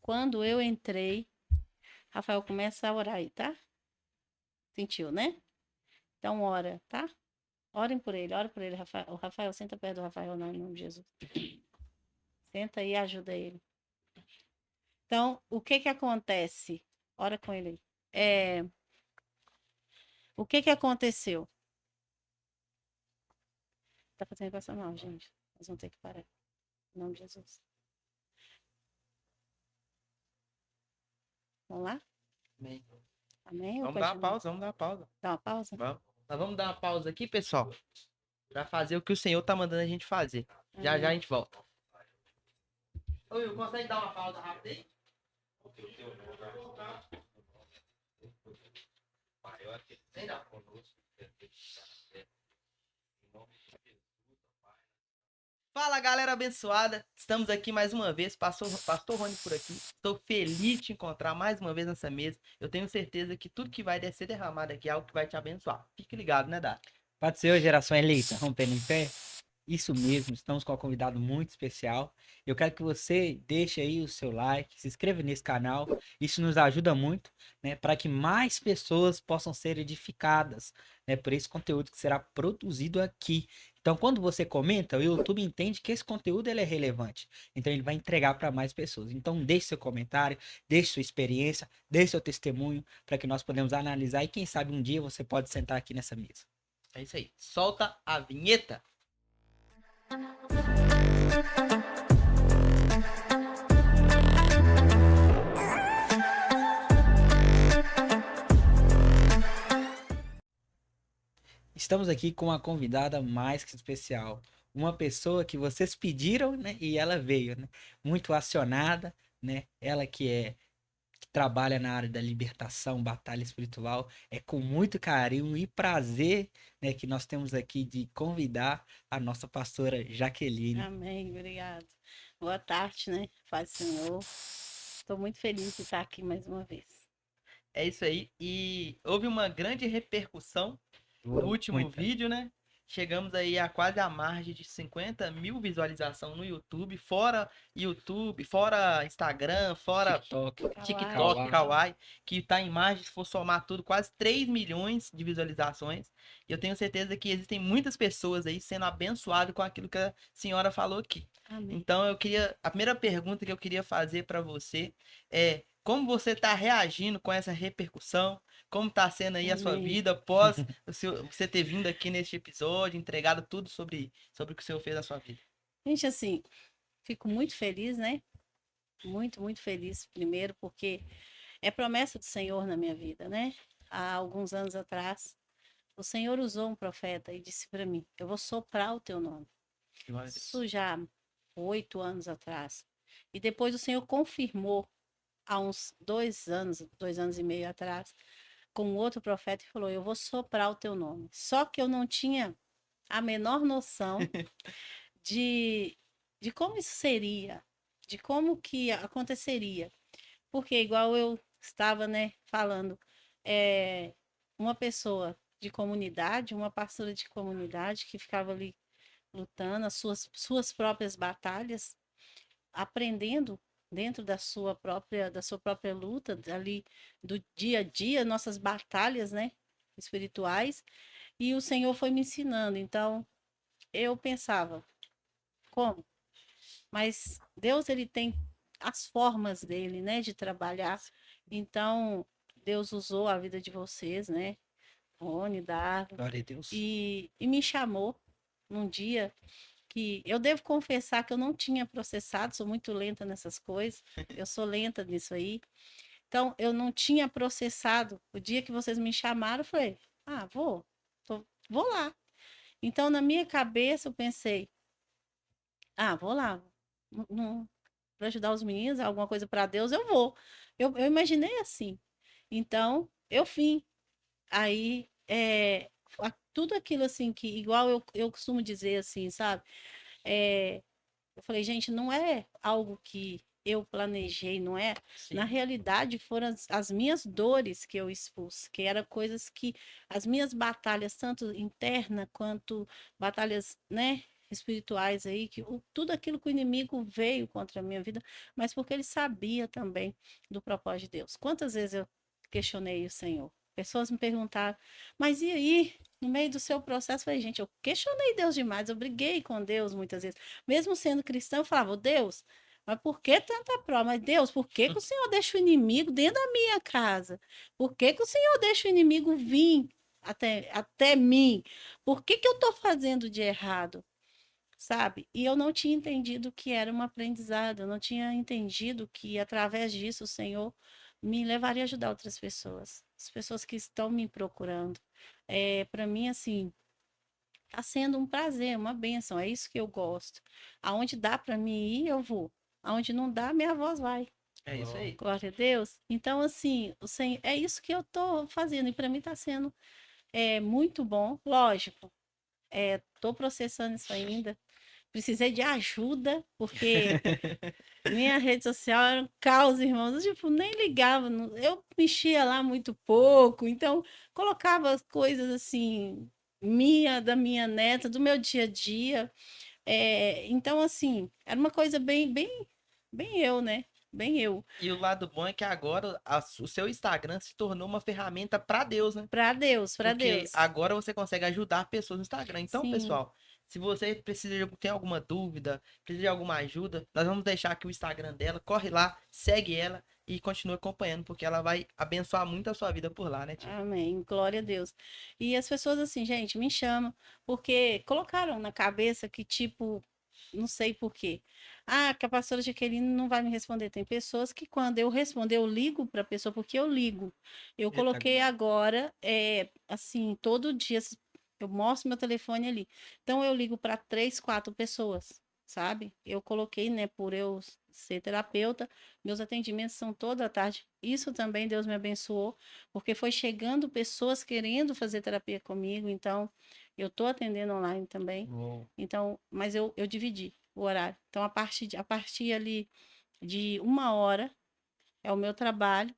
Quando eu entrei, Rafael começa a orar aí, tá? Sentiu, né? Então ora, tá? Ora por ele, Rafael. O Rafael, senta perto do Rafael, não, em nome de Jesus. Senta aí e ajuda ele. Então, o que que acontece? Ora com ele aí. O que que aconteceu? Tá fazendo coisa mal, gente. Nós vamos ter que parar. Em nome de Jesus. Vamos lá? Amém. Amém? Ou Vamos dar uma continua? pausa, vamos dar uma pausa. Dá uma pausa? Vamos. Nós vamos dar uma pausa aqui, pessoal, pra fazer o que o Senhor tá mandando a gente fazer. Já já a Amém. gente volta. Ô, Will, consegue dar uma pausa rápida aí? Sem dar. Fala, galera abençoada. Estamos aqui mais uma vez. Pastor Rony por aqui. Estou feliz de te encontrar mais uma vez nessa mesa. Eu tenho certeza que tudo que vai ser derramado aqui é algo que vai te abençoar. Fique ligado, né, Dá? Pode ser, geração eleita, rompendo em fé? Isso mesmo, estamos com um convidado muito especial. Eu quero que você deixe aí o seu like, se inscreva nesse canal. Isso nos ajuda muito, né, para que mais pessoas possam ser edificadas, né, por esse conteúdo que será produzido aqui. Então, quando você comenta, o YouTube entende que esse conteúdo ele é relevante. Então, ele vai entregar para mais pessoas. Então, deixe seu comentário, deixe sua experiência, deixe seu testemunho, para que nós podemos analisar e quem sabe um dia você pode sentar aqui nessa mesa. É isso aí. Solta a vinheta. Estamos aqui com uma convidada mais que especial. Uma pessoa que vocês pediram, né? E ela veio, né? Muito acionada, né? Ela que trabalha na área da libertação, batalha espiritual. É com muito carinho e prazer, né, que nós temos aqui de convidar a nossa pastora Jaqueline. Amém. Obrigado. Boa tarde, né? Paz do Senhor. Estou muito feliz de estar aqui mais uma vez. É isso aí. E houve uma grande repercussão no último Muita. vídeo, né? Chegamos aí a quase a margem de 50 mil visualizações no YouTube, fora Instagram, fora TikTok, Kawaii. Kawaii, que tá em margem, se for somar tudo, quase 3 milhões de visualizações. E eu tenho certeza que existem muitas pessoas aí sendo abençoadas com aquilo que a senhora falou aqui. Amém. Então a primeira pergunta que eu queria fazer para você é como você está reagindo com essa repercussão? Como está sendo aí a sua Amém. vida após você ter vindo aqui neste episódio, entregado tudo sobre o que o Senhor fez na sua vida? Gente, assim, fico muito feliz, né? Muito, muito feliz, primeiro, porque é promessa do Senhor na minha vida, né? Há alguns anos atrás, o Senhor usou um profeta e disse para mim: Eu vou soprar o teu nome. Isso já 8 anos atrás. E depois o Senhor confirmou, há uns 2 anos, 2 anos e meio atrás, com outro profeta e falou: Eu vou soprar o teu nome. Só que eu não tinha a menor noção de, de como isso seria, de como que aconteceria. Porque, igual eu estava, né, falando, é, uma pessoa de comunidade, uma pastora de comunidade que ficava ali lutando as suas próprias batalhas, aprendendo dentro da sua própria luta, ali do dia a dia, nossas batalhas, né, espirituais, e o Senhor foi me ensinando. Então, eu pensava, como? Mas Deus, ele tem as formas dele, né, de trabalhar. Então, Deus usou a vida de vocês, né, Rony, Dardo, Glória a Deus. e me chamou num dia que eu devo confessar que eu não tinha processado, sou muito lenta nessas coisas, eu sou lenta nisso aí. Então, eu não tinha processado. O dia que vocês me chamaram, eu falei: ah, vou lá. Então, na minha cabeça, eu pensei: ah, vou lá. Para ajudar os meninos, alguma coisa para Deus, eu vou. Eu imaginei assim. Então, eu vim. Aí, tudo aquilo assim, que igual eu costumo dizer assim, sabe? Eu falei: gente, não é algo que eu planejei, não é? Sim. Na realidade, foram as minhas dores que eu expus, que eram coisas que as minhas batalhas, tanto interna quanto batalhas, né, espirituais aí, que tudo aquilo que o inimigo veio contra a minha vida, mas porque ele sabia também do propósito de Deus. Quantas vezes eu questionei o Senhor? Pessoas me perguntaram, mas e aí? No meio do seu processo, eu falei, gente, eu questionei Deus demais, eu briguei com Deus muitas vezes. Mesmo sendo cristão, eu falava, Deus, mas por que tanta prova? Mas Deus, por que que o Senhor deixa o inimigo dentro da minha casa? Por que que o Senhor deixa o inimigo vir até mim? Por que que eu estou fazendo de errado? Sabe? E eu não tinha entendido que era um aprendizado, eu não tinha entendido que através disso o Senhor me levaria a ajudar outras pessoas, as pessoas que estão me procurando. Para mim, assim, está sendo um prazer, uma bênção, é isso que eu gosto. Aonde dá para mim ir, eu vou. Aonde não dá, minha voz vai. É isso aí. Glória a Deus. Então, assim, o Senhor, é isso que eu estou fazendo, e para mim está sendo muito bom. Lógico, estou processando isso ainda. Precisei de ajuda, porque minha rede social era um caos, irmãos. Eu, tipo, nem ligava, eu mexia lá muito pouco, então colocava as coisas assim, da minha neta, do meu dia a dia. Então, assim, era uma coisa bem eu, né? Bem eu. E o lado bom é que agora o seu Instagram se tornou uma ferramenta para Deus, né? Para Deus, para Porque Deus. agora você consegue ajudar pessoas no Instagram. Então, Sim, pessoal, se você tem alguma dúvida, precisa de alguma ajuda, nós vamos deixar aqui o Instagram dela. Corre lá, segue ela e continue acompanhando, porque ela vai abençoar muito a sua vida por lá, né, tia? amém. Glória a Deus. E as pessoas, assim, gente, me chamam, porque colocaram na cabeça que, tipo, não sei por quê. Ah, que a pastora Jaqueline não vai me responder. Tem pessoas que, quando eu responder, eu ligo para a pessoa, porque eu ligo. Eu Eita, coloquei glória. agora, assim, todo dia, eu mostro meu telefone ali. Então, eu ligo para 3, 4 pessoas, sabe? Eu coloquei, né, por eu ser terapeuta, meus atendimentos são toda a tarde. Isso também Deus me abençoou, porque foi chegando pessoas querendo fazer terapia comigo, então eu estou atendendo online também. Uou. Então, mas eu dividi o horário. Então, a partir ali de 1 hora é o meu trabalho.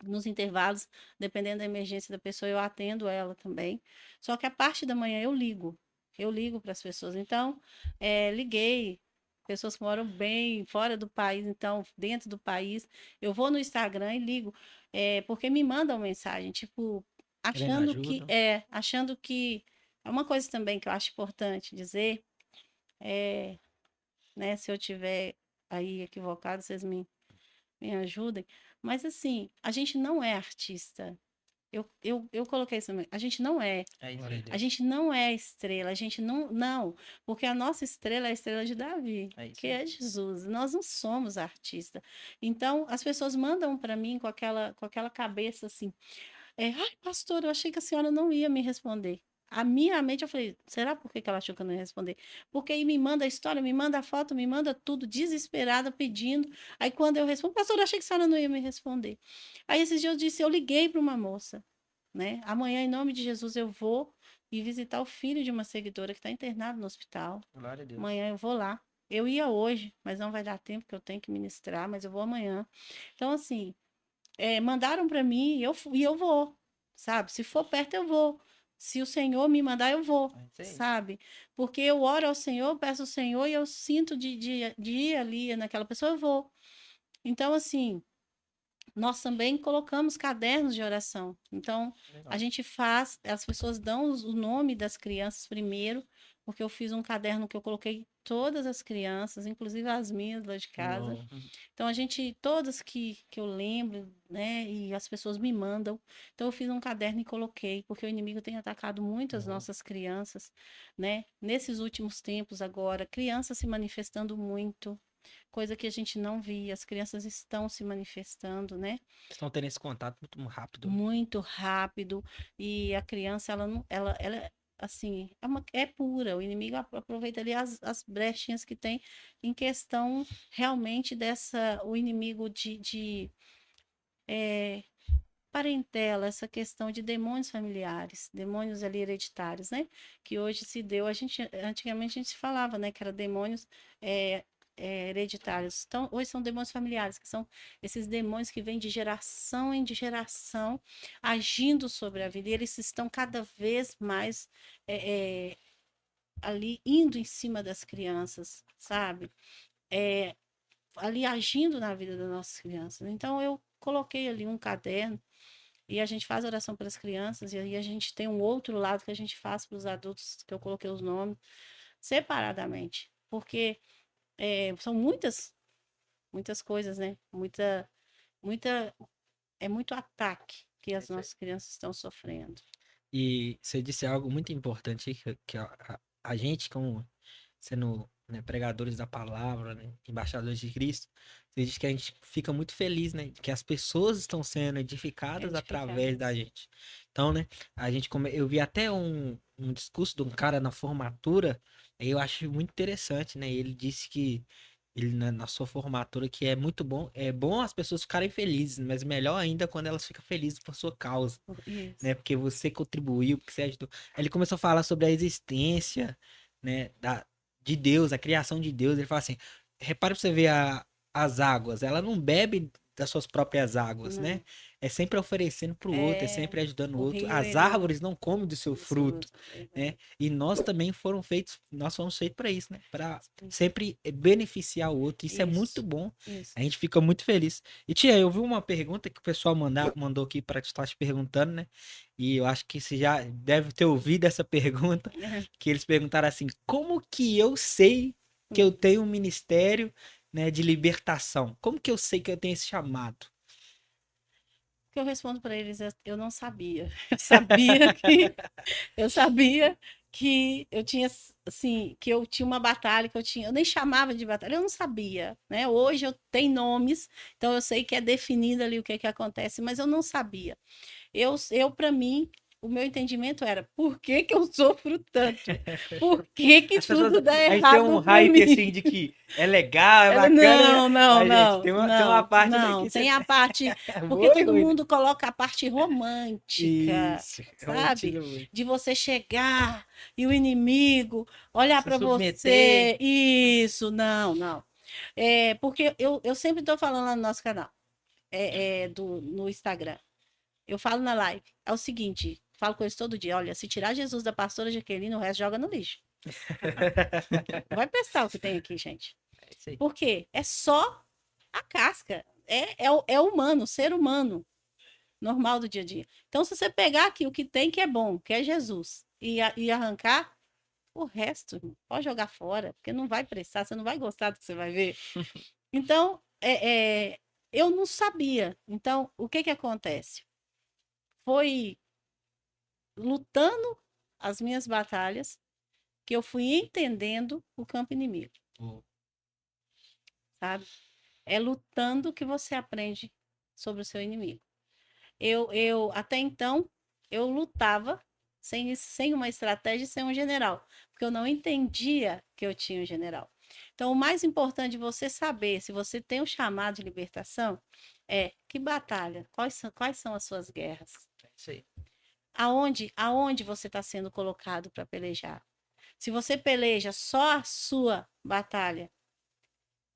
Nos intervalos, dependendo da emergência da pessoa, eu atendo ela também. Só que a parte da manhã eu ligo. Eu ligo para as pessoas. Então, liguei. Pessoas que moram bem fora do país, então, dentro do país, eu vou no Instagram e ligo, porque me mandam mensagem, tipo, Querendo ajuda. achando que é uma coisa também que eu acho importante dizer, é, né, se eu tiver aí equivocado, vocês me ajudem. Mas assim, a gente não é artista. Eu coloquei isso também. A gente não é. É isso Glória a aí. A Deus. gente não é estrela. A gente não. Não. Porque a nossa estrela é a estrela de Davi, É isso que aí. é Jesus. Nós não somos artista. Então, as pessoas mandam para mim com aquela cabeça assim. Ai, pastor, eu achei que a senhora não ia me responder. A minha mente, eu falei, será por que que ela achou que eu não ia responder? Porque aí me manda a história, me manda a foto, me manda tudo, desesperada, pedindo. Aí quando eu respondo, pastor, eu achei que a senhora não ia me responder. Aí esses dias eu disse, eu liguei para uma moça, né? Amanhã, em nome de Jesus, eu vou ir visitar o filho de uma seguidora que está internado no hospital. Glória a Deus. Amanhã eu vou lá. Eu ia hoje, mas não vai dar tempo, porque eu tenho que ministrar, mas eu vou amanhã. Então, assim, mandaram para mim e eu vou, sabe? Se for perto, eu vou. Se o Senhor me mandar, eu vou, É isso aí. sabe? Porque eu oro ao Senhor, peço ao Senhor e eu sinto de ir ali naquela pessoa, eu vou. Então, assim, nós também colocamos cadernos de oração. Então, a Legal. gente as pessoas dão o nome das crianças primeiro, porque eu fiz um caderno que eu coloquei todas as crianças, inclusive as minhas lá de casa. Uou. Então, todas que eu lembro, né, e as pessoas me mandam. Então, eu fiz um caderno e coloquei, porque o inimigo tem atacado muito as Uou. nossas crianças, né? Nesses últimos tempos agora, crianças se manifestando muito, coisa que a gente não via. As crianças estão se manifestando, né? Estão tendo esse contato muito rápido. Muito rápido. E a criança, ela não, ela assim, é pura. O inimigo aproveita ali as brechinhas que tem em questão realmente o inimigo de parentela, essa questão de demônios familiares, demônios ali hereditários, né? Que hoje se deu, antigamente a gente falava, né, que era demônios é, hereditários. Então, hoje são demônios familiares, que são esses demônios que vêm de geração em geração, agindo sobre a vida, e eles estão cada vez mais é, é, ali indo em cima das crianças, sabe? Ali agindo na vida das nossas crianças. Então, eu coloquei ali um caderno e a gente faz oração pelas crianças, e aí a gente tem um outro lado que a gente faz para os adultos, que eu coloquei os nomes, separadamente. Porque são muitas coisas, né? Muita, é muito ataque que as Isso aí. nossas crianças estão sofrendo. E você disse algo muito importante, que a gente, como sendo, né, pregadores da palavra, né, embaixadores de Cristo, você diz que a gente fica muito feliz, né, que as pessoas estão sendo edificadas através da Edificadas. gente. Então, né, eu vi até um discurso de um cara na formatura, aí eu acho muito interessante, né, ele disse que ele na sua formatura que é bom as pessoas ficarem felizes, mas melhor ainda quando elas ficam felizes por sua causa, Isso. né? Porque você contribuiu, porque você ajudou. Aí ele começou a falar sobre a existência, né, de Deus, a criação de Deus. Ele fala assim: repare pra você ver as águas, ela não bebe das suas próprias águas, né? Não. É sempre oferecendo pro outro, é É, sempre ajudando o o outro. rio, As ele árvores não comem do seu do fruto, fruto, é né? verdade. E nós também nós fomos feitos para isso, né? Para Sim. sempre beneficiar o outro. Isso é muito Isso, bom. isso. A gente fica muito feliz. E tia, eu vi uma pergunta que o pessoal mandou aqui para estar te perguntando, né? E eu acho que você já deve ter ouvido essa pergunta, que eles perguntaram assim: como que eu sei que eu tenho um ministério, né, de libertação? Como que eu sei que eu tenho esse chamado? O que eu respondo para eles é: eu não sabia. Eu sabia que eu tinha, assim, que eu tinha uma batalha, eu nem chamava de batalha, eu não sabia, né? Hoje eu tenho nomes, então eu sei que é definido ali o que que acontece, mas eu não sabia. Eu para mim, o meu entendimento era: por que que eu sofro tanto? Por que que As pessoas, tudo dá a gente tem um errado para hype mim? assim de que é legal, é Ela, bacana, né? não, não, Mas, gente, não, tem uma não, parte não. daqui, Tem a parte. é Porque boa e todo ruim, né? mundo coloca a parte romântica, Isso, sabe? romantiza muito. De você chegar e o inimigo olhar Se para submeter. você. Isso, não, não. Porque eu sempre estou falando lá no nosso canal, no Instagram. Eu falo na live. É o seguinte, falo com eles todo dia: olha, se tirar Jesus da pastora Jaqueline, o resto joga no lixo. Não vai prestar o que tem aqui, gente. É isso aí. Por quê? É só a casca. É humano, o ser humano, normal do dia a dia. Então, se você pegar aqui o que tem que é bom, que é Jesus, e arrancar, o resto, irmão, pode jogar fora, porque não vai prestar, você não vai gostar do que você vai ver. Então, eu não sabia. Então, o que que acontece? Foi lutando as minhas batalhas que eu fui entendendo o campo inimigo, Pô, sabe? É lutando que você aprende sobre o seu inimigo. Até então, eu lutava sem uma estratégia, sem um general, porque eu não entendia que eu tinha um general. Então, o mais importante de você saber se você tem um chamado de libertação é: que batalha, quais são as suas guerras, É isso aí. aonde você está sendo colocado para pelejar. Se você peleja só a sua batalha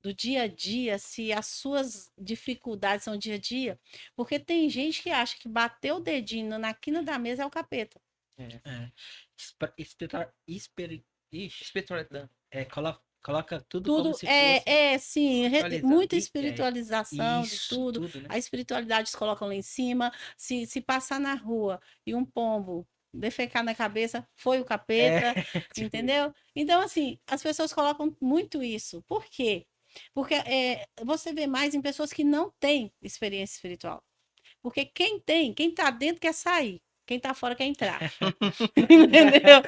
do dia a dia, se as suas dificuldades são dia a dia, porque tem gente que acha que bater o dedinho na quina da mesa é o capeta. é. Ixi, Espiritualidade. coloca tudo como Tudo se fosse sim, Espiritualizando. muita é, espiritualização de isso, tudo. tudo, né? A espiritualidade se colocam lá em cima. Se passar na rua e um pombo defecar na cabeça, foi o É, capeta, tipo isso. entendeu? Então, assim, as pessoas colocam muito isso. Por quê? Porque você vê mais em pessoas que não têm experiência espiritual. Porque quem tá dentro quer sair, quem tá fora quer entrar. Entendeu?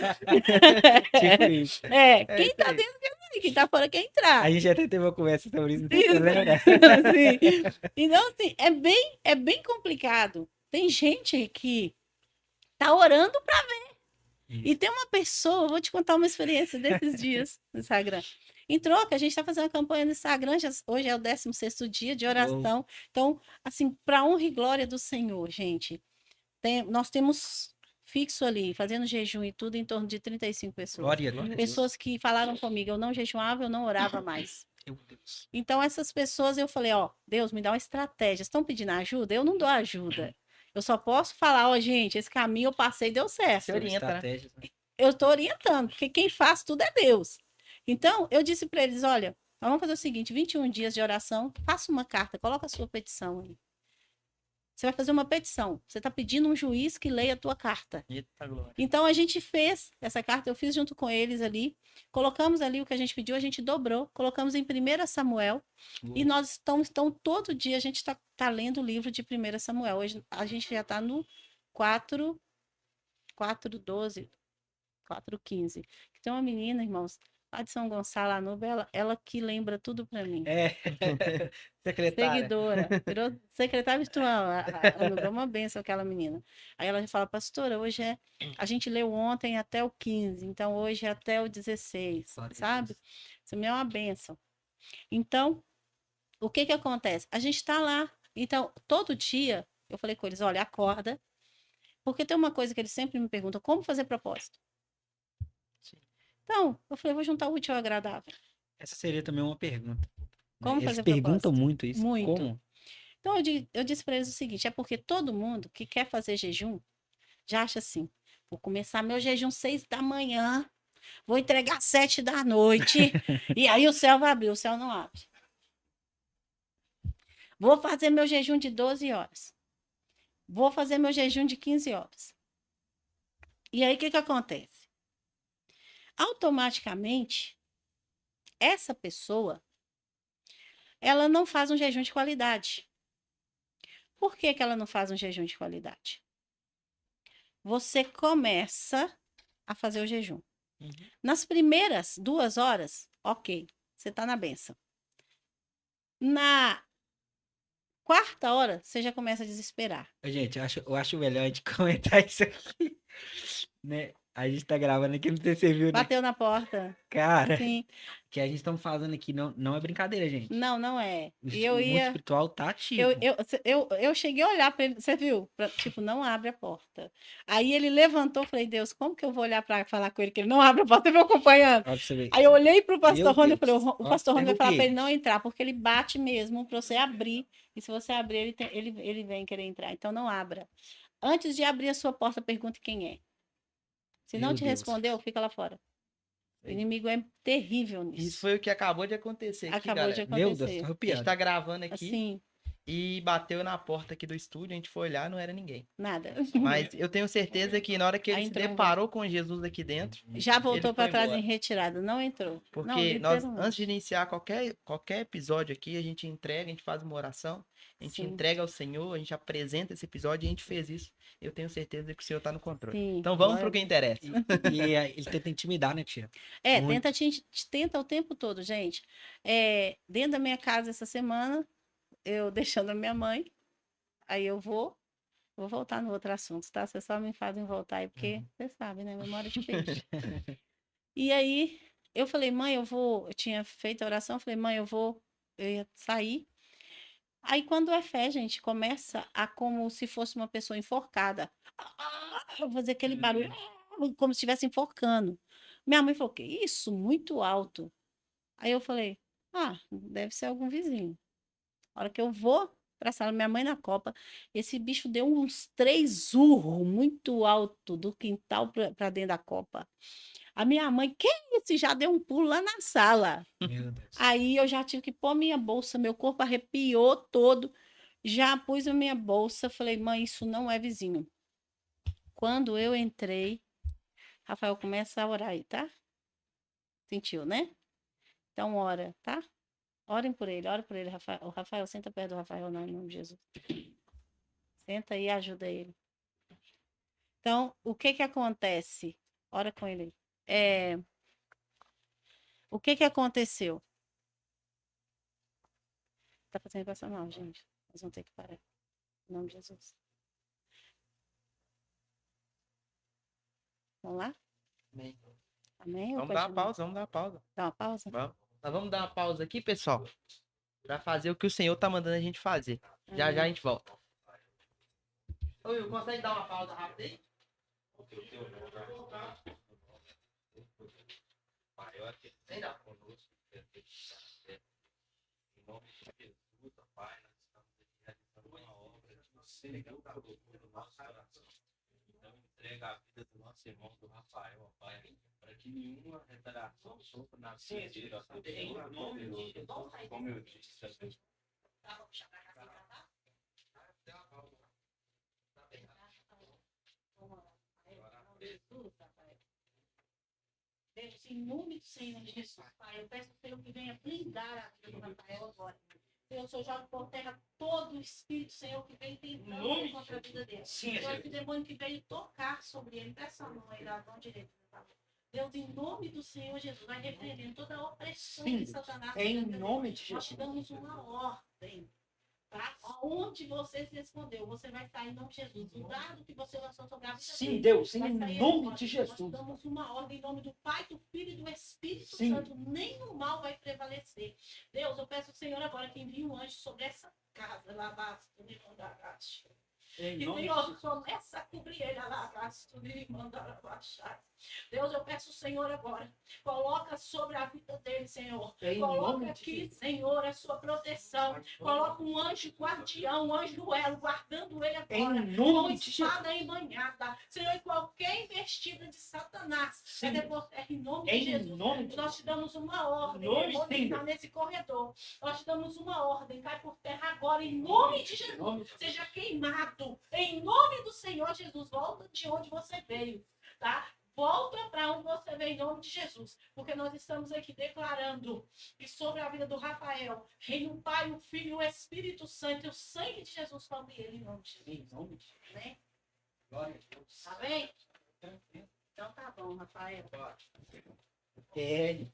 Tipo isso. É Quem isso tá aí. dentro quer sair, quem tá fora quer A entrar. gente até teve uma conversa sobre isso, não sei se você Isso. lembra. Sim. Então, assim, é bem complicado. Tem gente que tá orando pra... E Isso. tem uma pessoa, vou te contar uma experiência desses dias no Instagram. Entrou, que a gente tá fazendo uma campanha no Instagram, hoje é o 16º dia de Uou, oração. Então, assim, para honra e glória do Senhor, gente, nós temos fixo ali, fazendo jejum e tudo, em torno de 35 pessoas. glória a Glória a Deus. Deus. Pessoas que falaram comigo: eu não jejuava, eu não orava mais. Meu Deus. Então, essas pessoas, eu falei: ó, Deus, me dá uma estratégia. Estão pedindo ajuda? Eu não dou ajuda. Eu só posso falar: ó, gente, esse caminho eu passei e deu Se certo. São orienta, né? estratégias, né? eu estou orientando, porque quem faz tudo é Deus. Então, eu disse para eles: olha, nós vamos fazer o seguinte: 21 dias de oração, faça uma carta, coloca a sua petição aí. Você vai fazer uma petição. Você está pedindo um juiz que leia a tua carta. Eita, glória. Então, a gente fez essa carta, eu fiz junto com eles ali. Colocamos ali o que a gente pediu, a gente dobrou. Colocamos em 1 Samuel. E nós estamos, então, todo dia a gente está lendo o livro de 1 Samuel. Hoje a gente já está no 4:12, 4:15. Tem uma menina, irmãos, lá de São Gonçalo, a Nubela, ela que lembra tudo para mim. É, secretária. Seguidora, virou secretária virtual. A Nubela é uma benção, aquela menina. Aí ela fala: pastora, hoje a gente leu ontem até o 15, então hoje é até o 16, Glória a sabe? Deus. Isso me é uma benção. Então, o que que acontece? A gente está lá. Então, todo dia, eu falei com eles: olha, acorda, porque tem uma coisa que eles sempre me perguntam: como fazer propósito? Sim. Então, eu falei: vou juntar o útil ao agradável. Essa seria também uma pergunta. Né? Como Eles fazer perguntam propósito? muito isso. Muito. Como? Então, eu disse para eles o seguinte: é porque todo mundo que quer fazer jejum já acha assim: vou começar meu jejum 6 da manhã, vou entregar 7 da noite, e aí o céu vai abrir. O céu não abre. Vou fazer meu jejum de 12 horas. Vou fazer meu jejum de 15 horas. E aí, o que que acontece? Automaticamente, essa pessoa, ela não faz um jejum de qualidade. Por que que ela não faz um jejum de qualidade? Você começa a fazer o jejum. Uhum. Nas primeiras 2 horas, ok, você está na benção. Na quarta hora, você já começa a desesperar. Ô, gente, eu acho melhor a gente comentar isso aqui. Né? A gente tá gravando aqui, não sei se você viu, né? Bateu na porta. Cara, Sim. que a gente estamos fazendo aqui não é brincadeira, gente. Não, não é. O, E eu o mundo ia. espiritual tá ativo. Eu cheguei a olhar para ele, você viu? Tipo, não abre a porta. Aí ele levantou, falei: Deus, como que eu vou olhar para falar com ele que ele não abre a porta? Você me acompanhando. Ó, pra você ver. Aí eu olhei para o Meu pastor Rony e falei: Deus. o Ó, pastor Rony vai falar para interrompi ele não entrar, porque ele bate mesmo para você abrir. E se você abrir, ele vem querer entrar. Então não abra. Antes de abrir a sua porta, pergunte quem é. Se não Meu te Deus. respondeu, fica lá fora. O Sei. inimigo é terrível Isso nisso. foi o que acabou de acontecer aqui, Acabou de galera. Meu Deus, tô acontecer. A gente arrepiado. tá gravando aqui Assim, e bateu na porta aqui do estúdio, a gente foi olhar, não era ninguém. nada. Mas eu tenho certeza que na hora que ele Aí se entrou um deparou com Jesus aqui dentro, Já voltou ele para foi trás em embora. retirada, não entrou. Não, Porque nós, antes de literalmente. iniciar qualquer episódio aqui, a gente entrega, a gente faz uma oração, a gente Sim. entrega ao Senhor, a gente apresenta esse episódio e a gente fez isso. Eu tenho certeza que o Senhor tá no controle. Sim, Então vamos glória pro que a Deus. interessa. Ele tenta intimidar, né, tia? É, Muito. tenta o tempo todo, gente. Dentro da minha casa essa semana, eu deixando a minha mãe, aí eu vou voltar no outro assunto, tá? Vocês só me fazem voltar aí, porque vocês sabem, né? Memória de peixe. E aí, eu falei: mãe, eu tinha feito a oração, eu falei: mãe, eu ia sair. Aí, quando é fé, gente, começa a como se fosse uma pessoa enforcada. Eu vou fazer aquele barulho, como se estivesse enforcando. Minha mãe falou: que isso? Muito alto. Aí eu falei: ah, deve ser algum vizinho. A hora que eu vou para a sala, minha mãe na copa, esse bicho deu uns 3 urros muito alto do quintal para dentro da copa. A minha mãe, que isso? Já deu um pulo lá na sala. Meu Deus. Aí eu já tive que pôr minha bolsa, meu corpo arrepiou todo. Já pus a minha bolsa, falei: mãe, isso não é vizinho. Quando eu entrei, Rafael, começa a orar aí, tá? Sentiu, né? Então, ora, tá? Ora por ele, Rafael. O Rafael, senta perto do Rafael, não, em nome de Jesus. Senta aí e ajuda ele. Então, o que que acontece? Ora com ele. O que que aconteceu? Tá fazendo passar mal, gente. Nós vamos ter que parar. Em nome de Jesus. Vamos lá? Amém. Amém? Vamos dar uma pausa, vamos dar uma pausa. Dá uma pausa? Vamos. Nós vamos dar uma pausa aqui, pessoal, para fazer o que o Senhor tá mandando a gente fazer. Já já a gente volta. Ô, Will, consegue dar uma pausa rápida aí? Sem dar. Em nome de Jesus, Pai, nós estamos aqui realizando uma obra que você colocou no nosso coração. Então, entrega a vida do nosso irmão, do Rafael, ó Pai, para que nenhuma retaliação sofra na vida dele, ó, em nome de Jesus, como eu disse também. Deus, em nome do Senhor Jesus, Pai, eu peço ao Senhor que venha blindar a vida do Rafael agora. Senhor, eu jogo por terra todo o espírito, Senhor, que vem tentando contra a vida dele. Senhor, esse demônio que veio tocar sobre ele, peça a mão aí da mão direita, por favor. Deus, em nome do Senhor Jesus, vai repreendendo toda a opressão de Satanás. Em nome de Nós te Jesus. damos uma ordem. Tá? Aonde você se escondeu, você vai sair em nome de Jesus. O dado que você lançou sobre a vida Sim, dele, Deus, vai em sair nome agora. de Nós Jesus. damos uma ordem em nome do Pai, do Filho e do Espírito Sim. Santo. Nenhum mal vai prevalecer. Deus, eu peço ao Senhor agora que envie um anjo sobre essa casa. Lá basta, me mandar abaixo. Em E nome de Senhor, Jesus. começa a cobrir ele lá abaixo, me mandar abaixar. Deus, eu peço ao Senhor agora. Coloca sobre a vida dele, Senhor. Em Coloca nome de aqui, Jesus. Senhor, a sua proteção. Coloca um anjo guardião, um anjo duelo, guardando ele agora. Em Com nome de Jesus. espada embanhada. Senhor, em qualquer investida de Satanás. Sim. É depois, em nome de Em Jesus. nome de Nós te damos uma ordem. Nome Demônio que sim. está nesse corredor. Nós te damos uma ordem. Cai por terra agora, em nome de Jesus. nome de Seja queimado. Em nome do Senhor Jesus. Volta de onde você veio. Tá? Volta para onde você veio, em nome de Jesus. Porque nós estamos aqui declarando que sobre a vida do Rafael, reina o Pai, o Filho e o Espírito Santo. E o sangue de Jesus sobre ele, em nome de Jesus. Em nome de Jesus. Né? Glória a Deus. Tá bem? Então tá bom, Rafael. É.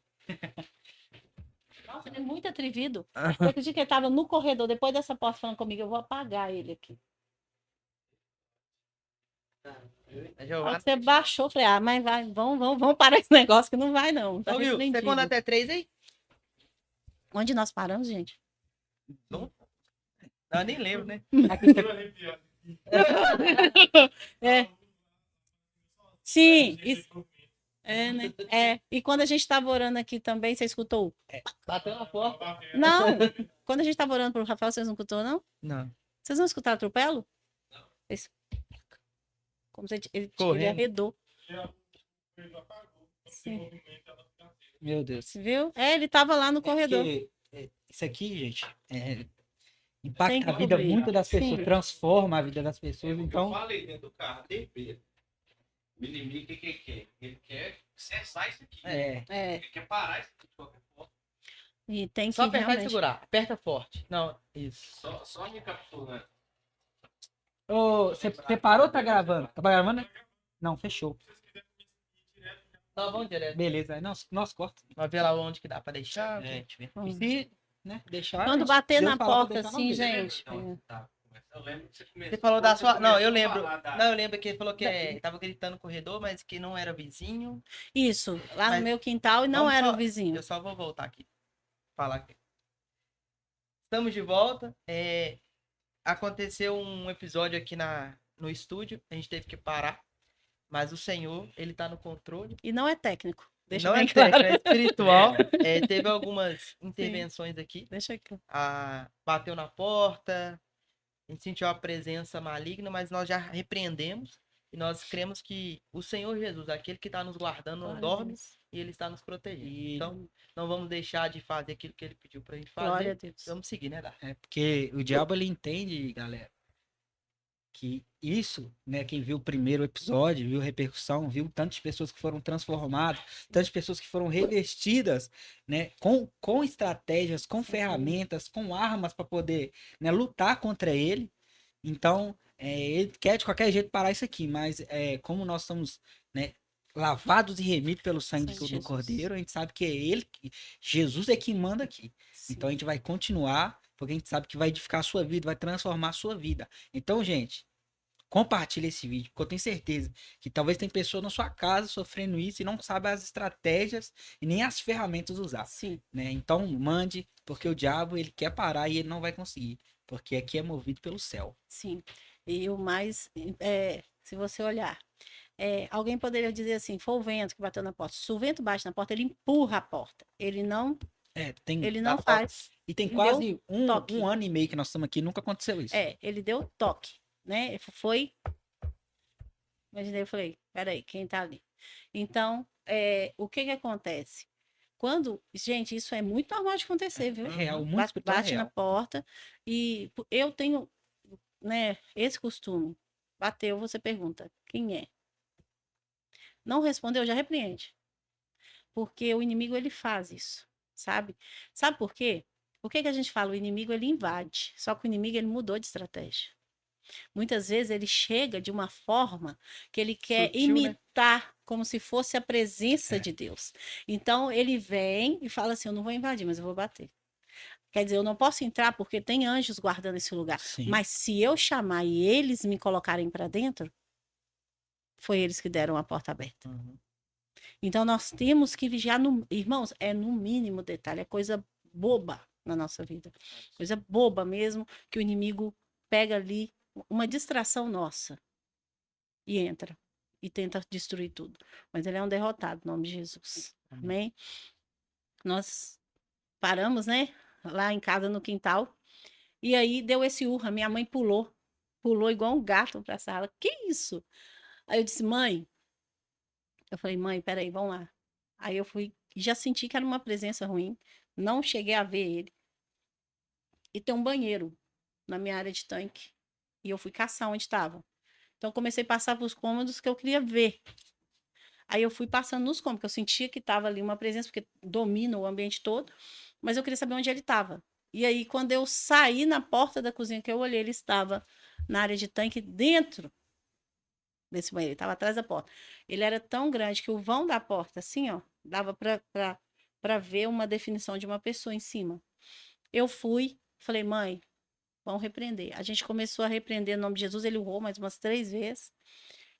Nossa, ele é muito atrevido. Eu acredito que ele estava no corredor, depois dessa porta falando comigo, eu vou apagar ele aqui. A Aí Giovana. você baixou, eu falei, mas vai, vamos parar esse negócio que não vai não. Tá Ô, viu? Você repreendido. conta até 3 aí? Onde nós paramos, gente? Não, eu nem lembro, né? É. Sim, isso, é, né? É. E quando a gente estava orando aqui também, você escutou? Bateu na porta. Não. Quando a gente estava orando pro Rafael, vocês não escutou, não? Não. Vocês não escutaram atropelo? Esse... Como se ele Correndo. arredou. Sim. Meu Deus. Você viu? É, ele estava lá no corredor. Porque, isso aqui, gente, Tem impacta que a vida cobrir. muito das pessoas, Sim. transforma a vida das pessoas. Eu Então, falei dentro do carro, DP. O inimigo, o que ele quer? Ele quer cessar isso aqui. É, Ele quer parar isso aqui de qualquer forma. e tem que Só apertar e realmente... segurar. Aperta forte. Não, isso. Só recapitulando. você parou, tá gravando? Tá gravando? Não, fechou. Tá bom, direto. Beleza, aí nós corta. Vai ver lá onde que dá pra deixar. É, deixa eu ver. Hum. Se, né, deixar. Quando gente, bater Deus na falou pra porta deixar, não assim, deixa. gente. Então, tá. Eu lembro que você começou. Você falou da você sua. Não, eu começou a lembro. falar da- Não, eu lembro que ele falou que tava gritando no corredor, mas que não era vizinho. Isso, lá Mas no meu quintal e não vamos era só- o vizinho. Eu só vou voltar aqui. Falar aqui. Estamos de volta. Aconteceu um episódio aqui no estúdio. A gente teve que parar. Mas o Senhor, ele tá no controle. E não é técnico. Deixa não bem é claro. técnico, é espiritual. Teve algumas intervenções aqui. Deixa aqui. Bateu na porta. A gente sentiu a presença maligna, mas nós já repreendemos. E nós cremos que o Senhor Jesus, aquele que está nos guardando, não Glória a dorme Deus. e ele está nos protegendo. E- Então, não vamos deixar de fazer aquilo que ele pediu pra gente Glória a fazer. Deus. Vamos seguir, né, Dá? É porque o diabo ele entende, galera, que isso, né, quem viu o primeiro episódio, viu a repercussão, viu tantas pessoas que foram transformadas, tantas pessoas que foram revestidas, né, com estratégias, com ferramentas, com armas para poder, né, lutar contra ele. Então, ele quer de qualquer jeito parar isso aqui, mas como nós somos, né, lavados e remidos pelo sangue Sangue de do Jesus. Cordeiro, a gente sabe que é ele, Jesus é quem manda aqui. Sim. Então a gente vai continuar, porque a gente sabe que vai edificar a sua vida, vai transformar a sua vida. Então, gente, compartilha esse vídeo, porque eu tenho certeza que talvez tem pessoa na sua casa sofrendo isso e não sabe as estratégias e nem as ferramentas usar, Sim. né? Então, mande, porque o diabo, ele quer parar e ele não vai conseguir, porque aqui é movido pelo céu. Sim. E o mais, se você olhar, alguém poderia dizer assim, foi o vento que bateu na porta. Se o vento bate na porta, ele empurra a porta. Ele não Tem faz. e tem Ele quase toque. um ano e meio que nós estamos aqui, nunca aconteceu isso. Ele deu toque, né? Foi Imaginei, eu falei, peraí, quem tá ali? Então, o que que acontece? Gente, isso é muito normal de acontecer, viu? É real, o mundo Ba- espiritual é Bate na real. porta e eu tenho, né, esse costume. Bateu, você pergunta, quem é? Não respondeu, já repreende. Porque o inimigo, ele faz isso, sabe? Sabe por quê? Por que que a gente fala? O inimigo, ele invade. Só que o inimigo, ele mudou de estratégia. Muitas vezes ele chega de uma forma que ele quer Sutil, né? imitar como se fosse a presença É. de Deus. Então ele vem e fala assim: eu não vou invadir, mas eu vou bater. Quer dizer, eu não posso entrar porque tem anjos guardando esse lugar. Sim. Mas se eu chamar e eles me colocarem para dentro, foi eles que deram a porta aberta. Uhum. Então nós temos que vigiar, irmãos, é no mínimo detalhe, é coisa boba na nossa vida. Coisa boba mesmo, que o inimigo pega ali uma distração nossa e entra e tenta destruir tudo. Mas ele é um derrotado, em nome de Jesus. Amém? Nós paramos, né? Lá em casa, no quintal. E aí deu esse urra. Minha mãe pulou. Pulou igual um gato pra sala. Que isso? Aí eu disse, mãe. Eu falei, mãe, peraí, vamos lá. Aí eu fui. Já senti que era uma presença ruim. Não cheguei a ver ele. E tem um banheiro na minha área de tanque. E eu fui caçar onde estava. Então, eu comecei a passar para os cômodos que eu queria ver. Aí eu fui passando nos cômodos, porque eu sentia que estava ali uma presença, porque domina o ambiente todo, mas eu queria saber onde ele estava. E aí, quando eu saí na porta da cozinha, que eu olhei, ele estava na área de tanque, dentro desse banheiro, ele estava atrás da porta. Ele era tão grande que o vão da porta, assim, ó, dava para ver uma definição de uma pessoa em cima. Eu fui, falei, mãe, vamos repreender. A gente começou a repreender no nome de Jesus, ele urrou mais umas 3 vezes.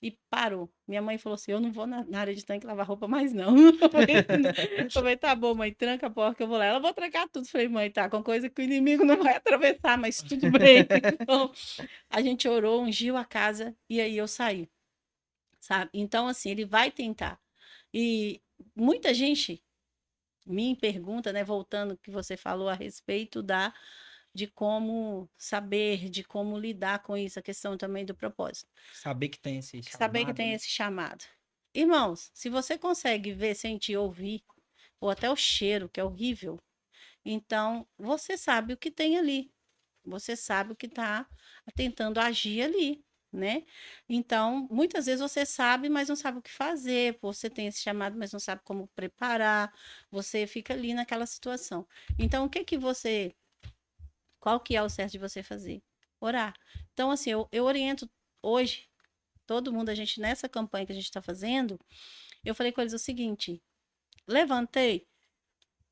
E parou. Minha mãe falou assim: eu não vou na área de tanque lavar roupa mais, não. Eu falei, tá bom, mãe, tranca a porta que eu vou lá. Ela vou trancar tudo. Falei, mãe, tá, com coisa que o inimigo não vai atravessar, mas tudo bem. Então, a gente orou, ungiu a casa e aí eu saí, sabe? Então, assim, ele vai tentar. E muita gente me pergunta, né, voltando o que você falou a respeito de como saber, de como lidar com isso, a questão também do propósito. Saber que tem esse Saber que chamado, tem né? esse chamado. Irmãos, se você consegue ver, sentir, ouvir, ou até o cheiro, que é horrível, então você sabe o que tem ali. Você sabe o que está tentando agir ali, né? Então, muitas vezes você sabe, mas não sabe o que fazer. Você tem esse chamado, mas não sabe como preparar. Você fica ali naquela situação. Então, qual que é o certo de você fazer? Orar. Então, assim, eu oriento hoje todo mundo, a gente, nessa campanha que a gente está fazendo, eu falei com eles o seguinte: levantei,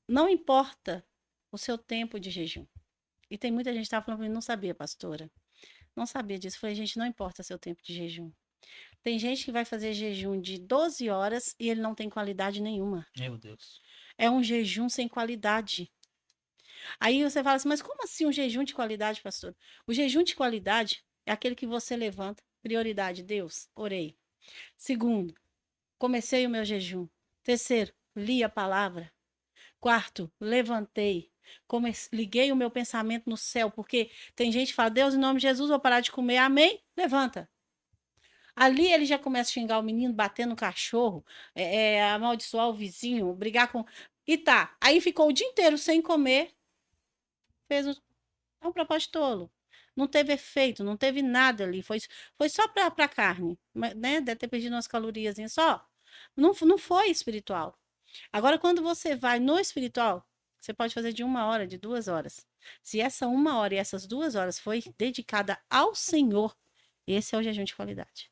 não importa o seu tempo de jejum. E tem muita gente que estava falando para mim, não sabia, pastora. Não sabia disso. Eu falei, gente, não importa seu tempo de jejum. Tem gente que vai fazer jejum de 12 horas e ele não tem qualidade nenhuma. Meu Deus. É um jejum sem qualidade. Aí você fala assim, mas como assim um jejum de qualidade, pastor? O jejum de qualidade é aquele que você levanta. Prioridade, Deus, orei. Segundo, comecei o meu jejum. Terceiro, li a palavra. Quarto, levantei. Liguei o meu pensamento no céu, porque tem gente que fala, Deus, em nome de Jesus, vou parar de comer. Amém? Levanta. Ali ele já começa a xingar o menino, bater no cachorro, amaldiçoar o vizinho, brigar com. E tá. Aí ficou o dia inteiro sem comer. É um propósito tolo. Não teve efeito, não teve nada ali. Foi só para carne, né? Deve ter perdido umas calorias só. Não foi espiritual. Agora, quando você vai no espiritual, você pode fazer de 1 hora, de 2 horas. Se essa 1 hora e essas 2 horas foi dedicada ao Senhor, esse é o jejum de qualidade.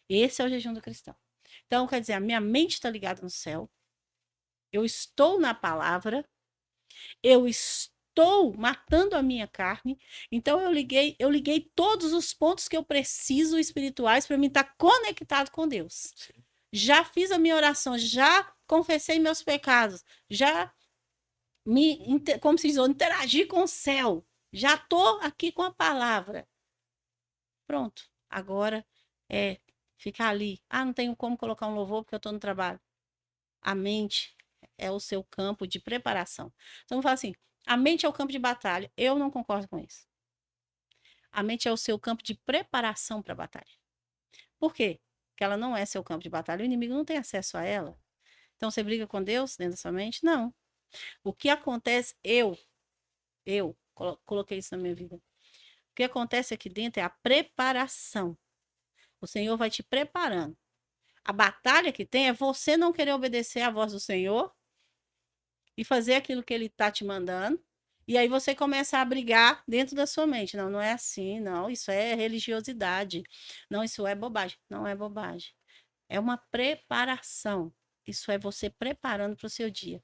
Esse é o jejum do cristão. Então, quer dizer, a minha mente está ligada no céu, eu estou na palavra, eu estou matando a minha carne, então eu liguei todos os pontos que eu preciso espirituais para mim estar conectado com Deus. Sim. Já fiz a minha oração, já confessei meus pecados, já como se diz, interagi com o céu, já estou aqui com a palavra. Pronto, agora é ficar ali. Ah, não tenho como colocar um louvor porque eu estou no trabalho. A mente é o seu campo de preparação. Então, vamos falar assim, a mente é o campo de batalha. Eu não concordo com isso. A mente é o seu campo de preparação para a batalha. Por quê? que ela não é seu campo de batalha, o inimigo não tem acesso a ela. Então você briga com Deus dentro da sua mente? Não. O que acontece, coloquei isso na minha vida. O que acontece aqui dentro é a preparação. O Senhor vai te preparando. A batalha que tem é você não querer obedecer à voz do Senhor e fazer aquilo que ele está te mandando. E aí você começa a brigar dentro da sua mente. Não, não é assim, não. Isso é religiosidade. Não, isso é bobagem. Não é bobagem. É uma preparação. Isso é você preparando para o seu dia.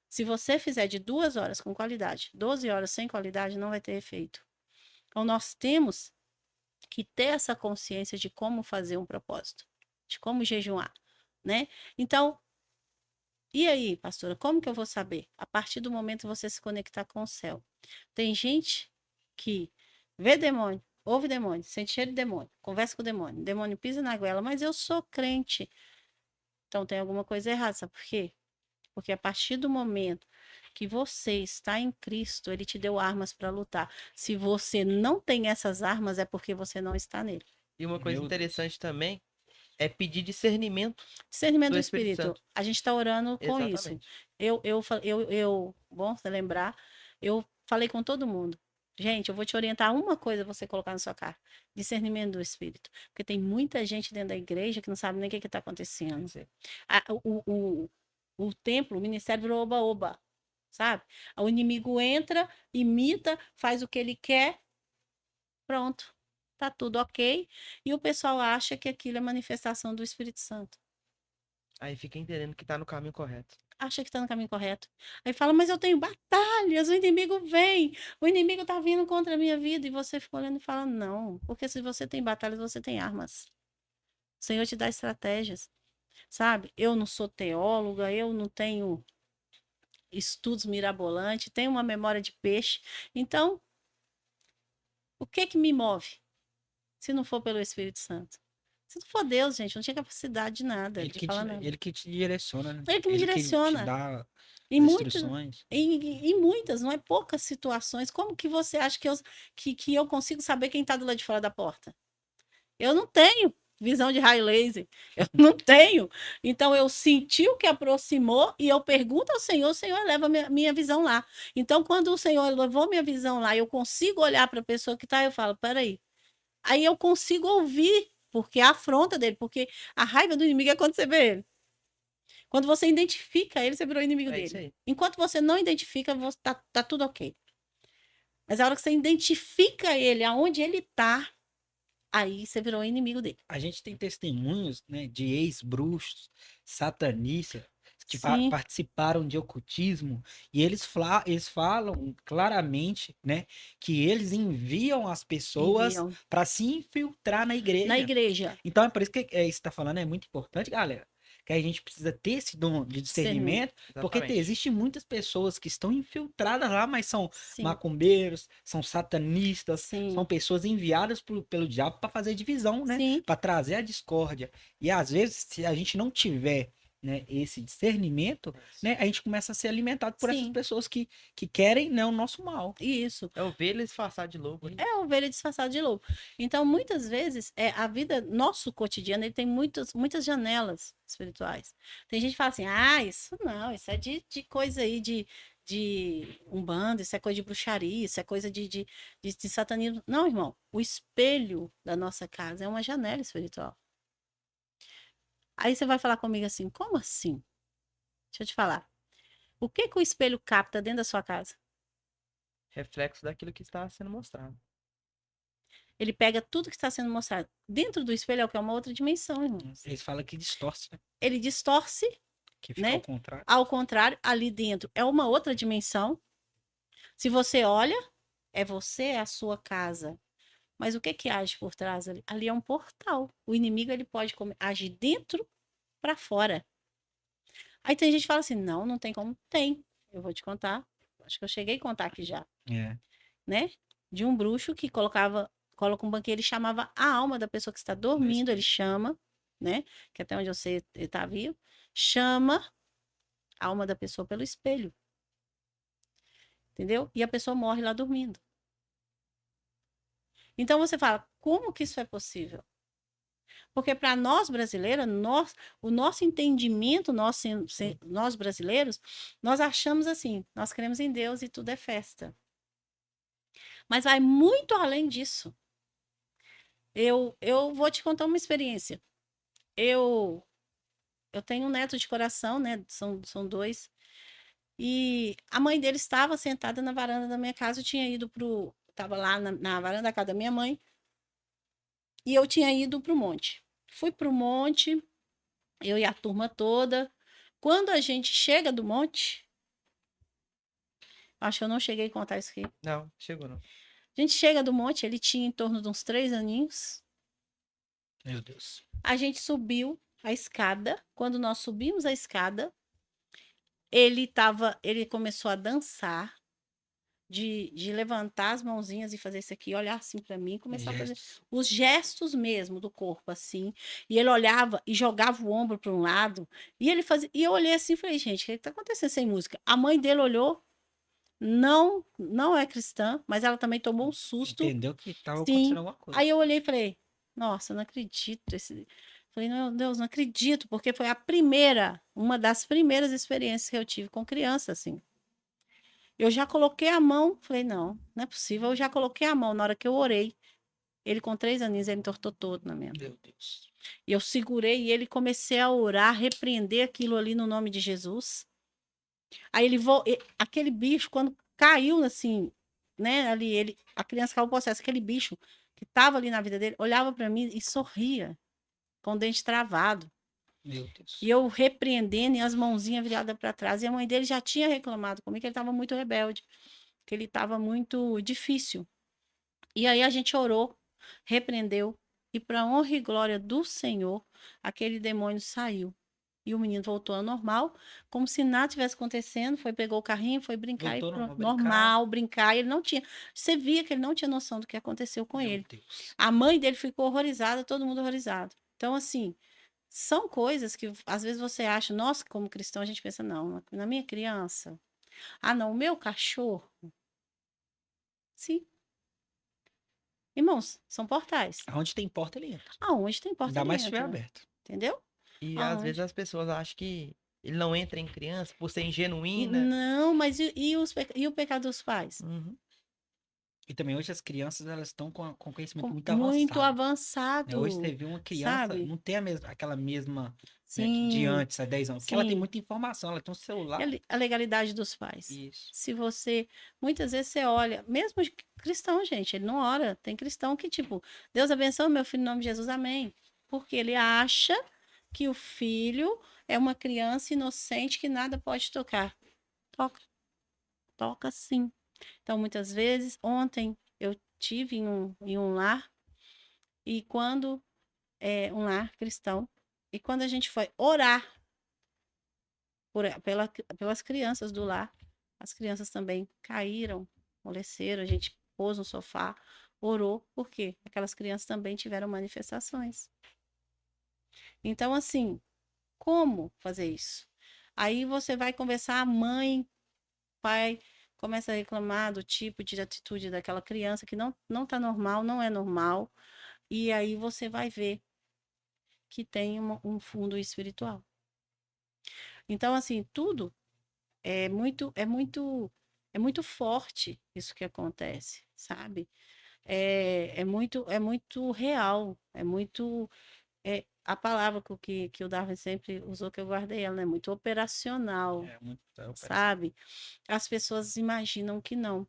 Se você fizer de 2 horas com qualidade, 12 horas sem qualidade, não vai ter efeito. Então, nós temos que ter essa consciência de como fazer um propósito, de como jejuar, né? Então, e aí, pastora, como que eu vou saber? A partir do momento que você se conectar com o céu. Tem gente que vê demônio, ouve demônio, sente cheiro de demônio, conversa com o demônio pisa na goela, mas eu sou crente. Então tem alguma coisa errada, sabe por quê? Porque a partir do momento que você está em Cristo, ele te deu armas para lutar. Se você não tem essas armas, é porque você não está nele. E uma coisa Meu interessante também é pedir discernimento Discernimento do do Espírito Espírito. Santo. A gente está orando com isso. Exatamente. Bom você lembrar, eu falei com todo mundo. Gente, eu vou te orientar uma coisa você colocar na sua cara. Discernimento do Espírito. Porque tem muita gente dentro da igreja que não sabe nem o que está acontecendo. Sim. O templo, o ministério virou oba-oba, sabe? O inimigo entra, imita, faz o que ele quer, pronto. Tá tudo ok. E o pessoal acha que aquilo é manifestação do Espírito Santo. Aí fica entendendo que tá no caminho correto. Acha que está no caminho correto. Aí fala, mas eu tenho batalhas, o inimigo vem, o inimigo está vindo contra a minha vida. E você fica olhando e fala, não, porque se você tem batalhas, você tem armas. O Senhor te dá estratégias, sabe? Eu não sou teóloga, eu não tenho estudos mirabolantes, tenho uma memória de peixe. Então, o que que me move? Se não for pelo Espírito Santo. Se não for Deus, gente, não tinha capacidade de nada, de falar nada. Ele que te direciona, né? Ele que me Ele que te direciona. dá Em as muitas, instruções. em muitas, não é poucas situações. Como que você acha que eu consigo saber quem está do lado de fora da porta? Eu não tenho visão de raio laser. Eu não tenho. Então, eu senti o que aproximou e eu pergunto ao Senhor, o Senhor leva minha visão lá. Então, quando o Senhor levou minha visão lá, eu consigo olhar para a pessoa que está, eu falo, peraí. Aí eu consigo ouvir, porque é a afronta dele, porque a raiva do inimigo é quando você vê ele. Quando você identifica ele, você virou inimigo É isso dele. aí. Enquanto você não identifica, tá tudo ok. Mas a hora que você identifica ele, aonde ele tá, aí você virou inimigo dele. A gente tem testemunhos, né, de ex-bruxos, satanistas, que Sim, participaram de ocultismo, e eles falam claramente, né, que eles enviam as pessoas enviam. para se infiltrar na Na igreja. igreja, Então é por isso que isso que você está falando é muito importante, galera. Que a gente precisa ter esse dom de discernimento, porque Exatamente. existem muitas pessoas que estão infiltradas lá, mas são sim, macumbeiros, são satanistas, sim, são pessoas enviadas pelo diabo para fazer divisão, né? sim, Para trazer a discórdia. E às vezes, se a gente não tiver, né, esse discernimento, né, a gente começa a ser alimentado por essas sim. pessoas que querem, né, o nosso mal. Isso. É ovelha disfarçada de lobo. Né? É a ovelha disfarçada de lobo. Então, muitas vezes, a vida, nosso cotidiano, ele tem muitas janelas espirituais. Tem gente que fala assim, isso não, isso é de coisa aí, de umbanda, isso é coisa de bruxaria, isso é coisa de satanismo. Não, irmão, o espelho da nossa casa é uma janela espiritual. Aí você vai falar comigo assim, como assim? Deixa eu te falar. O que que o espelho capta dentro da sua casa? Reflexo daquilo que está sendo mostrado. Ele pega tudo que está sendo mostrado. Dentro do espelho é o que é uma outra dimensão, irmão. Eles falam que distorce, né? Ele distorce, Que fica né? ao contrário. Ao contrário, ali dentro é uma outra dimensão. Se você olha, é você, é a sua casa. Mas o que que age por trás ali? Ali é um portal. O inimigo ele pode agir dentro para fora. Aí tem gente que fala assim: não, não tem como. Tem. Eu vou te contar. Acho que eu cheguei a contar aqui já, É. né? De um bruxo que coloca um banqueiro e chamava a alma da pessoa que está dormindo, ele chama, né? Que até onde eu sei, ele está vivo, chama a alma da pessoa pelo espelho. Entendeu? E a pessoa morre lá dormindo. Então você fala, como que isso é possível? Porque para nós brasileiros, o nosso entendimento, nós brasileiros, nós achamos assim, nós cremos em Deus e tudo é festa. Mas vai muito além disso. Eu vou te contar uma experiência. Eu tenho um neto de coração, né? São dois. E a mãe dele estava sentada na varanda da minha casa. Eu tinha ido pro. Estava lá na varanda da casa da minha mãe. E eu tinha ido pro monte. Fui pro monte, eu e a turma toda. Quando a gente chega do monte, acho que eu não cheguei a contar isso aqui. Não, chegou não. A gente chega do monte, ele tinha em torno de uns 3 aninhos. Meu Deus. A gente subiu a escada. Quando nós subimos a escada, ele começou a dançar, de levantar as mãozinhas e fazer isso aqui, olhar assim para mim, começar a fazer Gestos. os gestos mesmo do corpo assim. E ele olhava e jogava o ombro para um lado, e ele fazia, e eu olhei assim e falei, gente, o que está acontecendo sem música? A mãe dele olhou, não é cristã, mas ela também tomou um susto. Entendeu que estava Sim. acontecendo alguma coisa. Aí eu olhei e falei, nossa, não acredito. Falei, meu Deus, não acredito, porque foi uma das primeiras experiências que eu tive com criança, assim. Eu já coloquei a mão, falei, não é possível. Eu já coloquei a mão na hora que eu orei. Ele com 3 aninhos, ele entortou todo na minha mão. Meu Deus. E eu segurei ele, comecei a orar, repreender aquilo ali no nome de Jesus. Aí aquele bicho, quando caiu assim, né, ali, a criança caiu possesso, aquele bicho que estava ali na vida dele, olhava para mim e sorria, com o dente travado. Meu Deus. E eu repreendendo e as mãozinhas viradas para trás. E a mãe dele já tinha reclamado comigo que ele estava muito rebelde, que ele estava muito difícil. E aí a gente orou, repreendeu, e para honra e glória do Senhor, aquele demônio saiu. E o menino voltou ao normal, como se nada tivesse acontecendo. Pegou o carrinho, foi brincar Voltou e pronto. normal, brincar. Normal, brincar. Ele não tinha. Você via que ele não tinha noção do que aconteceu com Meu ele. Deus. A mãe dele ficou horrorizada, todo mundo horrorizado. Então, assim, são coisas que às vezes você acha, nossa, como cristão, a gente pensa, não, na minha criança. Ah, não, o meu cachorro. Sim. Irmãos, são portais. Aonde tem porta, ele entra. Aonde tem porta, Ainda ele mais se estiver entra. aberto. Entendeu? E às Aonde? vezes as pessoas acham que ele não entra em criança por ser E ingenuína. não, mas e o pecado dos pais? Uhum. E também hoje as crianças, elas estão com conhecimento muito Muito avançado. Né? avançado. Hoje você vê uma criança, sabe? não tem aquela mesma, né, Sim. de antes, há 10 anos. Porque ela tem Sim. muita informação, ela tem um celular. A legalidade dos pais. Isso. Se você. Muitas vezes você olha, mesmo de cristão, gente, ele não ora. Tem cristão que, tipo, Deus abençoe meu filho em nome de Jesus, amém. Porque ele acha que o filho é uma criança inocente que nada pode tocar. Toca. Toca sim. Então, muitas vezes, ontem eu tive em um lar, e quando um lar cristão, e quando a gente foi orar pelas crianças do lar, as crianças também caíram, amoleceram, a gente pôs no sofá, orou, por quê? Aquelas crianças também tiveram manifestações. Então, assim, como fazer isso? Aí você vai conversar, a mãe, pai, começa a reclamar do tipo de atitude daquela criança que não tá normal, não é normal, e aí você vai ver que tem um fundo espiritual. Então, assim, tudo é muito forte isso que acontece, sabe? É muito real, a palavra que o Darwin sempre usou, que eu guardei ela, é muito operacional, sabe? As pessoas imaginam que não.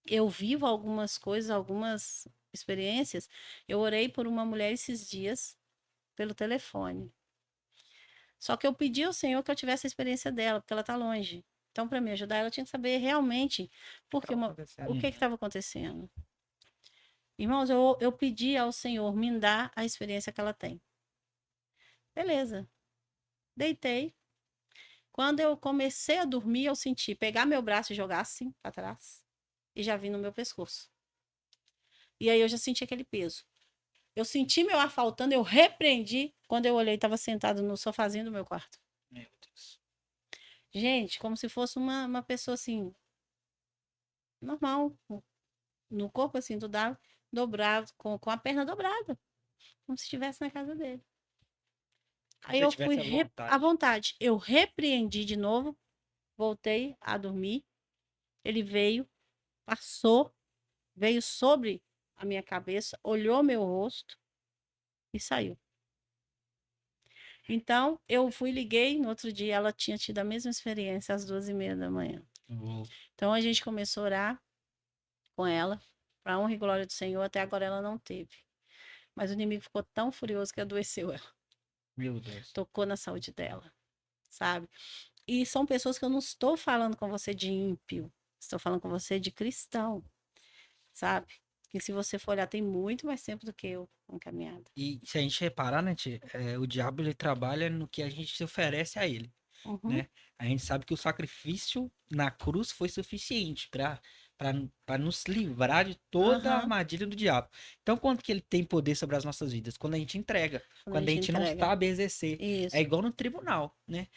Eu vivo algumas coisas, algumas experiências. Eu orei por uma mulher esses dias, pelo telefone. Só que eu pedi ao Senhor que eu tivesse a experiência dela, porque ela está longe. Então, para me ajudar, ela tinha que saber realmente o que estava acontecendo. Irmãos, eu pedi ao Senhor me dar a experiência que ela tem. Beleza. Deitei. Quando eu comecei a dormir, eu senti pegar meu braço e jogar assim para trás. E já vi no meu pescoço. E aí eu já senti aquele peso. Eu senti meu ar faltando, eu repreendi. Quando eu olhei, estava sentado no sofazinho do meu quarto. Meu Deus. Gente, como se fosse uma pessoa assim, normal, no corpo assim, dobrado, com a perna dobrada. como se estivesse na casa dele. Como Aí se eu tivesse fui à vontade. à vontade. Eu repreendi de novo, voltei a dormir. Ele veio, passou, veio sobre a minha cabeça, olhou meu rosto e saiu. Então, eu fui, liguei, no outro dia ela tinha tido a mesma experiência às 2h30 da manhã. Então, a gente começou a orar com ela, para honra e glória do Senhor, até agora ela não teve. Mas o inimigo ficou tão furioso que adoeceu ela, Meu Deus. tocou na saúde dela, sabe? E são pessoas que eu não estou falando com você de ímpio, estou falando com você de cristão, sabe? Que se você for olhar, tem muito mais tempo do que eu na caminhada. E se a gente reparar, né, tia, o diabo ele trabalha no que a gente se oferece a ele, Uhum. né? A gente sabe que o sacrifício na cruz foi suficiente para nos livrar de toda a Aham. armadilha do diabo. Então, quando que ele tem poder sobre as nossas vidas? Quando a gente entrega, quando a gente não entrega. sabe exercer. É Isso. igual no tribunal, né?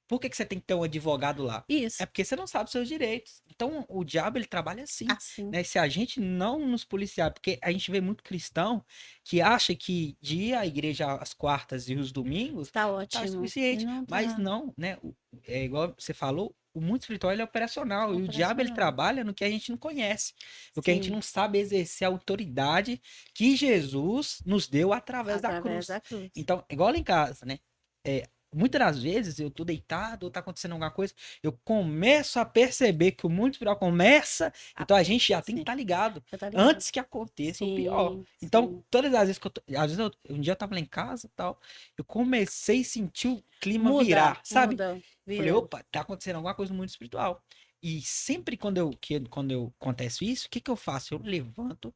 Por que que você tem que ter um advogado lá? Isso. É porque você não sabe os seus direitos. Então, o diabo, ele trabalha assim, Assim. né? Se a gente não nos policiar, porque a gente vê muito cristão que acha que de ir à igreja às quartas e os domingos Tá tá ótimo. suficiente. E não Mas tá. não, né? É igual você falou, o mundo espiritual ele é operacional. E o diabo, ele Operacional. trabalha no que a gente não conhece. No que a gente Sim. não sabe exercer a autoridade que Jesus nos deu através da Através cruz. da cruz. Então, igual lá em casa, né? Muitas das vezes eu tô deitado ou tá acontecendo alguma coisa, eu começo a perceber que o mundo espiritual começa, então a gente já tem que Sim. estar ligado Já tá ligado. antes que aconteça o pior. Sim, Então, sim. todas as vezes que às vezes um dia eu tava lá em casa e tal, eu comecei a sentir o clima Muda, virar, sabe? muda, Falei, vira. opa, tá acontecendo alguma coisa no mundo espiritual. E sempre quando eu acontece isso, o que que eu faço? Eu levanto,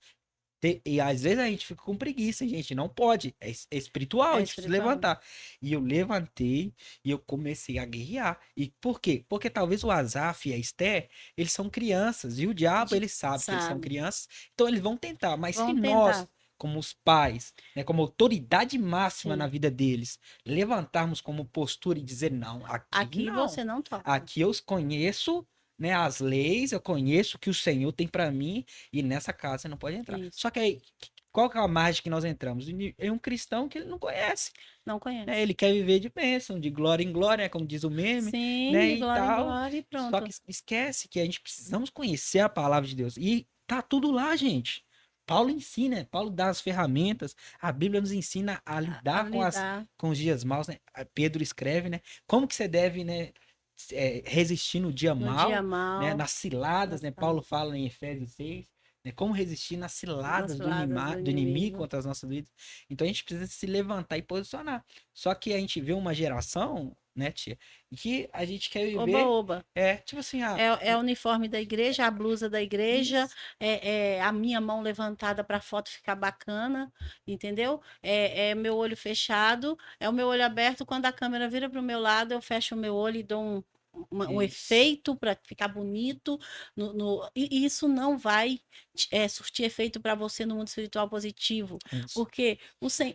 e às vezes a gente fica com preguiça, gente. Não pode. É espiritual, É a gente precisa espiritual. levantar. E eu levantei e eu comecei a guerrear. E por quê? Porque talvez o Asaf e a Esther, eles são crianças. E o diabo, ele sabe que eles são Sabe. crianças. Então eles vão tentar. Mas se Vão nós, tentar. como os pais, né, como autoridade máxima na Sim. vida deles, levantarmos como postura e dizer, não, aqui Aqui não. você não toca. Aqui eu conheço, né, as leis, eu conheço o que o Senhor tem para mim e nessa casa você não pode entrar. Isso. Só que aí, qual que é a margem que nós entramos? É um cristão que ele não conhece, Não conhece. né? Ele quer viver de bênção, de glória em glória, como diz o meme, Sim, né, de e glória em tal. glória e Só pronto. que esquece que a gente precisamos conhecer a palavra de Deus. E tá tudo lá, gente. Paulo ensina, Paulo dá as ferramentas, a Bíblia nos ensina a lidar lidar. com os dias maus, né? Pedro escreve, né? Como que você deve, né, resistir no dia No mal, dia né? mal. Nas ciladas, né? Nas Paulo fala em Efésios 6, né? Como resistir nas ciladas do ciladas do do inimigo inimigo. contra as nossas vidas. Então a gente precisa se levantar e posicionar. Só que a gente vê uma geração, né, tia, que a gente quer viver. Oba-oba. Tipo assim, É o uniforme da igreja, a blusa da igreja, isso. é a minha mão levantada para a foto ficar bacana, entendeu? É meu olho fechado, é o meu olho aberto. Quando a câmera vira para o meu lado, eu fecho o meu olho e dou um Isso. efeito para ficar bonito. E isso não vai surtir efeito para você no mundo espiritual positivo. Isso. Porque,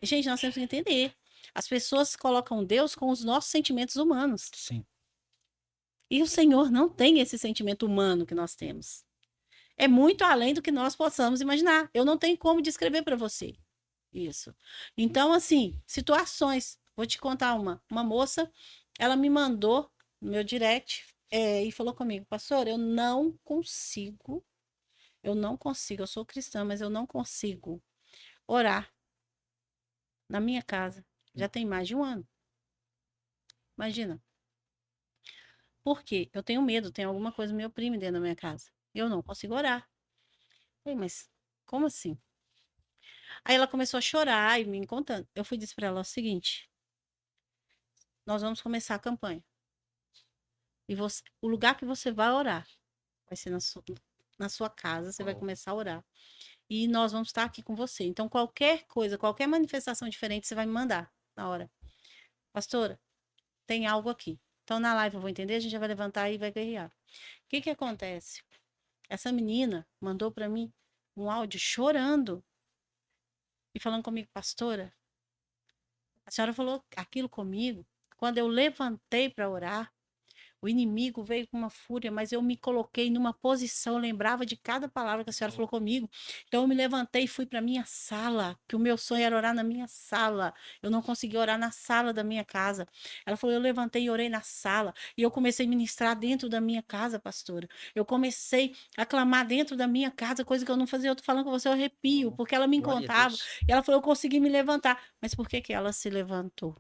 gente, nós temos que entender. As pessoas colocam Deus com os nossos sentimentos humanos. Sim. E o Senhor não tem esse sentimento humano que nós temos. É muito além do que nós possamos imaginar. Eu não tenho como descrever para você isso. Então, assim, situações. Vou te contar uma. Uma moça, ela me mandou no meu direct e falou comigo, pastor, eu não consigo, eu sou cristã, mas eu não consigo orar na minha casa. Já tem mais de um ano. Imagina. Por quê? Eu tenho medo, tem alguma coisa me oprime dentro da minha casa. Eu não consigo orar. Falei, mas como assim? Aí ela começou a chorar e me contando. Eu fui dizer para ela o seguinte: nós vamos começar a campanha. E o lugar que você vai orar vai ser na sua casa, você vai começar a orar. E nós vamos estar aqui com você. Então, qualquer coisa, qualquer manifestação diferente, você vai me mandar na hora. Pastora, tem algo aqui. Então, na live eu vou entender, a gente já vai levantar e vai guerrear. O que que acontece? Essa menina mandou para mim um áudio chorando e falando comigo, pastora, a senhora falou aquilo comigo. Quando eu levantei para orar, O inimigo veio com uma fúria, mas eu me coloquei numa posição, eu lembrava de cada palavra que a senhora falou comigo. Então eu me levantei e fui para minha sala, que o meu sonho era orar na minha sala. Eu não conseguia orar na sala da minha casa. Ela falou: eu levantei e orei na sala. E eu comecei a ministrar dentro da minha casa, pastora. Eu comecei a clamar dentro da minha casa, coisa que eu não fazia. Eu tô falando com você, eu arrepio, porque ela me Glória a encontrava. Deus. E ela falou: eu consegui me levantar. Mas por que que ela se levantou?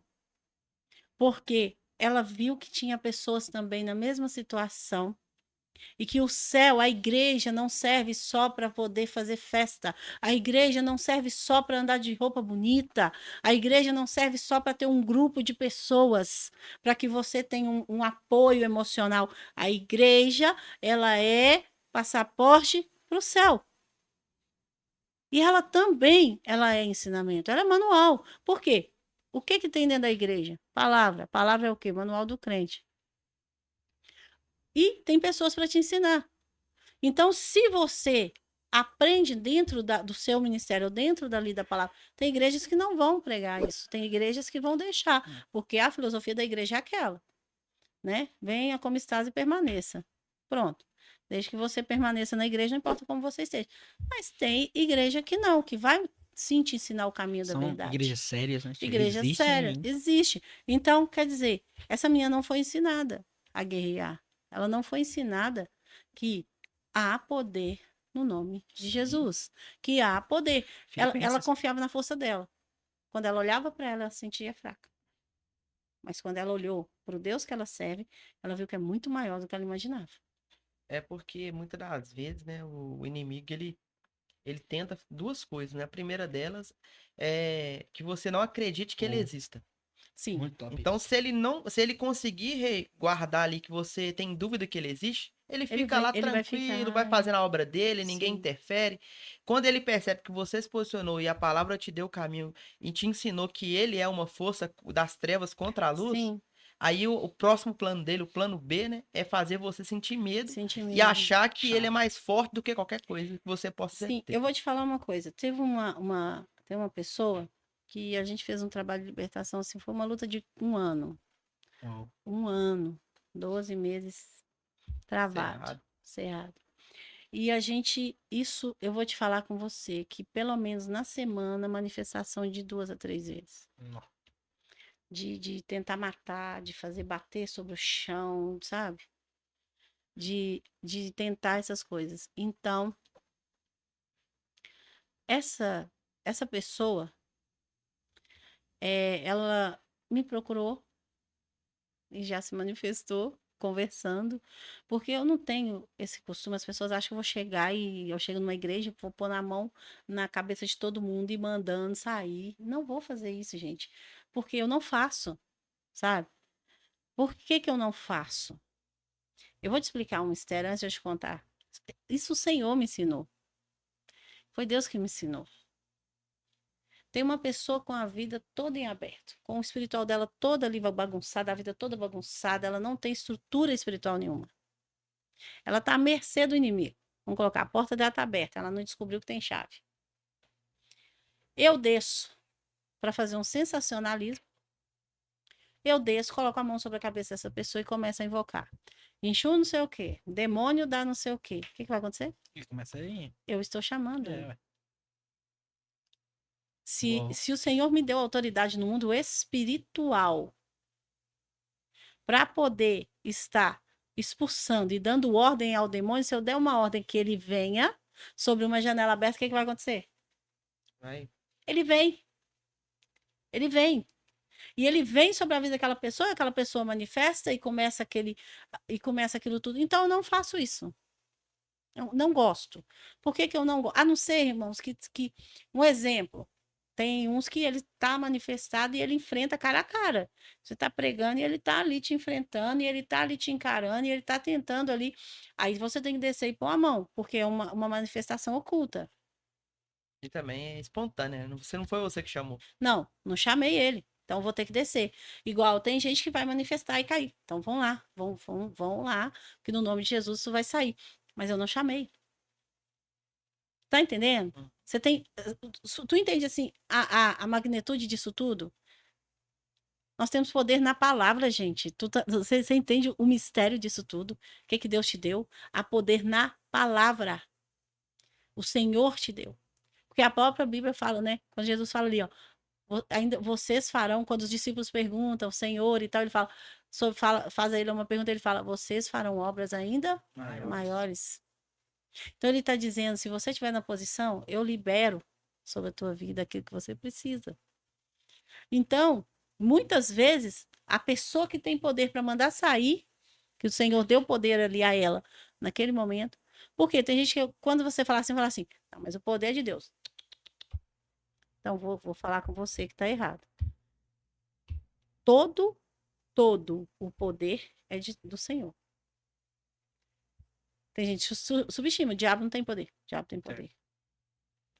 Porque ela viu que tinha pessoas também na mesma situação e que o céu, a igreja, não serve só para poder fazer festa. A igreja não serve só para andar de roupa bonita. A igreja não serve só para ter um grupo de pessoas, para que você tenha um apoio emocional. A igreja, ela é passaporte para o céu. E ela também, ela é ensinamento, ela é manual. Por quê? O que que tem dentro da igreja? Palavra. Palavra é o quê? Manual do crente. E tem pessoas para te ensinar. Então, se você aprende dentro do seu ministério, dentro dali da palavra, tem igrejas que não vão pregar isso, tem igrejas que vão deixar, porque a filosofia da igreja é aquela, né? Venha como estás e permaneça. Pronto. Desde que você permaneça na igreja, não importa como você esteja. Mas tem igreja que não, que vai sim te ensinar o caminho da São verdade. igrejas sérias, né? Igreja Existem séria, ainda. existe. Então, quer dizer, essa menina não foi ensinada a guerrear. Ela não foi ensinada que há poder no nome de Jesus. Que há poder. Ela Filipenses. confiava na força dela. Quando ela olhava para ela, ela se sentia fraca. Mas quando ela olhou para o Deus que ela serve, ela viu que é muito maior do que ela imaginava. É porque muitas das vezes, né, o inimigo ele tenta duas coisas, né? A primeira delas é que você não acredite que ele Oh, exista. Sim, muito top. Então, se ele conseguir guardar ali que você tem dúvida que ele existe, ele fica lá ele vai tranquilo, vai ficar. fazendo a obra dele, ninguém Sim, interfere. Quando ele percebe que você se posicionou e a palavra te deu o caminho e te ensinou que ele é uma força das trevas contra a luz, sim, aí o próximo plano dele, o plano B, né, é fazer você sentir medo senti e mesmo. achar que ele é mais forte do que qualquer coisa que você possa Sim, ter. eu vou te falar uma coisa. Teve tem uma pessoa que a gente fez um trabalho de libertação, assim, foi uma luta de um ano. Uau. Um ano, 12 meses travado, Cerrado. cerrado. E a gente, isso eu vou te falar com você, que pelo menos na semana, manifestação de 2 a 3 vezes. Nó. De tentar matar, de fazer bater sobre o chão, sabe? De tentar essas coisas. Então, essa, essa pessoa, ela me procurou e já se manifestou conversando, porque eu não tenho esse costume, as pessoas acham que eu vou chegar e eu chego numa igreja, vou pôr na mão na cabeça de todo mundo e mandando sair. Não vou fazer isso, gente, porque eu não faço, sabe? Por que que eu não faço? Eu vou te explicar um mistério antes de eu te contar. Isso o Senhor me ensinou. Foi Deus que me ensinou. Tem uma pessoa com a vida toda em aberto, com o espiritual dela toda ali bagunçada, a vida toda bagunçada, ela não tem estrutura espiritual nenhuma. Ela está à mercê do inimigo. Vamos colocar, a porta dela está aberta, ela não descobriu que tem chave. Eu desço para fazer um sensacionalismo. Eu desço, coloco a mão sobre a cabeça dessa pessoa e começo a invocar. Enxu não sei o quê, demônio dá não sei o quê. O que vai acontecer? E começa aí. Eu estou chamando ele. Ué. Uau. Se o Senhor me deu autoridade no mundo espiritual para poder estar expulsando e dando ordem ao demônio, se eu der uma ordem que ele venha sobre uma janela aberta, o que vai acontecer? Vai. Ele vem. Ele vem. E ele vem sobre a vida daquela pessoa, aquela pessoa manifesta e começa aquilo tudo. Então eu não faço isso. Eu não gosto. Por que que eu não gosto? A não ser, irmãos, que um exemplo. Tem uns que ele está manifestado e ele enfrenta cara a cara. Você está pregando e ele está ali te enfrentando, e ele está ali te encarando, e ele está tentando ali. Aí você tem que descer e pôr a mão, porque é uma manifestação oculta. E também é espontânea, né? Não foi você que chamou. Não, não chamei ele. Então vou ter que descer. Igual tem gente que vai manifestar e cair. Então vão lá, vão lá, que no nome de Jesus isso vai sair. Mas eu não chamei. Tá entendendo? Você tem. Tu entende assim a magnitude disso tudo? Nós temos poder na palavra, gente. Você entende o mistério disso tudo? O que Deus te deu? A poder na palavra. O Senhor te deu. Porque a própria Bíblia fala, né? Quando Jesus fala ali, ó, ainda vocês farão, quando os discípulos perguntam, Senhor e tal, ele fala, faz a ele uma pergunta, ele fala, vocês farão obras ainda maiores. Então ele está dizendo, se você estiver na posição, eu libero sobre a tua vida aquilo que você precisa. Então, muitas vezes, a pessoa que tem poder para mandar sair, que o Senhor deu poder ali a ela, naquele momento, porque tem gente que, quando você fala assim, não, mas o poder é de Deus. Então, vou falar com você que está errado. Todo o poder é do Senhor. Tem gente que subestima, o diabo não tem poder. O diabo tem poder.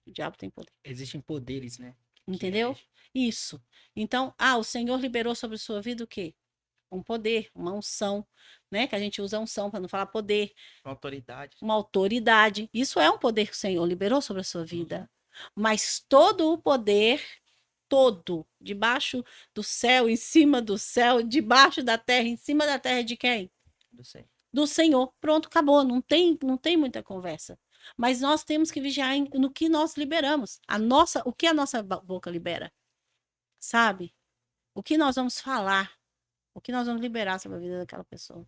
O diabo tem poder. Existem poderes, né? Entendeu? Isso. Então, o Senhor liberou sobre a sua vida o quê? Um poder, uma unção, né? Que a gente usa unção para não falar poder. Autoridade. Uma autoridade. Isso é um poder que o Senhor liberou sobre a sua vida. Mas todo o poder, todo, debaixo do céu, em cima do céu, debaixo da terra, em cima da terra de quem? Do Senhor. Pronto, acabou. Não tem muita conversa. Mas nós temos que vigiar no que nós liberamos. O que a nossa boca libera. Sabe? O que nós vamos falar. O que nós vamos liberar sobre a vida daquela pessoa.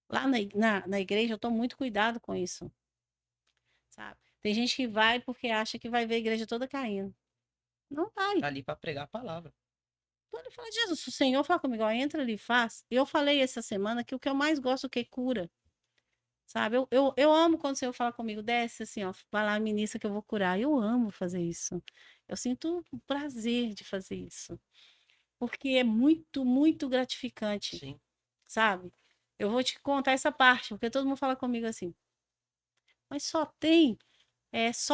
Lá na igreja eu tomo muito cuidado com isso. Sabe? Tem gente que vai porque acha que vai ver a igreja toda caindo. Não vai. Tá ali para pregar a palavra. Então ele fala, Jesus, se o Senhor fala comigo, ó, entra ali e faz. Eu falei essa semana que o que eu mais gosto é que cura. Sabe? Eu amo quando o Senhor fala comigo, desce assim, ó, vai lá, ministra que eu vou curar. Eu amo fazer isso. Eu sinto o prazer de fazer isso. Porque é muito, muito gratificante. Sim. Sabe? Eu vou te contar essa parte, porque todo mundo fala comigo assim. Mas só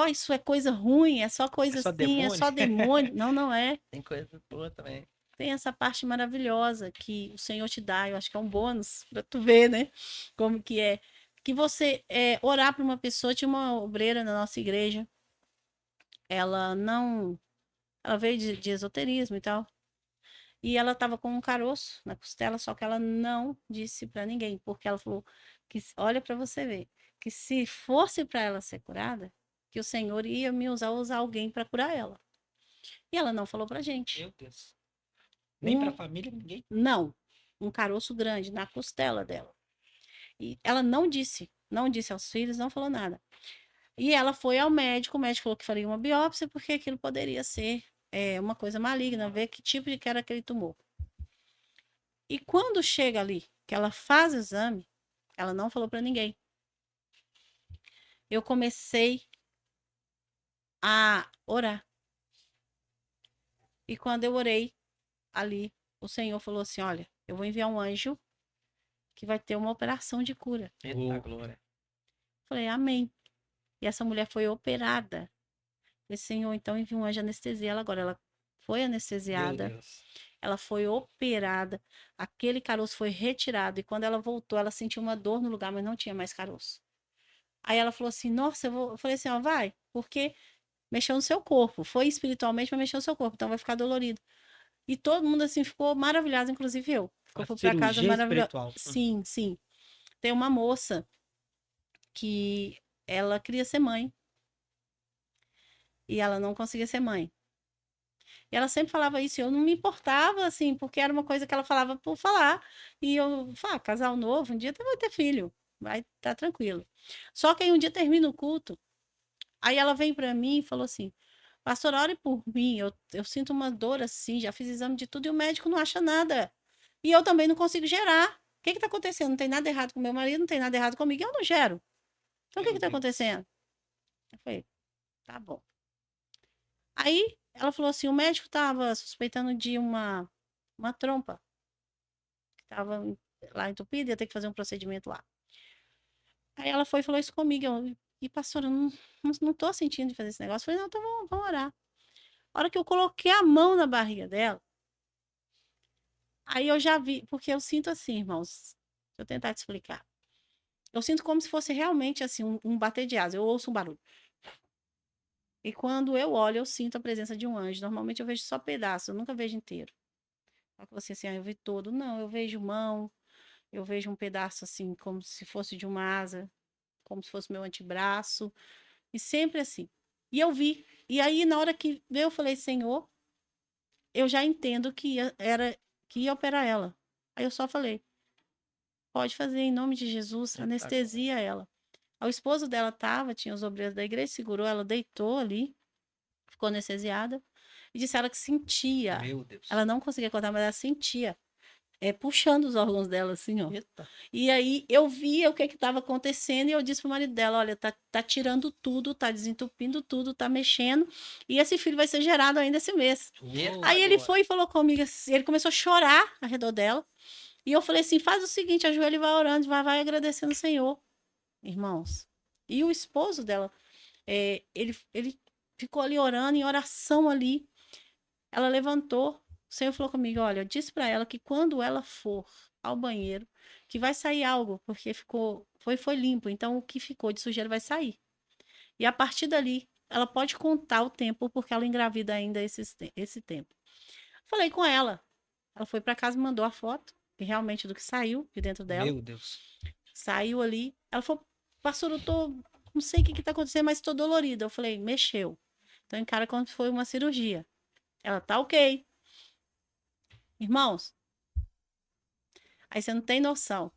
isso é coisa ruim, é só coisa só assim, demônio? é só demônio. Não, não é. Tem coisa boa também. Tem essa parte maravilhosa que o Senhor te dá, eu acho que é um bônus para tu ver, né? Como que é. Que você orar para uma pessoa, tinha uma obreira na nossa igreja, ela veio de esoterismo e tal, e ela estava com um caroço na costela, só que ela não disse para ninguém, porque ela falou que, olha para você ver, que se fosse para ela ser curada, que o Senhor ia me usar alguém para curar ela. E ela não falou pra gente. Meu Deus. Nem pra família, ninguém? Não. Um caroço grande na costela dela. E ela não disse aos filhos, não falou nada. E ela foi ao médico, o médico falou que faria uma biópsia, porque aquilo poderia ser uma coisa maligna, ver que tipo de que era aquele tumor. E quando chega ali, que ela faz o exame, ela não falou para ninguém. Eu comecei a orar. E quando eu orei ali, o Senhor falou assim, olha, eu vou enviar um anjo que vai ter uma operação de cura. Eita glória. Falei, amém. E essa mulher foi operada. Falei, Senhor, então envia um anjo anestesia ela agora. Ela foi anestesiada. Ela foi operada. Aquele caroço foi retirado. E quando ela voltou, ela sentiu uma dor no lugar, mas não tinha mais caroço. Aí ela falou assim, nossa, eu falei assim, ó, vai, porque mexeu no seu corpo. Foi espiritualmente, mas mexeu no seu corpo. Então vai ficar dolorido. E todo mundo, assim, ficou maravilhado, inclusive eu. Fui pra casa maravilhosa. Sim, sim. Tem uma moça que ela queria ser mãe. E ela não conseguia ser mãe. E ela sempre falava isso, e eu não me importava, assim, porque era uma coisa que ela falava por falar. E eu, casal novo, um dia vai ter filho, vai estar tranquilo. Só que aí um dia termina o culto, aí ela vem para mim e falou assim, pastor, ore por mim, eu sinto uma dor assim, já fiz exame de tudo e o médico não acha nada. E eu também não consigo gerar. O que está acontecendo? Não tem nada errado com meu marido, não tem nada errado comigo, eu não gero. Então, o que está acontecendo? Eu falei, tá bom. Aí, ela falou assim, o médico estava suspeitando de uma trompa. Que estava lá entupida, ia ter que fazer um procedimento lá. Aí ela foi e falou isso comigo. E pastora, eu não tô sentindo de fazer esse negócio. Eu falei, não, então vamos orar. A hora que eu coloquei a mão na barriga dela, aí eu já vi, porque eu sinto assim, irmãos, deixa eu tentar te explicar. Eu sinto como se fosse realmente assim, um bater de asa. Eu ouço um barulho. E quando eu olho, eu sinto a presença de um anjo. Normalmente eu vejo só pedaço, eu nunca vejo inteiro. Ela falou assim, eu vi todo. Não, eu vejo mão, eu vejo um pedaço assim, como se fosse de uma asa, como se fosse meu antebraço, e sempre assim. E eu vi. E aí, na hora que veio, eu falei, Senhor, eu já entendo que ia operar ela. Aí eu só falei, pode fazer em nome de Jesus, anestesia ela. O esposo dela tinha os obreiros da igreja, segurou ela, deitou ali, ficou anestesiada, e disse ela que sentia. Meu Deus. Ela não conseguia contar, mas ela sentia. Puxando os órgãos dela, assim, ó. Eita. E aí eu via o que estava acontecendo e eu disse pro marido dela, olha, tá tirando tudo, tá desentupindo tudo, tá mexendo, e esse filho vai ser gerado ainda esse mês. Eita, Aí ele agora. foi e falou comigo, assim, ele começou a chorar ao redor dela, e eu falei assim, faz o seguinte, ajoelha e vai orando, vai agradecendo o Senhor, irmãos. E o esposo dela, ele ficou ali orando, em oração ali, ela levantou, o Senhor falou comigo, olha, diz para ela que quando ela for ao banheiro, que vai sair algo, porque foi limpo, então o que ficou de sujeira vai sair. E a partir dali, ela pode contar o tempo, porque ela engravida ainda esse tempo. Falei com ela, ela foi para casa e mandou a foto, realmente do que saiu de dentro dela. Meu Deus. Saiu ali, ela falou, pastor, não sei o que tá acontecendo, mas estou dolorida. Eu falei, mexeu. Então encara como se foi uma cirurgia. Ela tá ok. Irmãos, aí você não tem noção.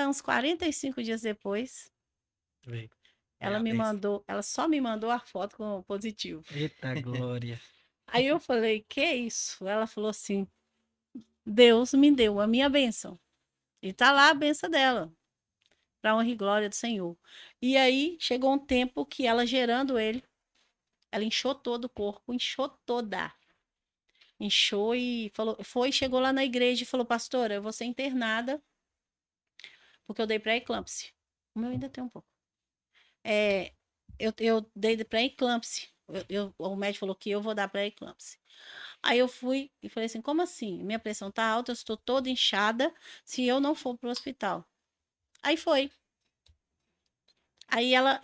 Uns 45 dias depois, Veio. ela só me mandou a foto com o positivo. Eita glória. Aí eu falei, que isso? Ela falou assim, Deus me deu a minha bênção. E tá lá a bênção dela, para honra e glória do Senhor. E aí chegou um tempo que ela gerando ele, ela inchou todo o corpo, inchou toda. Inchou e chegou lá na igreja e falou, pastora, eu vou ser internada porque eu dei pré-eclâmpsia. O meu ainda tem um pouco. Eu dei pré-eclâmpsia. O médico falou que eu vou dar pré-eclâmpsia. Aí eu fui e falei assim, como assim? Minha pressão tá alta, eu estou toda inchada se eu não for pro hospital. Aí foi. Aí ela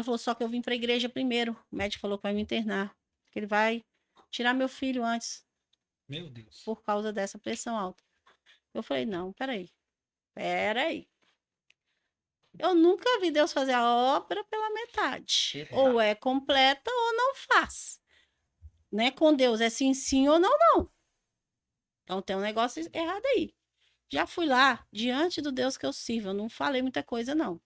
falou só que eu vim pra igreja primeiro. O médico falou que vai me internar, que ele vai tirar meu filho antes Meu Deus. por causa dessa pressão alta. Eu falei, não, peraí. Eu nunca vi Deus fazer a obra pela metade. Exato. Ou é completa ou não faz. Né? Com Deus é sim, sim ou não, não. Então tem um negócio errado aí. Já fui lá, diante do Deus que eu sirvo. Eu não falei muita coisa, não.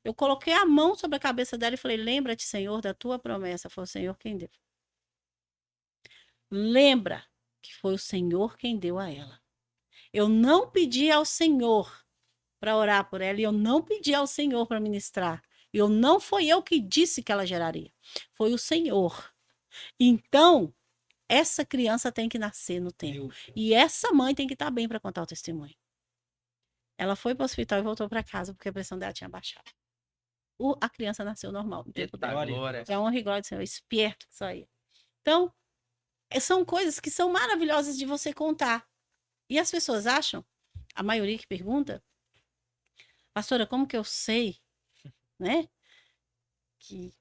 Eu coloquei a mão sobre a cabeça dela e falei, lembra-te, Senhor, da tua promessa. Foi o Senhor quem deu. Lembra que foi o Senhor quem deu a ela. Eu não pedi ao Senhor para orar por ela e eu não pedi ao Senhor para ministrar. Não foi eu que disse que ela geraria. Foi o Senhor. Então, essa criança tem que nascer no tempo. E essa mãe tem que estar bem para contar o testemunho. Ela foi para o hospital e voltou para casa porque a pressão dela tinha baixado. A criança nasceu normal. No tempo Eita dela. glória. É uma honra e glória do Senhor, esperto que isso aí. Então, são coisas que são maravilhosas de você contar. E as pessoas acham, a maioria que pergunta, pastora, como que eu sei, né? Que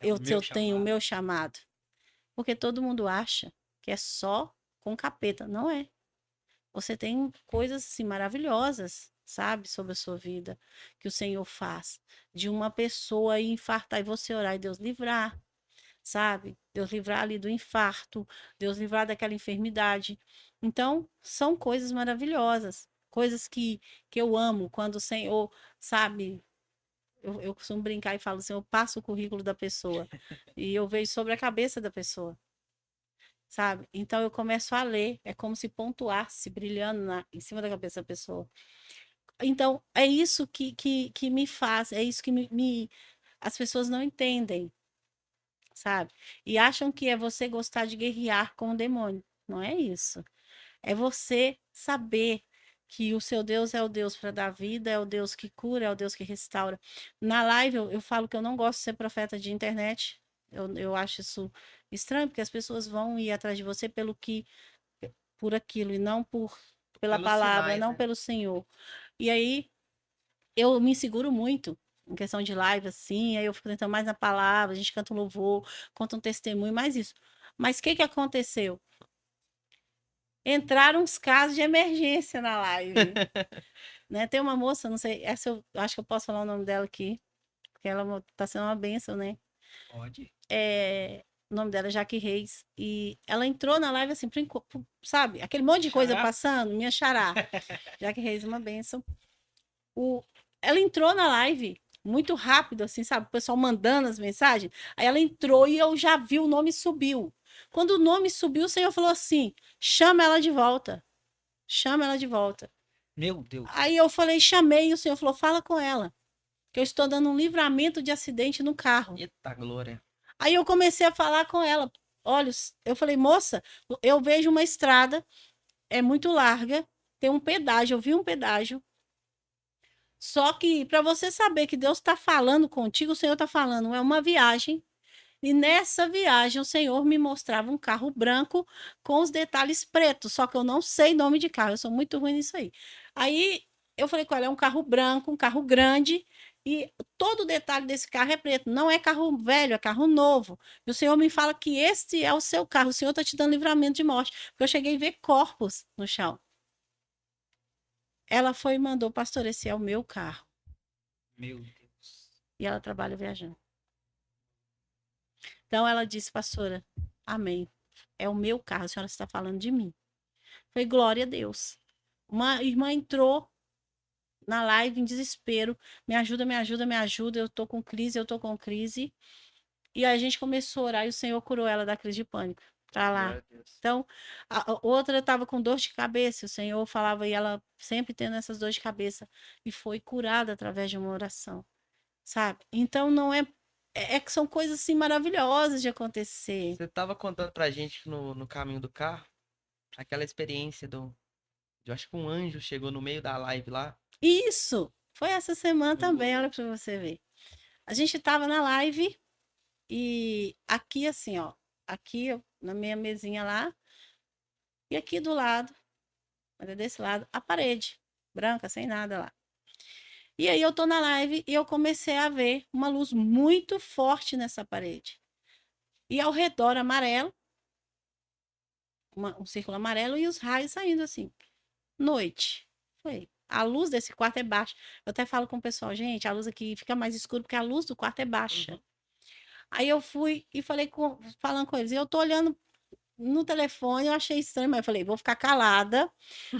eu tenho o meu chamado. Porque todo mundo acha que é só com capeta. Não é. Você tem coisas assim maravilhosas, sabe, sobre a sua vida, que o Senhor faz. De uma pessoa ir infartar e você orar e Deus livrar, sabe? Deus livrar ali do infarto, Deus livrar daquela enfermidade. Então, são coisas maravilhosas, coisas que eu amo quando o Senhor, sabe? Eu costumo brincar e falo assim, eu passo o currículo da pessoa e eu vejo sobre a cabeça da pessoa, sabe? Então eu começo a ler, é como se pontuasse, brilhando em cima da cabeça da pessoa. Então, é isso que me faz, é isso que as pessoas não entendem, sabe? E acham que é você gostar de guerrear com o demônio. Não é isso. É você saber que o seu Deus é o Deus para dar vida, é o Deus que cura, é o Deus que restaura. Na live eu falo que eu não gosto de ser profeta de internet. Eu acho isso estranho, porque as pessoas vão ir atrás de você por aquilo, e não pela Pelos palavra, sinais, não né? pelo Senhor. E aí eu me seguro muito em questão de live, assim, aí eu fico tentando mais na palavra, a gente canta um louvor, conta um testemunho, mais isso. Mas o que que aconteceu? Entraram uns casos de emergência na live. Né? Tem uma moça, não sei, essa eu acho que eu posso falar o nome dela aqui, porque ela tá sendo uma bênção, né? Pode. O nome dela é Jaque Reis. E ela entrou na live assim, sabe? Aquele monte de coisa Xará. passando, minha xará. Jaque Reis, uma bênção. Ela entrou na live muito rápido, assim, sabe? O pessoal mandando as mensagens. Aí ela entrou e eu já vi o nome subiu. Quando o nome subiu, o Senhor falou assim: chama ela de volta. Chama ela de volta. Meu Deus. Aí eu falei, chamei, e o Senhor falou: fala com ela. Que eu estou dando um livramento de acidente no carro. Eita, glória. Aí eu comecei a falar com ela. Olha, eu falei, moça, eu vejo uma estrada, é muito larga, tem um pedágio, eu vi um pedágio. Só que para você saber que Deus está falando contigo, o Senhor está falando, é uma viagem. E nessa viagem o Senhor me mostrava um carro branco com os detalhes pretos, só que eu não sei nome de carro, eu sou muito ruim nisso aí. Aí eu falei com ela, é um carro branco, um carro grande, e todo o detalhe desse carro é preto, não é carro velho, é carro novo. E o Senhor me fala que este é o seu carro, o Senhor está te dando livramento de morte, porque eu cheguei a ver corpos no chão. Ela foi e mandou, pastor, esse é o meu carro. Meu Deus. E ela trabalha viajando. Então ela disse, pastora, amém. É o meu carro, a senhora está falando de mim. Foi glória a Deus. Uma irmã entrou na live em desespero. Me ajuda, me ajuda, me ajuda. Eu tô com crise, eu tô com crise. E a gente começou a orar e o Senhor curou ela da crise de pânico. Tá lá. Glória a Deus. Então, a outra estava com dor de cabeça. O Senhor falava e ela sempre tendo essas dores de cabeça. E foi curada através de uma oração. Sabe? Então, não é. É que são coisas assim maravilhosas de acontecer. Você tava contando pra gente no caminho do carro, aquela experiência eu acho que um anjo chegou no meio da live lá. Isso! Foi essa semana também, olha para você ver. A gente estava na live e aqui assim, ó, aqui na minha mesinha lá e aqui do lado, olha desse lado, a parede branca, sem nada lá. E aí eu tô na live e eu comecei a ver uma luz muito forte nessa parede. E ao redor amarelo, um círculo amarelo e os raios saindo assim. Noite. Foi. A luz desse quarto é baixa. Eu até falo com o pessoal, gente, a luz aqui fica mais escura porque a luz do quarto é baixa. Uhum. Aí eu fui e falando com eles. E eu tô olhando no telefone, eu achei estranho, mas eu falei, vou ficar calada,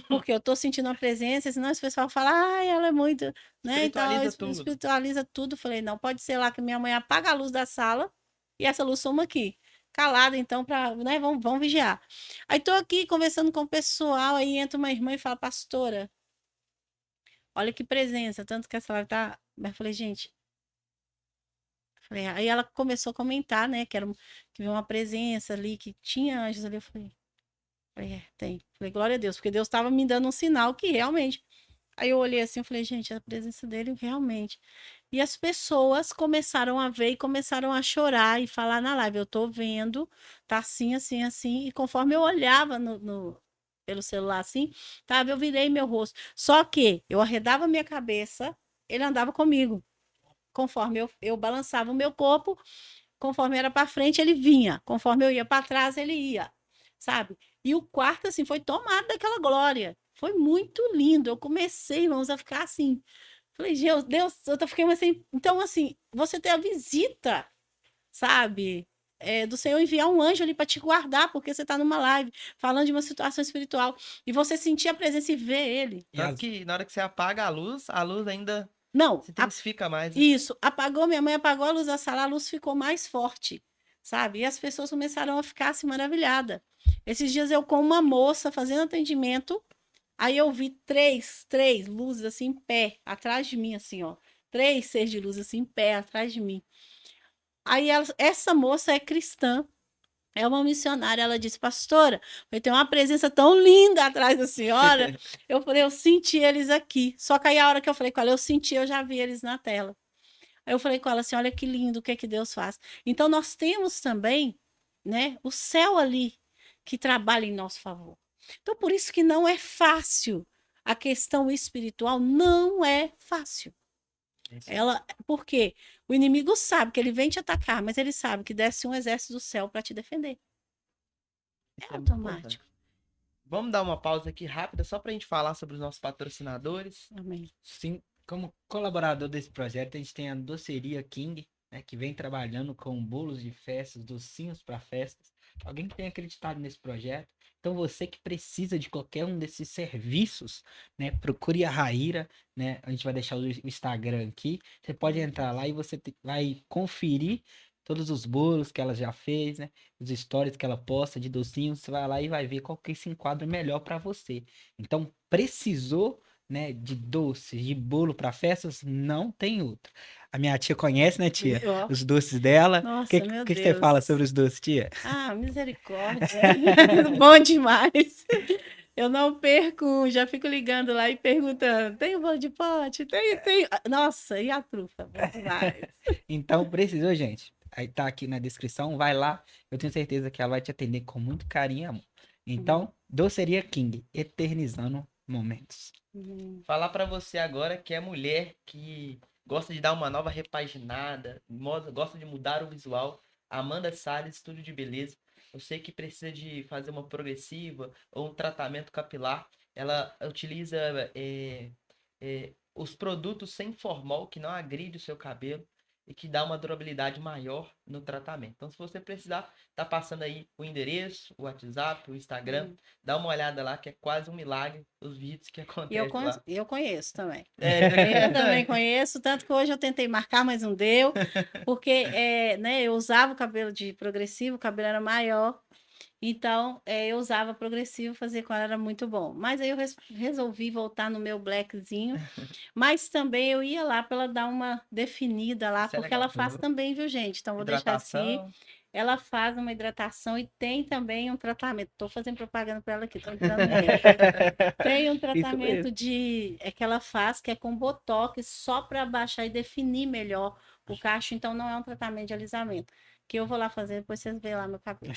porque eu tô sentindo a presença, senão esse pessoal fala, ai, ela é muito, né? Então, Espiritualiza tudo. espiritualiza tudo. Eu falei, não, pode ser lá que minha mãe apaga a luz da sala e essa luz soma aqui. Calada, então, para, né, vamos vigiar. Aí tô aqui conversando com o pessoal, aí entra uma irmã e fala, pastora, olha que presença, tanto que essa live tá. Mas eu falei, gente. Aí ela começou a comentar, né, que viu uma presença ali, que tinha anjos ali. Eu falei, tem. Falei, glória a Deus, porque Deus estava me dando um sinal que realmente. Aí eu olhei assim, eu falei, gente, a presença dele realmente. E as pessoas começaram a ver e começaram a chorar e falar na live, eu tô vendo, tá assim, assim, assim. E conforme eu olhava pelo celular assim, tava, eu virei meu rosto. Só que eu arredava minha cabeça, ele andava comigo. Conforme eu balançava o meu corpo, conforme era para frente, ele vinha. Conforme eu ia para trás, ele ia. Sabe? E o quarto, assim, foi tomado daquela glória. Foi muito lindo. Eu comecei, irmãos, a ficar assim. Falei, Deus, eu fiquei assim. Então, assim, você ter a visita, sabe? Do Senhor enviar um anjo ali para te guardar, porque você está numa live falando de uma situação espiritual e você sentir a presença e ver ele. E Tanto as- que na hora que você apaga a luz ainda Não, se intensifica mais. Né? isso, apagou, minha mãe apagou a luz da sala, a luz ficou mais forte, sabe? E as pessoas começaram a ficar assim maravilhadas. Esses dias eu com uma moça fazendo atendimento, aí eu vi três luzes assim em pé, atrás de mim, assim, ó. 3 seres de luz assim em pé, atrás de mim. Aí essa moça é cristã, é uma missionária. Ela disse, pastora, eu tenho uma presença tão linda atrás da senhora. Eu falei, eu senti eles aqui. Só que aí a hora que eu falei com ela, eu senti, eu já vi eles na tela. Aí eu falei com ela assim, olha que lindo, o que é que Deus faz. Então nós temos também, né, o céu ali que trabalha em nosso favor. Então por isso que não é fácil. A questão espiritual não é fácil. Porque o inimigo sabe que ele vem te atacar, mas ele sabe que desce um exército do céu para te defender. É Isso muito automático. Vamos dar uma pausa aqui rápida só pra gente falar sobre os nossos patrocinadores. Amém. Sim, como colaborador desse projeto, a gente tem a Doceria King, né, que vem trabalhando com bolos de festas, docinhos para festas. Alguém que tem acreditado nesse projeto. Então, você que precisa de qualquer um desses serviços, né, procure a Raíra, né? A gente vai deixar o Instagram aqui. Você pode entrar lá e você vai conferir todos os bolos que ela já fez, né? Os stories que ela posta de docinhos. Você vai lá e vai ver qual que se enquadra melhor para você. Então, precisou, né, de doces, de bolo para festas, não tem outro. A minha tia conhece, né, tia? Ó, Os doces dela. O nossa, meu que você fala Deus. sobre os doces, tia? Ah, misericórdia. Bom demais. Eu não perco, já fico ligando lá e perguntando: tem o bolo de pote? Tem. Nossa, e a trufa? Bom demais. Então, precisou, gente. Aí tá aqui na descrição, vai lá. Eu tenho certeza que ela vai te atender com muito carinho e amor. Então, Doceria King, eternizando momentos. Falar pra você agora que é mulher que gosta de dar uma nova repaginada, gosta de mudar o visual. Amanda Salles, Estúdio de Beleza. Eu sei que precisa de fazer uma progressiva ou um tratamento capilar. Ela utiliza os produtos sem formol que não agride o seu cabelo e que dá uma durabilidade maior no tratamento. Então, se você precisar, tá passando aí o endereço, o WhatsApp, o Instagram. Dá uma olhada lá, que é quase um milagre os vídeos que E acontecem lá. eu conheço também. É, Eu também conheço, tanto que hoje eu tentei marcar, mas não deu, porque né, eu usava o cabelo de progressivo, o cabelo era maior, então eu usava progressivo, fazia com ela, era muito bom. Mas aí eu resolvi voltar no meu blackzinho, mas também eu ia lá para ela dar uma definida lá, Isso é porque legal. ela faz também, viu, gente? Então vou deixar aqui. Hidratação. Ela faz uma hidratação e tem também um tratamento. Estou fazendo propaganda para ela aqui, estou entrando nele. Tem um Isso tratamento mesmo. que ela faz, que é com botox, só para baixar e definir melhor o cacho. Então, não é um tratamento de alisamento. Que eu vou lá fazer, depois vocês veem lá meu cabelo.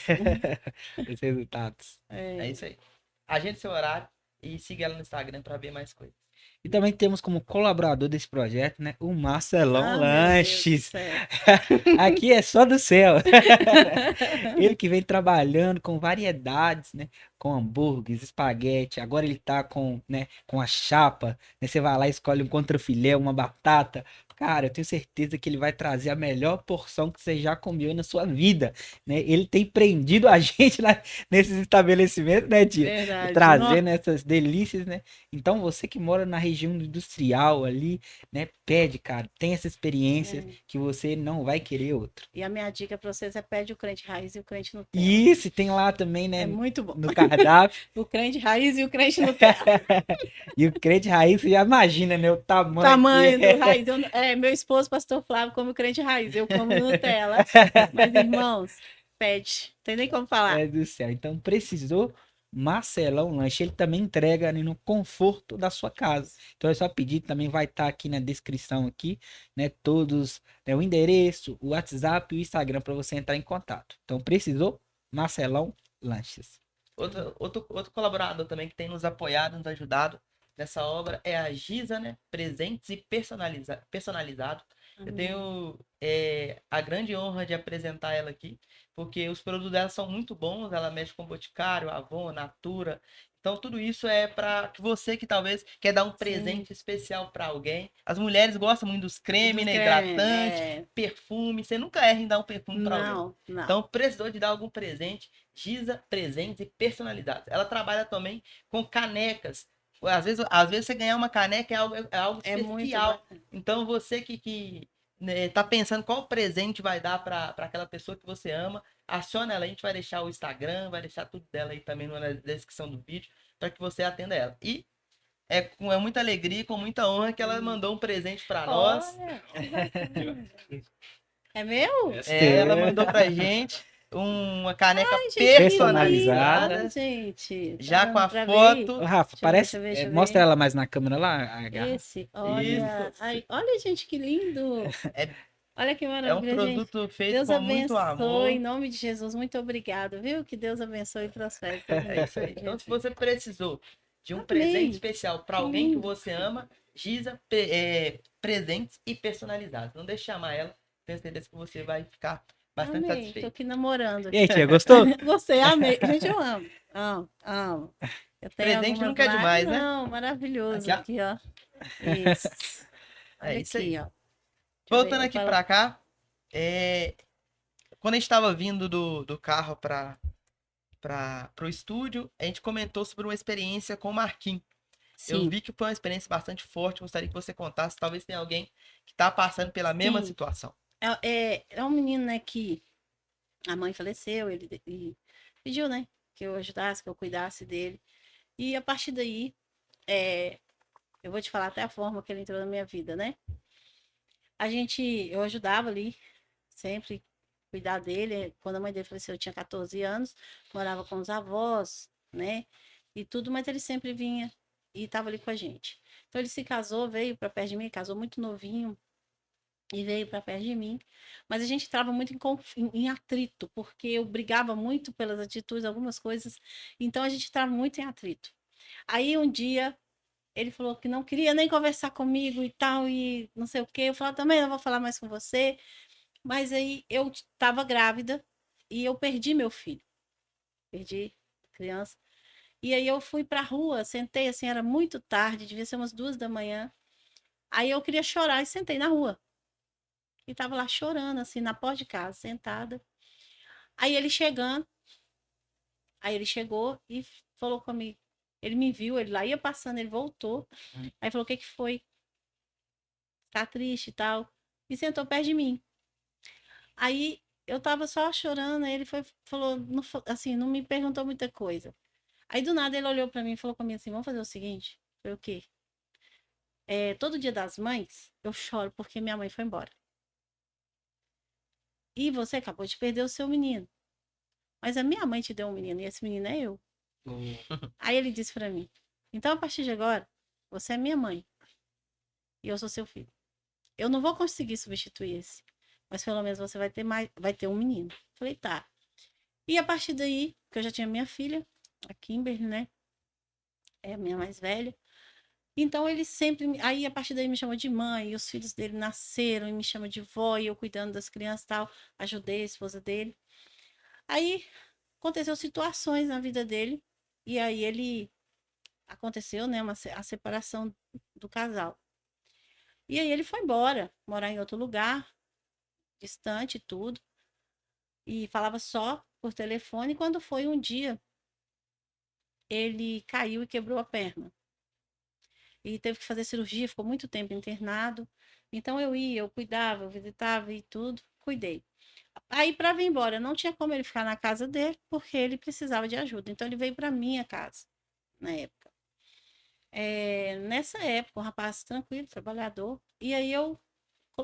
Os resultados. É isso aí. Agende seu horário e siga ela no Instagram para ver mais coisas. E também temos como colaborador desse projeto, né, o Marcelão Ah, meu Deus do Lanches. céu. Aqui é só do céu. Ele que vem trabalhando com variedades, né? Com hambúrgueres, espaguete. Agora ele tá com, né, com a chapa. Né? Você vai lá e escolhe um contrafilé, uma batata. Cara, eu tenho certeza que ele vai trazer a melhor porção que você já comeu na sua vida, né? Ele tem prendido a gente lá nesses estabelecimentos, né, tia? Verdade. Trazendo essas delícias, né? Então, você que mora na região industrial ali, né? Pede, cara. Tem essa experiência que você não vai querer outro. E a minha dica para vocês é pede o crente raiz e o crente Nutella. Isso, tem lá também, né? É muito bom. No cardápio. O crente raiz e o crente Nutella. E o crente raiz, você já imagina, né? O tamanho. Tamanho que é. do raiz. Meu esposo, pastor Flávio, come crente raiz. Eu como Nutella. Mas, irmãos, pede. Não tem nem como falar. É do céu. Então, precisou Marcelão Lanche. Ele também entrega ali no conforto da sua casa. Então, é só pedir. Também vai estar aqui na descrição aqui, né? Todos, né, o endereço, o WhatsApp e o Instagram para você entrar em contato. Então, precisou Marcelão Lanches. Outro colaborador também que tem nos apoiado, nos ajudado nessa obra é a Giza, né? Presentes e personalizado. Eu tenho a grande honra de apresentar ela aqui, porque os produtos dela são muito bons. Ela mexe com Boticário, Avon, Natura. Então, tudo isso é para que você que talvez quer dar um presente especial para alguém. As mulheres gostam muito dos cremes, né? Hidratante, perfume. Você nunca erra em dar um perfume para alguém. Não. Então, precisou de dar algum presente, Giza Presentes e Personalizados. Ela trabalha também com canecas. Às vezes você ganhar uma caneca é algo É muito especial. bacana. Então, você que né, tá pensando qual presente vai dar para aquela pessoa que você ama, aciona ela. A gente vai deixar o Instagram, vai deixar tudo dela aí também na descrição do vídeo, para que você atenda ela. E é com muita alegria e com muita honra que ela mandou um presente para nós. Olha, que bacana. É meu? Ela mandou pra gente uma caneca Ai, gente, que personalizada. linda, gente. Tá já com dando a pra ver? foto. Ô, Rafa, Deixa eu ver, parece. deixa eu ver. Mostra ela mais na câmera lá, a garrafa. Esse, olha. Isso. Ai, olha, gente, que lindo. Olha que É um maravilha, gente. produto feito Deus com muito amor. abençoe, em nome de Jesus. Muito obrigado, viu? Que Deus abençoe e prospere todo mundo. É isso aí. Então, se você precisou de um Amém. presente especial para Que alguém que lindo. você ama, Giza presentes e personalizados. Não deixe de chamar ela. Tenho certeza que você vai ficar bastante Amei, tô satisfeito. aqui namorando. E aí, tia, gostou? Gostei, amei. Gente, eu amo. Amo, amo. Eu tenho Presente algumas nunca é lá. demais, né? Não, maravilhoso Aqui, ó. aqui, ó. Isso. É Olha isso aqui, aí. ó. Deixa eu ver. Voltando Eu aqui falo... pra cá, quando a gente tava vindo do carro pro estúdio, a gente comentou sobre uma experiência com o Marquinhos. Eu Sim, vi que foi uma experiência bastante forte. Gostaria que você contasse. Talvez tenha alguém que tá passando pela mesma sim. situação. É um menino, né, que a mãe faleceu, ele pediu, né, que eu ajudasse, que eu cuidasse dele. E a partir daí, é, eu vou te falar até a forma que ele entrou na minha vida, né? Eu ajudava ali, sempre cuidar dele. Quando a mãe dele faleceu, eu tinha 14 anos, morava com os avós, né? E tudo, mas ele sempre vinha e estava ali com a gente. Então ele se casou, veio para perto de mim, casou muito novinho e veio para perto de mim. Mas a gente entrava muito em atrito, porque eu brigava muito pelas atitudes, algumas coisas. Então a gente entrava muito em atrito. Aí um dia ele falou que não queria nem conversar comigo e tal, e não sei o quê. Eu falava, também não vou falar mais com você. Mas aí eu estava grávida e eu perdi meu filho. Perdi criança. E aí eu fui para a rua, sentei assim, era muito tarde, devia ser umas 2 da manhã. Aí eu queria chorar e sentei na rua. E tava lá chorando, assim, na porta de casa, sentada. Aí ele chegando, aí ele chegou e falou comigo. Ele me viu, ele lá ia passando, ele voltou. Aí falou: o que que foi? Tá triste e tal. E sentou perto de mim. Aí eu tava só chorando, aí ele falou, não, assim, não me perguntou muita coisa. Aí do nada ele olhou pra mim e falou comigo assim: vamos fazer o seguinte? Eu falei, o quê? Todo dia das mães eu choro porque minha mãe foi embora. E você acabou de perder o seu menino. Mas a minha mãe te deu um menino e esse menino é eu. Aí ele disse pra mim: então a partir de agora, você é minha mãe e eu sou seu filho. Eu não vou conseguir substituir esse, mas pelo menos você vai ter um menino. Eu falei, tá. E a partir daí, que eu já tinha minha filha, a Kimberly, né? É a minha mais velha. Então ele sempre. Aí a partir daí me chamou de mãe, e os filhos dele nasceram e me chama de vó, e eu cuidando das crianças e tal. Ajudei a esposa dele. Aí aconteceu situações na vida dele, e aí ele. Aconteceu, né? A separação do casal. E aí ele foi embora, morar em outro lugar, distante e tudo. E falava só por telefone. E quando foi um dia, ele caiu e quebrou a perna. E teve que fazer cirurgia, ficou muito tempo internado. Então eu ia, eu cuidava, eu visitava e tudo, cuidei. Aí para vir embora, não tinha como ele ficar na casa dele, porque ele precisava de ajuda. Então ele veio para minha casa na época. Nessa época, um rapaz tranquilo, trabalhador, e aí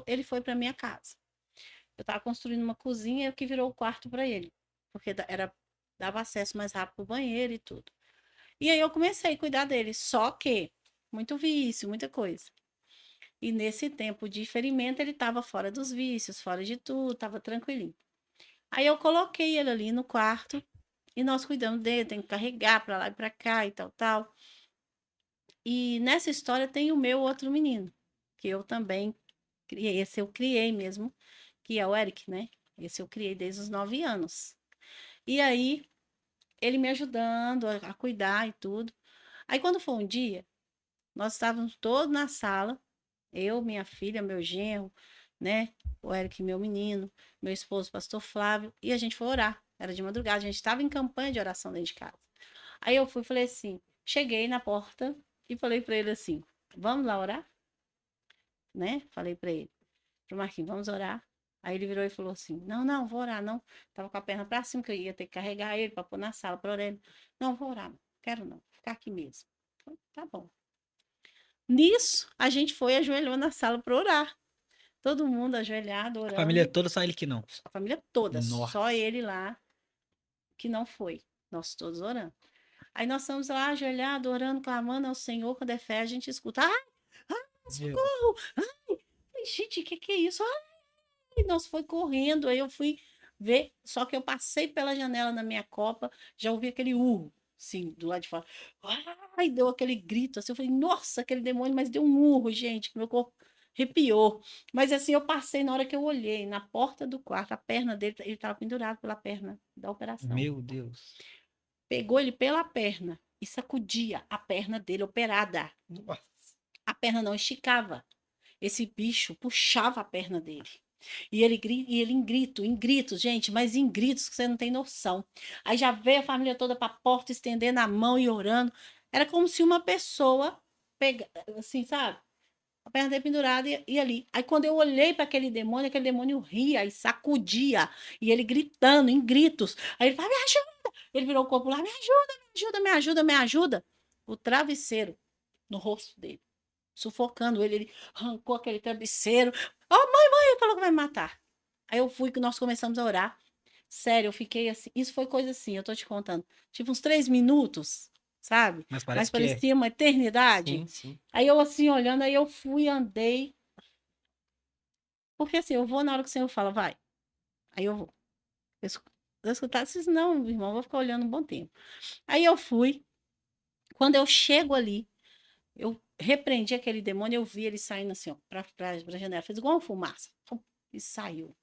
ele foi para minha casa. Eu estava construindo uma cozinha que virou o quarto para ele, porque dava acesso mais rápido para o banheiro e tudo. E aí eu comecei a cuidar dele, só que muito vício, muita coisa. E nesse tempo de ferimento, ele estava fora dos vícios, fora de tudo, estava tranquilinho. Aí eu coloquei ele ali no quarto e nós cuidamos dele, tem que carregar para lá e para cá e tal, tal. E nessa história tem o meu outro menino, que eu também criei, esse eu criei mesmo, que é o Eric, né? Esse eu criei desde os 9 anos. E aí, ele me ajudando a cuidar e tudo. Aí, quando foi um dia, nós estávamos todos na sala, eu, minha filha, meu genro, né? O Eric, meu menino, meu esposo, pastor Flávio, e a gente foi orar. Era de madrugada, a gente estava em campanha de oração dentro de casa. Aí eu fui, falei assim, cheguei na porta e falei para ele assim: vamos lá orar? Né? Falei para ele, pro Marquinhos, vamos orar? Aí ele virou e falou assim: não, não, vou orar, não. Tava com a perna para cima, que eu ia ter que carregar ele para pôr na sala para orar. Ele, não, vou orar, não quero não, vou ficar aqui mesmo. Falei, tá bom. Nisso, a gente foi e ajoelhou na sala para orar. Todo mundo ajoelhado, A família orando. toda, só ele que não. A família toda, Nossa. só ele lá que não foi. Nós todos orando. Aí nós estamos lá ajoelhados, orando, clamando ao Senhor. Quando é fé, a gente escuta: socorro! Ai, gente, o que é isso? Ai, nós foi correndo. Aí eu fui ver, só que eu passei pela janela na minha copa, já ouvi aquele urro, sim, do lado de fora. Ai, deu aquele grito assim. Eu falei: nossa, aquele demônio, mas deu um urro, gente, que meu corpo arrepiou. Mas assim, eu passei na hora que eu olhei na porta do quarto, a perna dele, ele estava pendurado pela perna da operação. Meu Deus. Pegou ele pela perna e sacudia a perna dele operada. Nossa. A perna não esticava. Esse bicho puxava a perna dele. E ele em gritos, gente, mas em gritos que você não tem noção. Aí já veio a família toda para a porta, estendendo a mão e orando. Era como se uma pessoa pega, assim, sabe? A perna dele pendurada e ali. Aí quando eu olhei para aquele demônio ria e sacudia. E ele gritando, em gritos. Aí ele falava, me ajuda! Ele virou o corpo lá, me ajuda, me ajuda, me ajuda, me ajuda. O travesseiro no rosto dele, sufocando ele. Ele arrancou aquele travesseiro. Ó, mãe, ele falou que vai me matar. Aí eu fui, que nós começamos a orar. Sério, eu fiquei assim. Isso foi coisa assim, eu tô te contando. Tipo uns 3 minutos, sabe? Mas Mas parece que é. parecia uma eternidade. Sim, sim. Aí eu assim, olhando, aí eu fui, andei. Porque assim, eu vou na hora que o Senhor fala, vai. Aí eu vou. Eu escutar, disse, não, irmão, eu vou ficar olhando um bom tempo. Aí eu fui. Quando eu chego ali, eu repreendi aquele demônio, eu vi ele saindo assim, ó, pra janela. Fez igual uma fumaça. Pum, e saiu.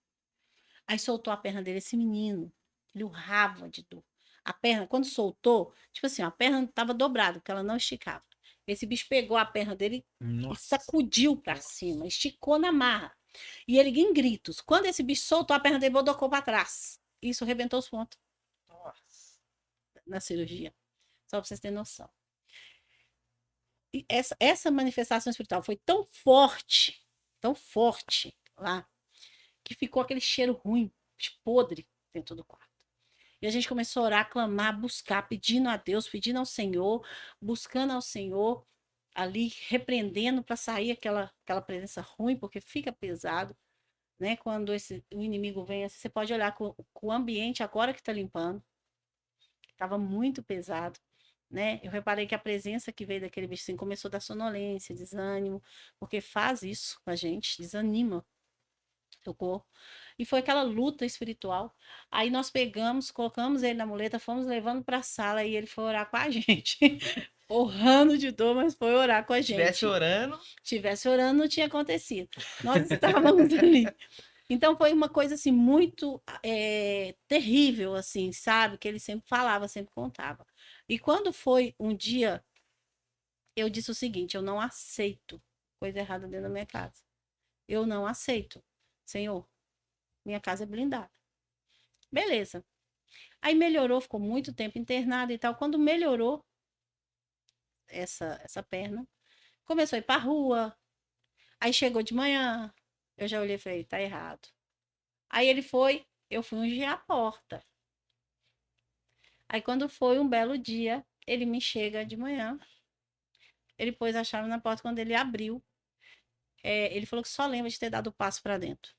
Aí soltou a perna dele, esse menino. Ele urrava de dor. A perna, quando soltou, tipo assim, a perna estava dobrada, porque ela não esticava. Esse bicho pegou a perna dele e Nossa. sacudiu para cima, esticou na marra. E ele em gritos. Quando esse bicho soltou, a perna dele bodocou para trás. Isso arrebentou os pontos Nossa. na cirurgia. Só para vocês terem noção. E essa manifestação espiritual foi tão forte lá, que ficou aquele cheiro ruim, podre dentro do quarto. E a gente começou a orar, clamar, buscar, pedindo a Deus, pedindo ao Senhor, buscando ao Senhor, ali repreendendo para sair aquela presença ruim, porque fica pesado, né? Quando o inimigo vem, assim, você pode olhar com o ambiente agora que está limpando, estava muito pesado. Né? Eu reparei que a presença que veio daquele bichinho começou a dar sonolência, desânimo, porque faz isso com a gente, desanima o corpo. E foi aquela luta espiritual. Aí nós pegamos, colocamos ele na muleta, fomos levando para a sala e ele foi orar com a gente. Orando de dor, mas foi orar com a Se tivesse gente. orando, Tivesse orando, não tinha acontecido. Nós estávamos ali. Então foi uma coisa assim muito terrível, assim, sabe? Que ele sempre falava, sempre contava. E quando foi um dia, eu disse o seguinte: eu não aceito coisa errada dentro da minha casa. Eu não aceito. Senhor, minha casa é blindada. Beleza. Aí melhorou, ficou muito tempo internado e tal. Quando melhorou essa perna, começou a ir para rua. Aí chegou de manhã, eu já olhei e falei, tá errado. Aí ele foi, eu fui ungir a porta. Aí quando foi um belo dia, ele me chega de manhã, ele pôs a chave na porta. Quando ele abriu, ele falou que só lembra de ter dado o passo para dentro.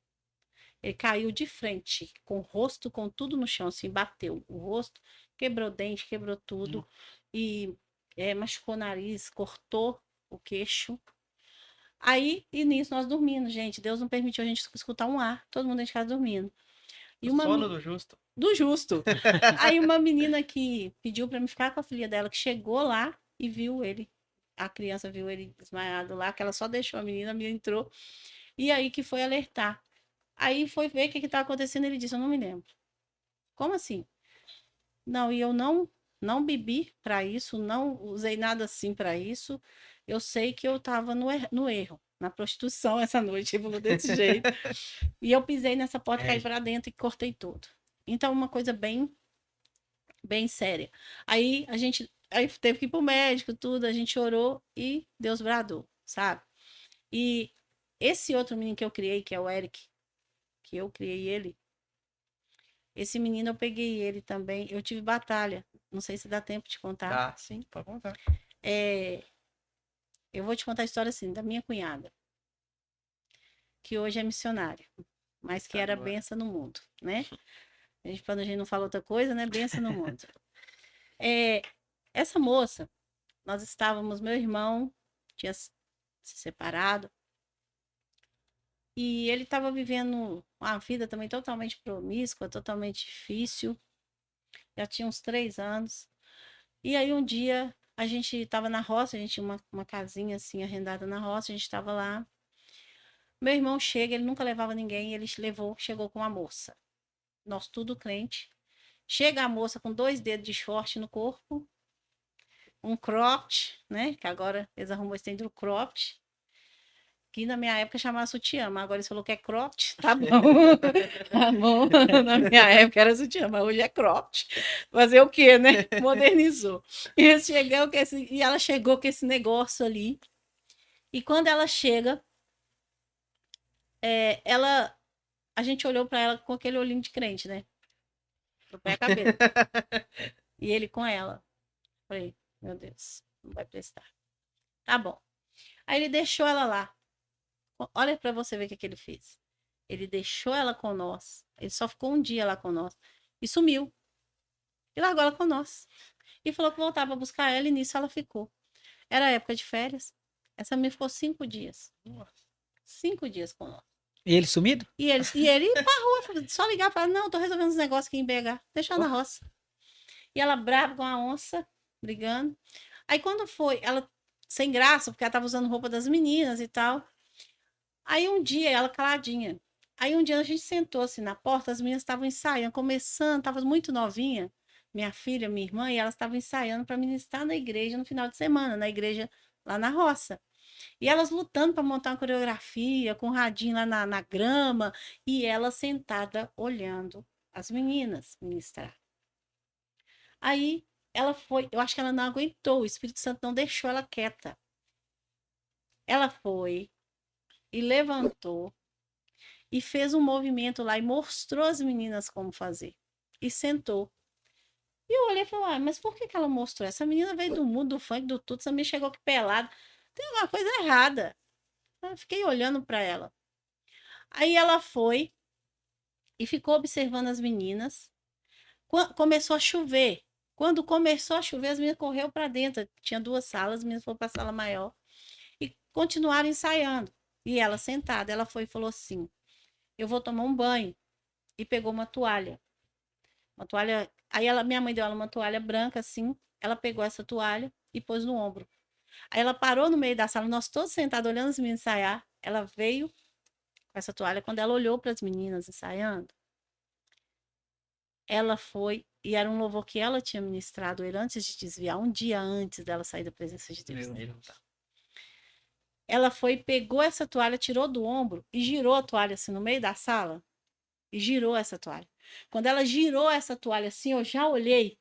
Ele caiu de frente, com o rosto, com tudo no chão, assim, bateu o rosto, quebrou dente, quebrou tudo, e machucou o nariz, cortou o queixo. Aí, e nisso, nós dormindo, gente. Deus não permitiu a gente escutar um ar, todo mundo dentro de casa dormindo. E o sono do justo. do justo. Aí uma menina que pediu para me ficar com a filha dela, que chegou lá e viu ele. A criança viu ele desmaiado lá, que ela só deixou a menina entrou. E aí que foi alertar. Aí foi ver o que estava acontecendo, ele disse, eu não me lembro. Como assim? Não, e eu não bebi para isso, não usei nada assim para isso. Eu sei que eu estava no erro, na prostituição essa noite, ele falou desse jeito. E eu pisei nessa porta, caí para dentro e cortei tudo. Então, uma coisa bem, bem séria. Aí teve que ir pro médico, tudo, a gente orou e Deus bradou, sabe? E esse outro menino que eu criei, que é o Eric, que eu criei ele, esse menino eu peguei ele também, eu tive batalha, não sei se dá tempo de contar. Tá, sim, pode contar. Eu vou te contar a história assim, da minha cunhada, que hoje é missionária, mas que era benção no mundo, né? Quando a gente não fala outra coisa, né? Benção no mundo. Essa moça, nós estávamos, meu irmão tinha se separado, e ele estava vivendo uma vida também totalmente promíscua, totalmente difícil. Já tinha uns 3 anos. E aí um dia a gente estava na roça, a gente tinha uma casinha assim arrendada na roça, a gente estava lá. Meu irmão chega, ele nunca levava ninguém, ele chegou com uma moça. Nós tudo crente. Chega a moça com 2 dedos de short no corpo, um cropped, né? Que agora eles arrumam esse do cropped. Que na minha época chamava sutiã, mas agora eles falou que é cropped, tá bom. Tá bom. Na minha época era sutiã, mas hoje é cropped. Fazer o quê, né? Modernizou. E ela chegou com esse negócio ali. E quando ela chega, a gente olhou para ela com aquele olhinho de crente, né? Do pé à cabeça. E ele com ela. Falei, meu Deus, não vai prestar. Tá bom. Aí ele deixou ela lá. Olha para você ver o que ele fez. Ele deixou ela com nós. Ele só ficou um dia lá com nós. E sumiu. E largou ela com nós. E falou que voltava para buscar ela e nisso ela ficou. Era época de férias. Essa menina ficou 5 dias. 5 dias com nós. E ele sumido? E ele ia pra rua, só ligar e falar, não, tô resolvendo uns negócios aqui em BH. Deixa ela na roça. E ela brava com a onça, brigando. Aí quando foi, ela sem graça, porque ela tava usando roupa das meninas e tal. Aí um dia, ela caladinha. Aí um dia a gente sentou assim na porta, as meninas estavam ensaiando, começando, tava muito novinha, minha filha, minha irmã, e elas estavam ensaiando para ministrar na igreja no final de semana, na igreja lá na roça. E elas lutando para montar uma coreografia, com o radinho lá na grama, e ela sentada olhando as meninas ministrar. Aí ela foi, eu acho que ela não aguentou, o Espírito Santo não deixou ela quieta. Ela foi e levantou e fez um movimento lá e mostrou às meninas como fazer. E sentou. E eu olhei e falei, mas por que ela mostrou? Essa menina veio do mundo do funk, do tudo, essa menina chegou aqui pelada. Tem alguma coisa errada. Eu fiquei olhando para ela. Aí ela foi e ficou observando as meninas. Começou a chover. Quando começou a chover, as meninas correu para dentro. Tinha 2 salas, as meninas foram para a sala maior e continuaram ensaiando. E ela sentada, ela foi e falou assim: eu vou tomar um banho. E pegou uma toalha. Uma toalha. Aí minha mãe deu ela uma toalha branca, assim. Ela pegou essa toalha e pôs no ombro. Aí ela parou no meio da sala, nós todos sentados olhando as meninas ensaiar. Ela veio com essa toalha. Quando ela olhou para as meninas ensaiando, ela foi. E era um louvor que ela tinha ministrado ele antes de desviar, um dia antes dela sair da presença de Deus. Ela foi, pegou essa toalha, tirou do ombro e girou a toalha assim no meio da sala. E girou essa toalha. Quando ela girou essa toalha assim, eu já olhei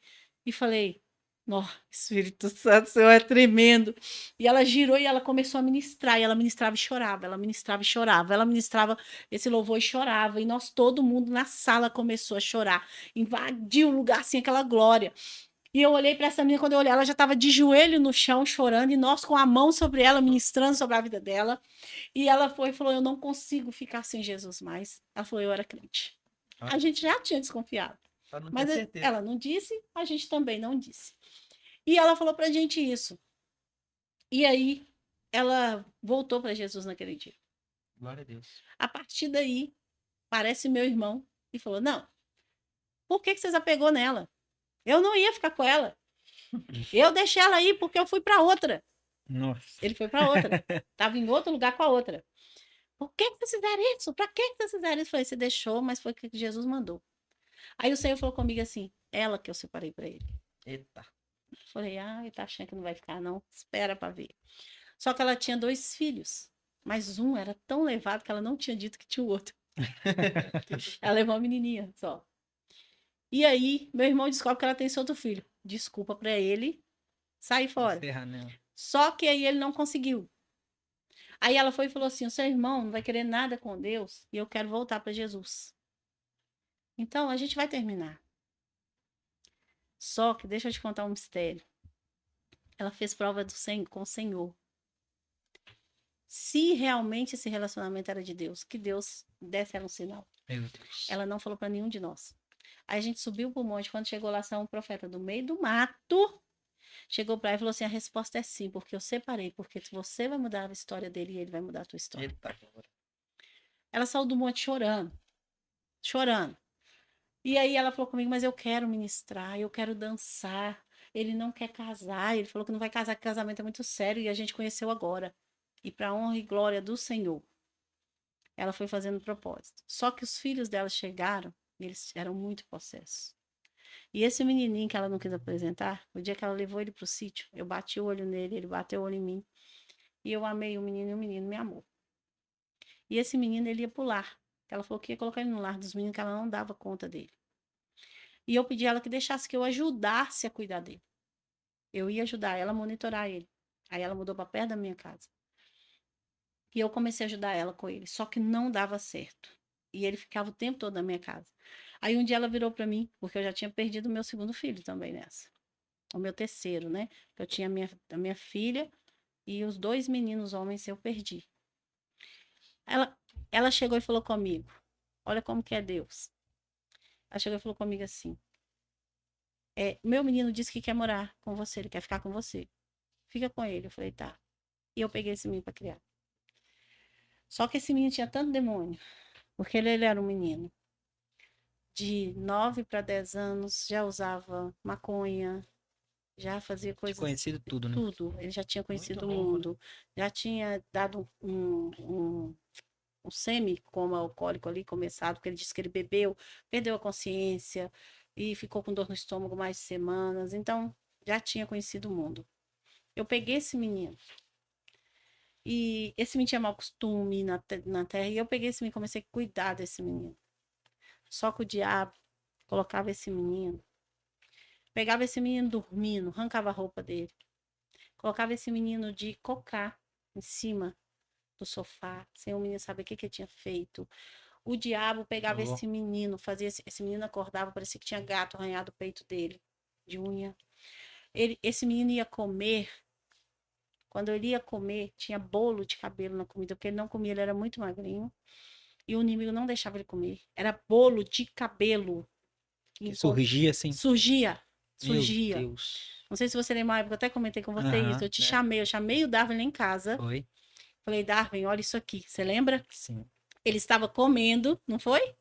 e falei: Nó, Espírito Santo, o Senhor é tremendo. E ela girou e ela começou a ministrar. E ela ministrava e chorava, ela ministrava e chorava. Ela ministrava esse louvor e chorava. E nós, todo mundo na sala começou a chorar. Invadiu o lugar assim, aquela glória. E eu olhei para essa menina, quando eu olhei, ela já estava de joelho no chão, chorando, e nós com a mão sobre ela, ministrando sobre a vida dela. E ela foi e falou: eu não consigo ficar sem Jesus mais. Ela falou: eu era crente. A gente já tinha desconfiado. Mas ela não disse, a gente também não disse. E ela falou pra gente isso. E aí, ela voltou para Jesus naquele dia. Glória a Deus. A partir daí, parece meu irmão e falou: não, por que vocês apegou nela? Eu não ia ficar com ela. Eu deixei ela ir porque eu fui para outra. Nossa. Ele foi para outra. Tava em outro lugar com a outra. Por que vocês fizeram isso? Para que vocês fizeram isso? Eu falei: você deixou, mas foi o que Jesus mandou. Aí o Senhor falou comigo assim: ela que eu separei para ele. Eita. Eu falei: ele tá achando que não vai ficar, não. Espera para ver. Só que ela tinha 2 filhos. Mas um era tão levado que ela não tinha dito que tinha o outro. Ela levou uma menininha só. E aí, meu irmão descobre que ela tem esse outro filho. Desculpa para ele, sair fora. Só que aí ele não conseguiu. Aí ela foi e falou assim: o seu irmão não vai querer nada com Deus e eu quero voltar para Jesus. Então, a gente vai terminar. Só que, deixa eu te contar um mistério. Ela fez prova com o Senhor. Se realmente esse relacionamento era de Deus, que Deus desse ela um sinal. Meu Deus. Ela não falou para nenhum de nós. Aí a gente subiu pro monte, quando chegou lá, saiu um profeta do meio do mato, chegou para ela e falou assim: a resposta é sim, porque eu separei, porque você vai mudar a história dele e ele vai mudar a tua história. Eita. Ela saiu do monte chorando, chorando. E aí ela falou comigo: mas eu quero ministrar, eu quero dançar. Ele não quer casar, ele falou que não vai casar, que casamento é muito sério e a gente conheceu agora. E para honra e glória do Senhor. ela foi fazendo propósito. Só que os filhos dela chegaram, e eles eram muito possessos. E esse menininho que ela não quis apresentar, o dia que ela levou ele pro sítio, eu bati o olho nele, ele bateu o olho em mim. E eu amei o menino e o menino me amou. E esse menino, ele ia pro lar. Ela falou que ia colocar ele no lar dos meninos, que ela não dava conta dele. E eu pedi a ela que deixasse que eu ajudasse a cuidar dele. Eu ia ajudar ela a monitorar ele. Aí ela mudou para perto da minha casa. E eu comecei a ajudar ela com ele, só que não dava certo. E ele ficava o tempo todo na minha casa. Aí um dia ela virou para mim, porque eu já tinha perdido o meu segundo filho também nessa. O meu terceiro, né? Eu tinha a minha filha e os 2 meninos homens eu perdi. Ela, ela chegou e falou comigo, olha como que é Deus. Ela chegou e falou comigo assim, meu menino disse que quer morar com você, ele quer ficar com você. Fica com ele. Eu falei, tá. E eu peguei esse menino para criar. Só que esse menino tinha tanto demônio, porque ele era um menino de 9 para 10 anos, já usava maconha, já fazia Tinha coisas, conhecido tudo, né? tudo. Ele já tinha conhecido o novo, né? mundo, já tinha dado um semi-coma alcoólico ali, começado, porque ele disse que ele bebeu, perdeu a consciência e ficou com dor no estômago mais semanas. Então, já tinha conhecido o mundo. Eu peguei esse menino. E esse menino tinha mau costume na terra. E eu peguei esse menino e comecei a cuidar desse menino. Só que o diabo colocava esse menino. Pegava esse menino dormindo, arrancava a roupa dele. Colocava esse menino de cocá em cima do sofá, sem o menino saber o que ele tinha feito. O diabo pegava esse menino, fazia esse menino acordava, parecia que tinha gato arranhado o peito dele, de unha. Esse menino ia comer. Quando ele ia comer, tinha bolo de cabelo na comida, porque ele não comia, ele era muito magrinho. E o inimigo não deixava ele comer. Era bolo de cabelo. Que surgia assim. Surgia. Meu Surgia. Deus. Não sei se você lembra, eu até comentei com você Aham, isso. Eu te né? chamei, eu chamei o Darwin em casa. Foi? Falei, Darwin, olha isso aqui. Você lembra? Sim. Ele estava comendo, não foi?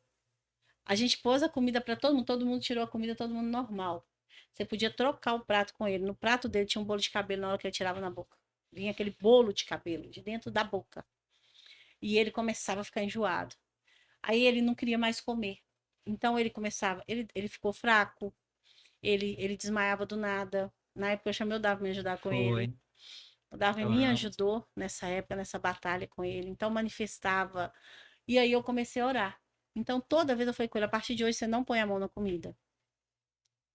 A gente pôs a comida para todo mundo tirou a comida, todo mundo normal. Você podia trocar o prato com ele. No prato dele tinha um bolo de cabelo na hora que ele tirava na boca. Vinha aquele bolo de cabelo de dentro da boca. E ele começava a ficar enjoado. Aí ele não queria mais comer. Então ele começava, ele ficou fraco, ele desmaiava do nada. Na época eu chamei o Davi me ajudar com ele. Foi. O Davi me ajudou nessa época, nessa batalha com ele. Então manifestava. E aí eu comecei a orar. Então toda vez eu falei com ele, a partir de hoje você não põe a mão na comida.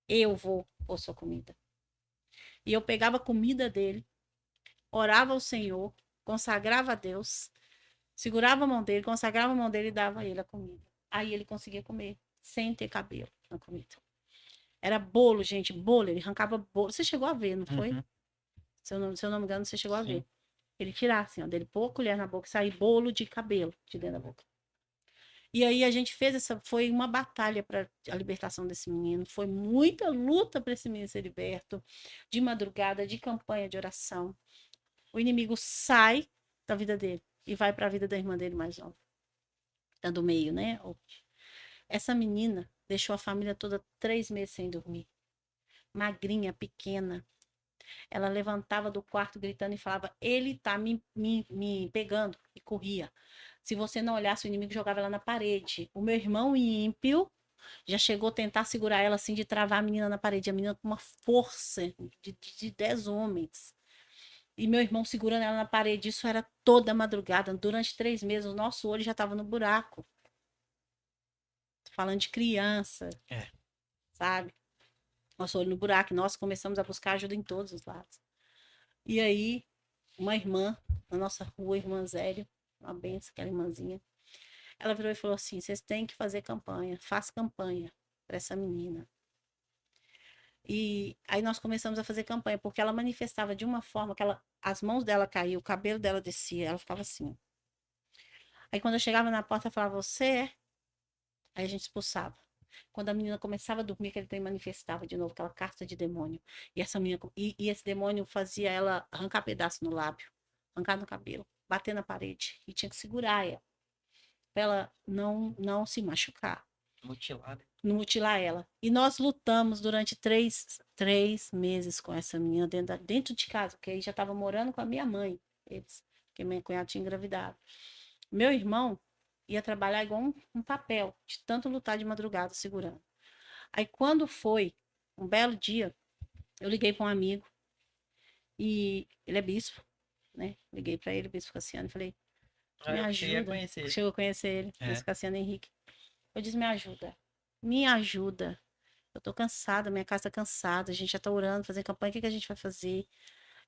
Eu vou pôr sua comida. E eu pegava a comida dele, orava ao Senhor, consagrava a Deus, segurava a mão dele, consagrava a mão dele e dava a ele a comida. Aí ele conseguia comer, sem ter cabelo na comida. Era bolo, gente, bolo. Ele arrancava bolo. Você chegou a ver, não foi? Uhum. Se eu não me engano, você chegou a Sim. ver. Ele tirava assim, ó, dele pôr a colher na boca e sair bolo de cabelo de dentro da boca. E aí a gente fez foi uma batalha para a libertação desse menino. Foi muita luta para esse menino ser liberto. De madrugada, de campanha de oração. O inimigo sai da vida dele e vai para a vida da irmã dele mais nova. Da do meio, né? Essa menina deixou a família toda 3 meses sem dormir. Magrinha, pequena. Ela levantava do quarto gritando e falava: ele tá me pegando. E corria. Se você não olhasse, o inimigo jogava ela na parede. O meu irmão ímpio já chegou a tentar segurar ela assim, de travar a menina na parede. A menina com uma força de 10 homens. E meu irmão segurando ela na parede. Isso era toda madrugada. Durante 3 meses, o nosso olho já estava no buraco. Tô falando de criança. Sabe? Nosso olho no buraco. Nós começamos a buscar ajuda em todos os lados. E aí, uma irmã, na nossa rua, irmã Zélia, uma benção, aquela irmãzinha, ela virou e falou assim: vocês têm que fazer campanha, faz campanha para essa menina. E aí nós começamos a fazer campanha, porque ela manifestava de uma forma que as mãos dela caíam, o cabelo dela descia, ela ficava assim. Aí quando eu chegava na porta, eu falava: você é? Aí a gente expulsava. Quando a menina começava a dormir, aquele trem manifestava de novo, aquela casta de demônio. E essa menina, e esse demônio fazia ela arrancar pedaço no lábio, arrancar no cabelo, bater na parede. E tinha que segurar ela, pra ela não se machucar. Mutilada. Não mutilar ela. E nós lutamos durante 3 meses com essa menina dentro de casa, porque aí já estava morando com a minha mãe, eles, porque minha cunhada tinha engravidado. Meu irmão, ia trabalhar igual um papel, de tanto lutar de madrugada segurando. Aí quando foi um belo dia, eu liguei para um amigo, e ele é bispo, né? Liguei para ele, bispo Cassiano, e falei, me Eu cheguei a ajuda. conhecer. Chegou a conhecer ele, É. bispo Cassiano Henrique. Eu disse, me ajuda. Me ajuda. Eu tô cansada, minha casa tá cansada, a gente já tá orando, fazendo campanha, o que que a gente vai fazer?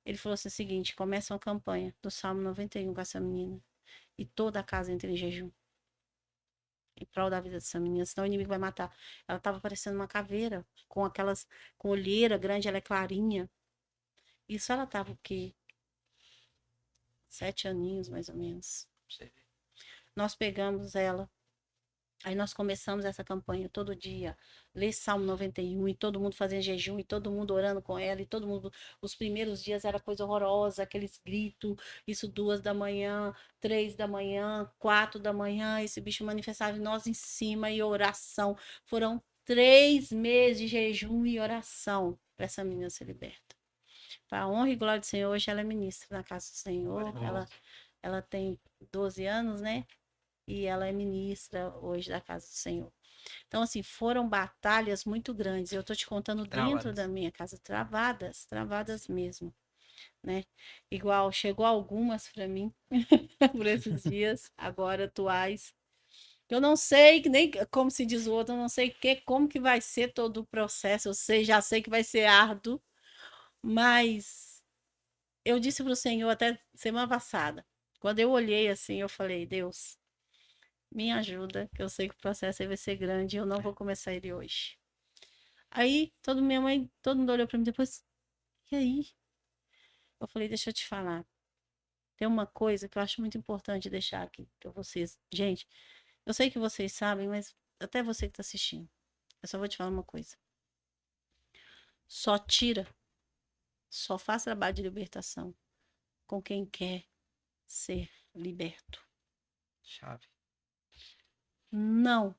Ele falou assim, o seguinte, começa uma campanha do Salmo 91 com essa menina. E toda a casa entra em jejum. Em prol da vida dessa menina, senão o inimigo vai matar. Ela tava parecendo uma caveira, com aquelas, com olheira grande, ela é clarinha. Isso ela tava o quê? 7 aninhos, mais ou menos. Nós pegamos ela. Aí nós começamos essa campanha todo dia, ler Salmo 91, e todo mundo fazendo jejum, e todo mundo orando com ela, e todo mundo, os primeiros dias era coisa horrorosa, aqueles gritos, isso 2 da manhã, 3 da manhã, 4 da manhã, esse bicho manifestava em nós em cima, e oração. Foram 3 meses de jejum e oração para essa menina ser liberta. Para a honra e glória do Senhor, hoje ela é ministra na casa do Senhor, ela tem 12 anos, né? E ela é ministra hoje da casa do Senhor. Então, assim, foram batalhas muito grandes. Eu tô te contando dentro da minha casa, travadas mesmo, né? Igual, chegou algumas para mim por esses dias, agora atuais. Eu não sei, que nem como se diz o outro, eu não sei como que vai ser todo o processo. Já sei que vai ser árduo, mas eu disse para o Senhor até semana passada. Quando eu olhei assim, eu falei, Deus, me ajuda, que eu sei que o processo aí vai ser grande e eu não vou começar ele hoje. Aí, minha mãe, todo mundo olhou para mim depois, e aí? Eu falei, deixa eu te falar. Tem uma coisa que eu acho muito importante deixar aqui para vocês. Gente, eu sei que vocês sabem, mas até você que está assistindo, eu só vou te falar uma coisa. Só tira, só faz trabalho de libertação com quem quer ser liberto. Chave. Não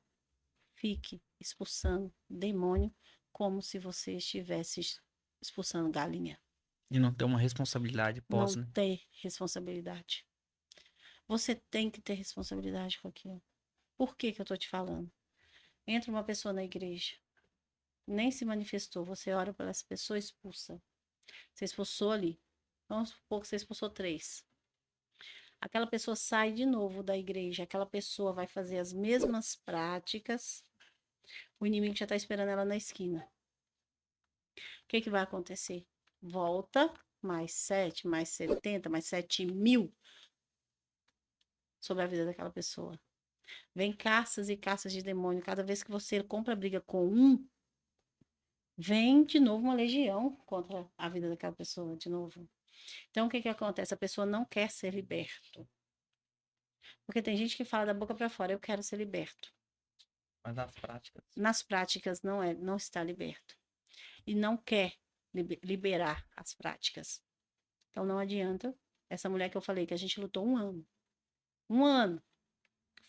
fique expulsando demônio como se você estivesse expulsando galinha. E não ter uma responsabilidade pós, Não né? ter responsabilidade. Você tem que ter responsabilidade com aquilo. Por que que eu tô te falando? Entra uma pessoa na igreja, nem se manifestou, você ora para essa pessoa, expulsa. Você expulsou ali. Vamos supor que você expulsou 3. Aquela pessoa sai de novo da igreja, aquela pessoa vai fazer as mesmas práticas, o inimigo já está esperando ela na esquina. O que que vai acontecer? Volta, mais 7, mais 70, mais 7.000 sobre a vida daquela pessoa. Vem caças e caças de demônio. Cada vez que você compra briga com um, vem de novo uma legião contra a vida daquela pessoa, de novo. Então, o que que acontece? A pessoa não quer ser liberto. Porque tem gente que fala da boca para fora, eu quero ser liberto. Mas nas práticas. Nas práticas não está liberto. E não quer liberar as práticas. Então, não adianta. Essa mulher que eu falei, que a gente lutou 1 ano. 1 ano.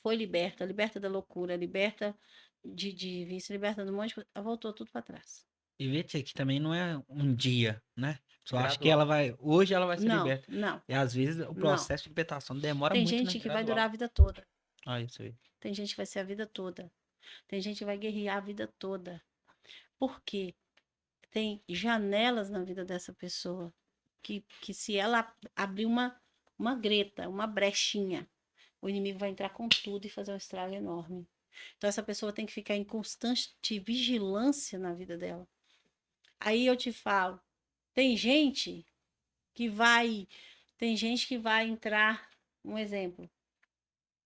Foi liberta, liberta da loucura, liberta de vício, liberta do monte de coisa. Voltou tudo para trás. E vê que também não é um dia, né? Só acho que Gradual. hoje ela vai ser Não, liberta. não, E às vezes o não. processo de libertação demora Tem muito, gente né? que vai Gradual. durar a vida toda. Olha isso aí. Tem gente que vai ser a vida toda. Tem gente que vai guerrear a vida toda. Por quê? Tem janelas na vida dessa pessoa que se ela abrir uma greta, uma brechinha, o inimigo vai entrar com tudo e fazer um estrago enorme. Então, essa pessoa tem que ficar em constante vigilância na vida dela. Aí eu te falo, tem gente que vai entrar, um exemplo,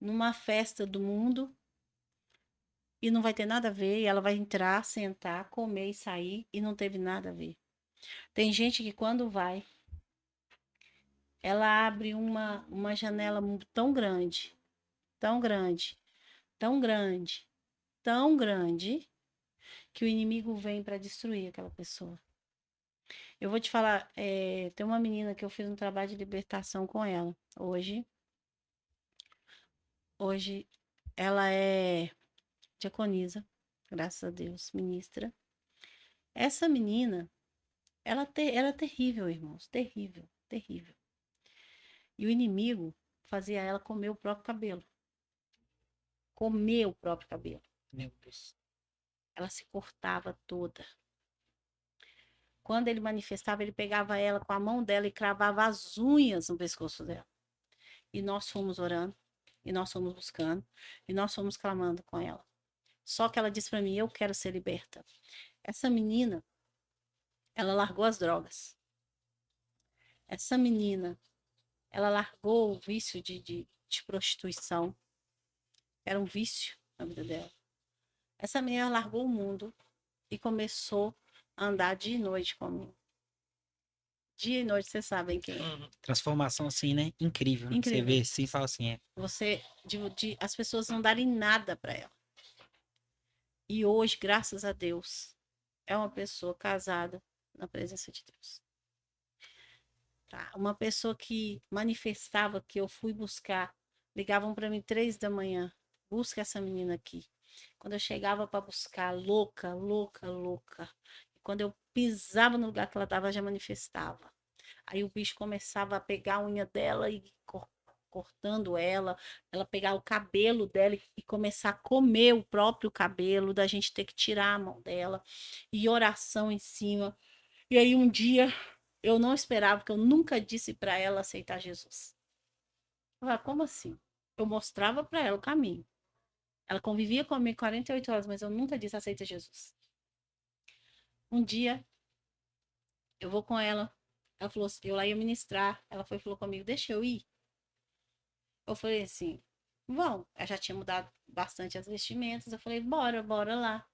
numa festa do mundo e não vai ter nada a ver, e ela vai entrar, sentar, comer e sair e não teve nada a ver. Tem gente que quando vai, ela abre uma janela tão grande, tão grande, tão grande, tão grande, que o inimigo vem para destruir aquela pessoa. Eu vou te falar, tem uma menina que eu fiz um trabalho de libertação com ela. Hoje ela é diaconisa, graças a Deus, ministra. Essa menina, ela é terrível, irmãos, terrível, terrível. E o inimigo fazia ela comer o próprio cabelo. comer o próprio cabelo. Meu Deus. Ela se cortava toda. Quando ele manifestava, ele pegava ela com a mão dela e cravava as unhas no pescoço dela. E nós fomos orando, e nós fomos buscando, e nós fomos clamando com ela. Só que ela disse para mim, eu quero ser liberta. Essa menina, ela largou as drogas. Essa menina, ela largou o vício de prostituição. Era um vício na vida dela. Essa menina largou o mundo e começou a andar dia e noite comigo. Dia e noite, vocês sabem quem é. Uhum. Transformação assim, né? Incrível. Né? Você Incrível. vê assim e fala assim, é. Você, as pessoas não darem nada para ela. E hoje, graças a Deus, é uma pessoa casada na presença de Deus. Tá? Uma pessoa que manifestava que eu fui buscar, ligavam para mim 3 da manhã, busca essa menina aqui. Quando eu chegava para buscar, louca, louca, louca. E quando eu pisava no lugar que ela estava, já manifestava. Aí o bicho começava a pegar a unha dela e cortando ela pegar o cabelo dela e começar a comer o próprio cabelo, da gente ter que tirar a mão dela, e oração em cima. E aí um dia eu não esperava, porque eu nunca disse para ela aceitar Jesus. Eu falei, como assim? Eu mostrava para ela o caminho. Ela convivia comigo 48 horas, mas eu nunca disse aceita Jesus. Um dia eu vou com ela, ela falou assim, eu lá ia ministrar, ela falou comigo, deixa eu ir. Eu falei assim, bom, eu já tinha mudado bastante as vestimentas, eu falei, bora lá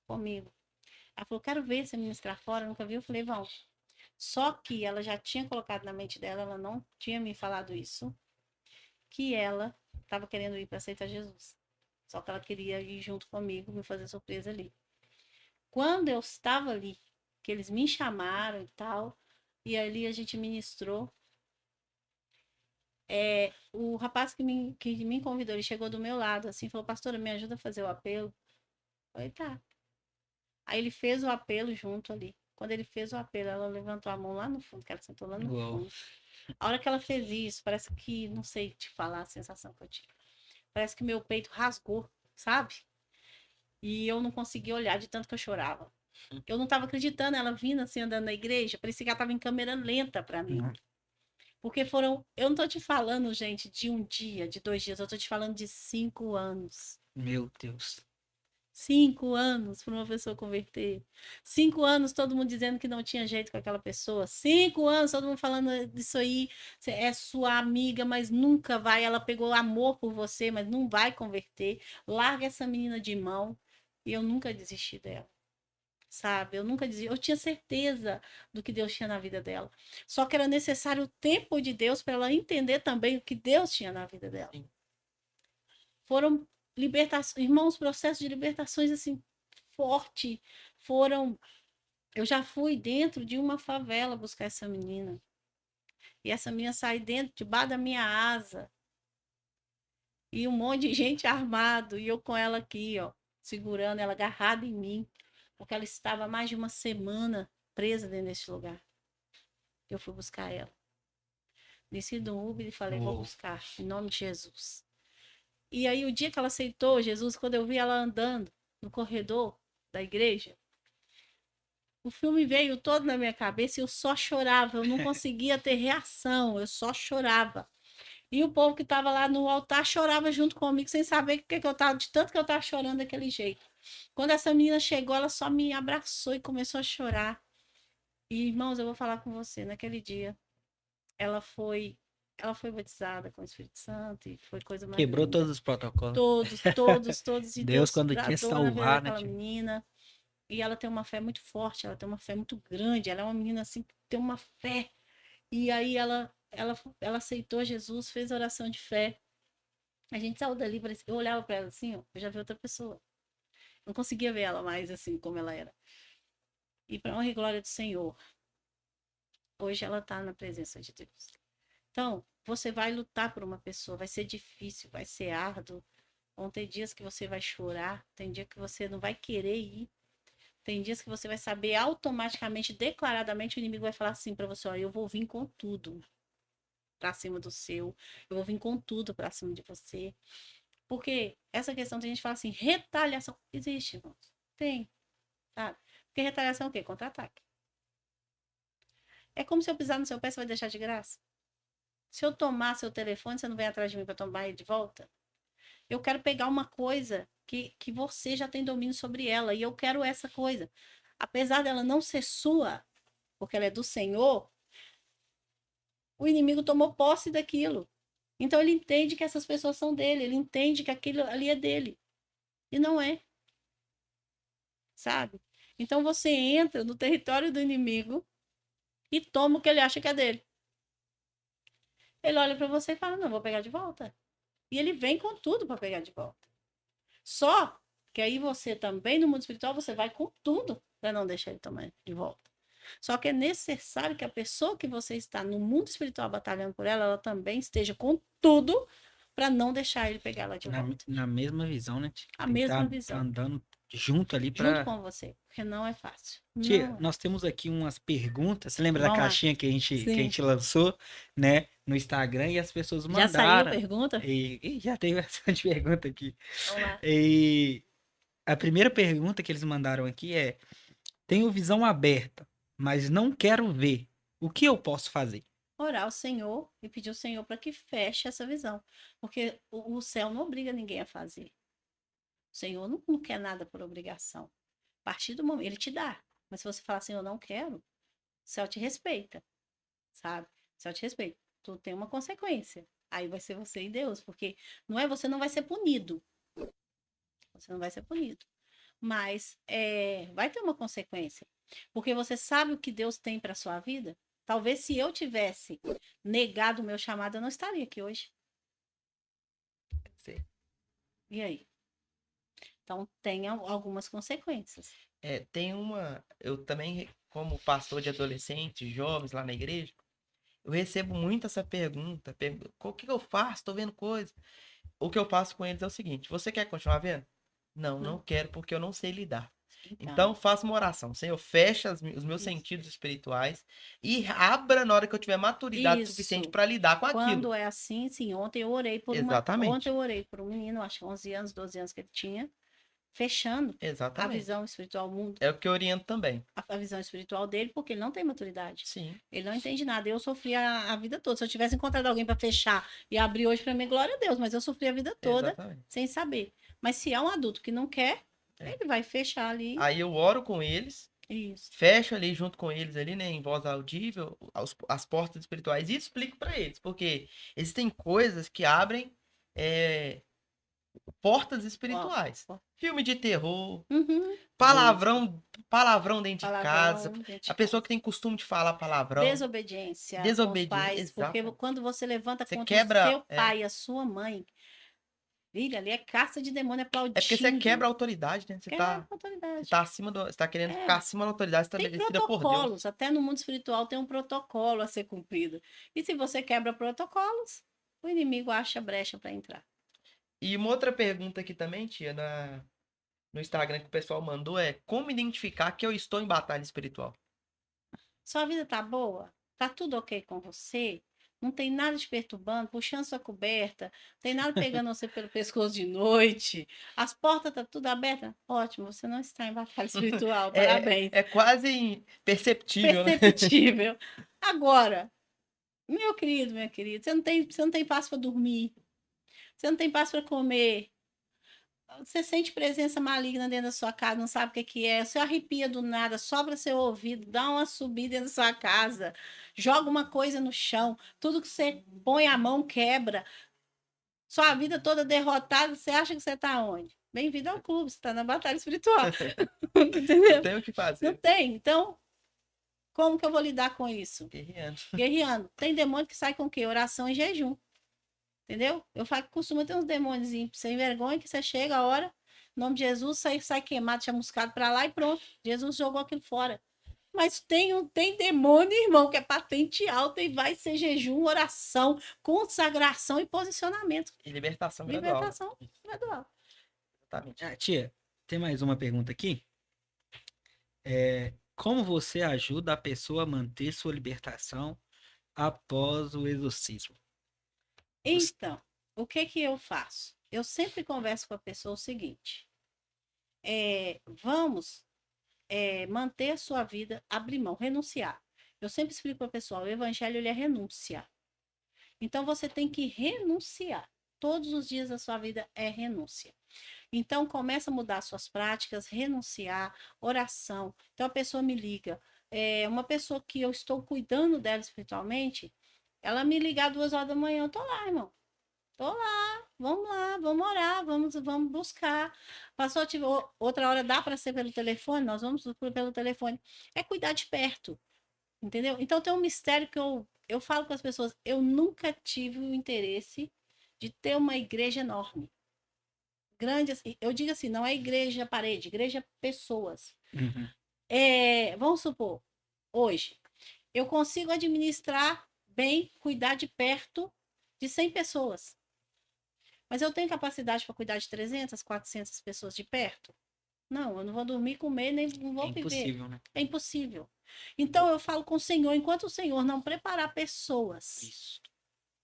comigo. Ela falou, quero ver você ministrar fora, eu nunca vi, eu falei, vamos. Só que ela já tinha colocado na mente dela, ela não tinha me falado isso, que ela estava querendo ir para aceitar Jesus. Só que ela queria ir junto comigo, me fazer surpresa ali. Quando eu estava ali, que eles me chamaram e tal, e ali a gente ministrou, o rapaz que me convidou, ele chegou do meu lado, assim, falou, pastora, me ajuda a fazer o apelo? Eu falei, tá. Aí ele fez o apelo junto ali. Quando ele fez o apelo, ela levantou a mão lá no fundo, que ela sentou lá no Uau. fundo. A hora que ela fez isso, parece que, não sei te falar a sensação que eu tive. Parece que meu peito rasgou, sabe? E eu não conseguia olhar de tanto que eu chorava. Eu não estava acreditando, ela vindo assim, andando na igreja, parecia que ela estava em câmera lenta para mim. Porque eu não tô te falando, gente, de um dia, de 2 dias, eu tô te falando de 5 anos. Meu Deus. 5 anos para uma pessoa converter. 5 anos todo mundo dizendo que não tinha jeito com aquela pessoa. 5 anos todo mundo falando disso aí. É sua amiga, mas nunca vai. Ela pegou amor por você, mas não vai converter. Larga essa menina de mão. E eu nunca desisti dela. Sabe? Eu nunca desisti. Eu tinha certeza do que Deus tinha na vida dela. Só que era necessário o tempo de Deus para ela entender também o que Deus tinha na vida dela. Sim. Foram libertações, irmãos, processos de libertações assim forte. Eu já fui dentro de uma favela buscar essa menina. E essa menina sai debaixo da minha asa. E um monte de gente armado e eu com ela aqui, ó, segurando ela agarrada em mim, porque ela estava mais de uma semana presa dentro desse lugar. Eu fui buscar ela. Desci do Uber e falei, vou buscar, em nome de Jesus. E aí, o dia que ela aceitou Jesus, quando eu vi ela andando no corredor da igreja, o filme veio todo na minha cabeça e eu só chorava, eu não conseguia ter reação, eu só chorava. E o povo que estava lá no altar chorava junto comigo, sem saber que eu estava, de tanto que eu estava chorando daquele jeito. Quando essa menina chegou, ela só me abraçou e começou a chorar. E, irmãos, eu vou falar com você, naquele dia, ela foi batizada com o Espírito Santo e foi coisa mais Quebrou linda. todos os protocolos. Todos. E Deus, quando quer tratou na vida salvar, né, daquela tio? menina. E ela tem uma fé muito forte, ela tem uma fé muito grande. Ela é uma menina assim que tem uma fé. E aí ela aceitou Jesus, fez oração de fé. A gente saiu dali, eu olhava para ela assim, ó, eu já vi outra pessoa. Não conseguia ver ela mais assim como ela era. E para honra e glória do Senhor, hoje ela está na presença de Deus. Então, você vai lutar por uma pessoa, vai ser difícil, vai ser árduo. Vão ter dias que você vai chorar, tem dia que você não vai querer ir. Tem dias que você vai saber automaticamente, declaradamente, o inimigo vai falar assim para você, ó, eu vou vir com tudo para cima do seu, eu vou vir com tudo para cima de você. Porque essa questão, tem gente que fala assim, retaliação. Existe, irmãos. Tem, sabe? Porque retaliação é o quê? Contra-ataque. É como se eu pisar no seu pé, você vai deixar de graça? Se eu tomar seu telefone, você não vem atrás de mim para tomar ele de volta? Eu quero pegar uma coisa que você já tem domínio sobre ela, e eu quero essa coisa. Apesar dela não ser sua, porque ela é do Senhor, o inimigo tomou posse daquilo. Então ele entende que essas pessoas são dele, ele entende que aquilo ali é dele. E não é. Sabe? Então você entra no território do inimigo e toma o que ele acha que é dele. Ele olha para você e fala: "Não, vou pegar de volta". E ele vem com tudo para pegar de volta. Só que aí você também no mundo espiritual você vai com tudo para não deixar ele tomar de volta. Só que é necessário que a pessoa que você está no mundo espiritual batalhando por ela, ela também esteja com tudo para não deixar ele pegar ela de volta. Na mesma visão, né? Tia? A Tem que mesma tá visão. andando junto ali Junto pra. com você, porque não é fácil. Tia, Não é. nós temos aqui umas perguntas. Você lembra da Vamos lá. caixinha que a Sim. gente lançou, né? No Instagram e as pessoas Já saiu mandaram. pergunta? E já tem bastante pergunta aqui. Vamos lá. E a primeira pergunta que eles mandaram aqui é: tenho visão aberta, mas não quero ver. O que eu posso fazer? Orar ao Senhor e pedir ao Senhor para que feche essa visão. Porque o céu não obriga ninguém a fazer. O Senhor não quer nada por obrigação. A partir do momento, ele te dá. Mas se você falar assim, eu não quero, o céu te respeita, sabe? O céu te respeita. Tu tem uma consequência. Aí vai ser você e Deus, porque não é você não vai ser punido. Você não vai ser punido. Mas vai ter uma consequência. Porque você sabe o que Deus tem para sua vida? Talvez se eu tivesse negado o meu chamado, eu não estaria aqui hoje. Sim. E aí? Então, tem algumas consequências. Tem uma. Eu também, como pastor de adolescentes, jovens lá na igreja, eu recebo muito essa pergunta. O que eu faço? Tô vendo coisa. O que eu faço com eles é o seguinte: você quer continuar vendo? Não, não quero, porque eu não sei lidar. Então, faça uma oração. Senhor, fecha os meus Isso. sentidos espirituais e abra na hora que eu tiver maturidade Isso. suficiente para lidar com aquilo. Quando é assim, sim, ontem eu orei por Exatamente. Ontem eu orei por um menino, acho que 11 anos, 12 anos que ele tinha, fechando a Exatamente. visão espiritual, o mundo, É o que eu oriento também. a visão espiritual dele, porque ele não tem maturidade. Sim. Ele não entende nada. Eu sofri a vida toda. Se eu tivesse encontrado alguém para fechar e abrir hoje para mim, glória a Deus, mas eu sofri a vida toda Exatamente. sem saber. Mas se é um adulto que não quer, ele vai fechar ali. Aí eu oro com eles, Isso. fecho ali junto com eles ali, né, em voz audível, as portas espirituais e explico para eles, porque existem coisas que abrem portas espirituais. Filme de terror, Uhum. palavrão dentro de casa, Palavrão, gente. a pessoa que tem costume de falar palavrão. Desobediência com os pais, porque exato. quando você levanta Você contra quebra, o seu pai e a sua mãe, filha, ali é caça de demônio aplaudindo. É porque você quebra a autoridade, né? Você Quebra a autoridade. você tá acima do, você tá querendo ficar acima da autoridade Tem estabelecida por Deus. protocolos, até no mundo espiritual tem um protocolo a ser cumprido. E se você quebra protocolos, o inimigo acha brecha para entrar. E uma outra pergunta aqui também, tia, no Instagram que o pessoal mandou é: como identificar que eu estou em batalha espiritual? Sua vida tá boa? Tá tudo ok com você? Não tem nada te perturbando, puxando sua coberta, não tem nada pegando você pelo pescoço de noite, as portas tá tudo abertas? Ótimo, você não está em batalha espiritual, parabéns. É quase perceptível, né? Perceptível. Agora, meu querido, minha querida, você não tem paz para dormir, você não tem paz para comer, você sente presença maligna dentro da sua casa, não sabe o que é, você arrepia do nada, sobra seu ouvido, dá uma subida dentro da sua casa, joga uma coisa no chão, tudo que você põe a mão quebra, sua vida toda derrotada, você acha que você está onde? Bem-vindo ao clube, você está na batalha espiritual. Entendeu? Não tem o que fazer. Não tem. Então, como que eu vou lidar com isso? Guerreando. Guerreando. Tem demônio que sai com o quê? Oração e jejum. Entendeu? Eu falo que costuma ter uns demônios sem vergonha que você chega a hora, em nome de Jesus, sai queimado, chamuscado para lá e pronto. Jesus jogou aquilo fora. Mas tem demônio, irmão, que é patente alta e vai ser jejum, oração, consagração e posicionamento. E libertação gradual. Libertação gradual. Exatamente. Tia, tem mais uma pergunta aqui. Como você ajuda a pessoa a manter sua libertação após o exorcismo? Então, o que eu faço? eu sempre converso com a pessoa o seguinte: vamos manter a sua vida, abrir mão, renunciar. Eu sempre explico para o pessoal: o evangelho ele é renúncia. Então você tem que renunciar. Todos os dias da sua vida é renúncia. Então começa a mudar suas práticas, renunciar, oração. Então a pessoa me liga, uma pessoa que eu estou cuidando dela espiritualmente, ela me liga às 2 horas da manhã, eu tô lá, irmão. Tô lá, vamos orar, vamos buscar. Passou, outra hora dá para ser pelo telefone, nós vamos pelo telefone. É cuidar de perto, entendeu? Então tem um mistério que eu falo com as pessoas, eu nunca tive o interesse de ter uma igreja enorme. Grande, assim, eu digo assim, não é igreja parede, igreja pessoas. Uhum. Vamos supor, hoje, eu consigo administrar bem, cuidar de perto de 100 pessoas. Mas eu tenho capacidade para cuidar de 300, 400 pessoas de perto? Não, eu não vou dormir, comer, nem não vou É viver. impossível, né? É impossível. Então eu falo com o Senhor, enquanto o Senhor não preparar pessoas Isso.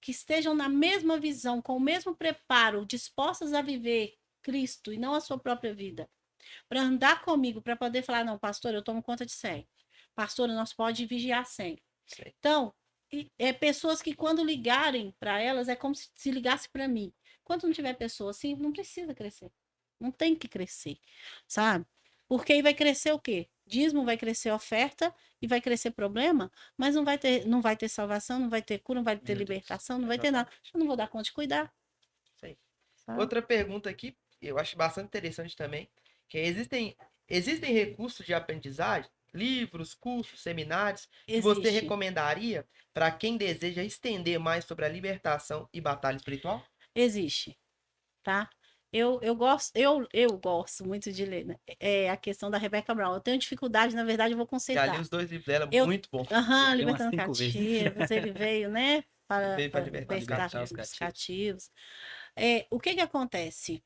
que estejam na mesma visão, com o mesmo preparo, dispostas a viver Cristo e não a sua própria vida, para andar comigo, para poder falar: não, pastor, eu tomo conta de 100. Pastor, nós pode vigiar 100. Sei. Então, pessoas que quando ligarem para elas, é como se ligasse para mim. Quando não tiver pessoa assim, não precisa crescer. Não tem que crescer, sabe? Porque aí vai crescer o quê? Dízimo, vai crescer oferta e vai crescer problema, mas não vai ter salvação, não vai ter cura, não vai ter Meu Deus. libertação, não vai ter nada. Eu não vou dar conta de cuidar. Sei. Sabe? Outra pergunta aqui, eu acho bastante interessante também, que existem recursos de aprendizagem, livros, cursos, seminários, que você Existe. recomendaria para quem deseja estender mais sobre a libertação e batalha espiritual? Existe, tá? Eu gosto muito de ler, né? A questão da Rebecca Brown. Eu tenho dificuldade, na verdade, eu vou Já li consertar. os 2 livros dela, Eu, muito bom. aham, li umas Libertando 5 vezes. Cativos, ele veio, né? Para, Veio para para libertar os libertar cativos. os os cativos. O que que acontece?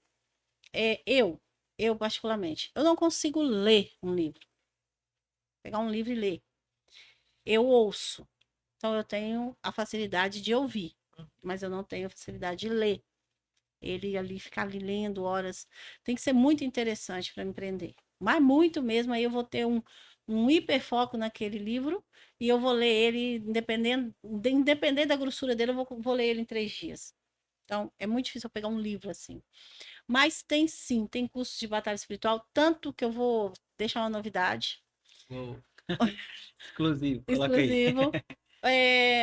Eu particularmente, eu não consigo ler um livro. Pegar um livro e ler. Eu ouço. Então, eu tenho a facilidade de ouvir, mas eu não tenho a facilidade de ler. Ele ali, ficar ali lendo horas, tem que ser muito interessante para me prender. Mas muito mesmo, aí eu vou ter um hiperfoco naquele livro e eu vou ler ele, independente da grossura dele, eu vou ler ele em 3 dias. Então, é muito difícil eu pegar um livro assim. Mas tem sim, tem cursos de batalha espiritual, tanto que eu vou deixar uma novidade. Uou. Exclusivo, coloca aí. Exclusivo.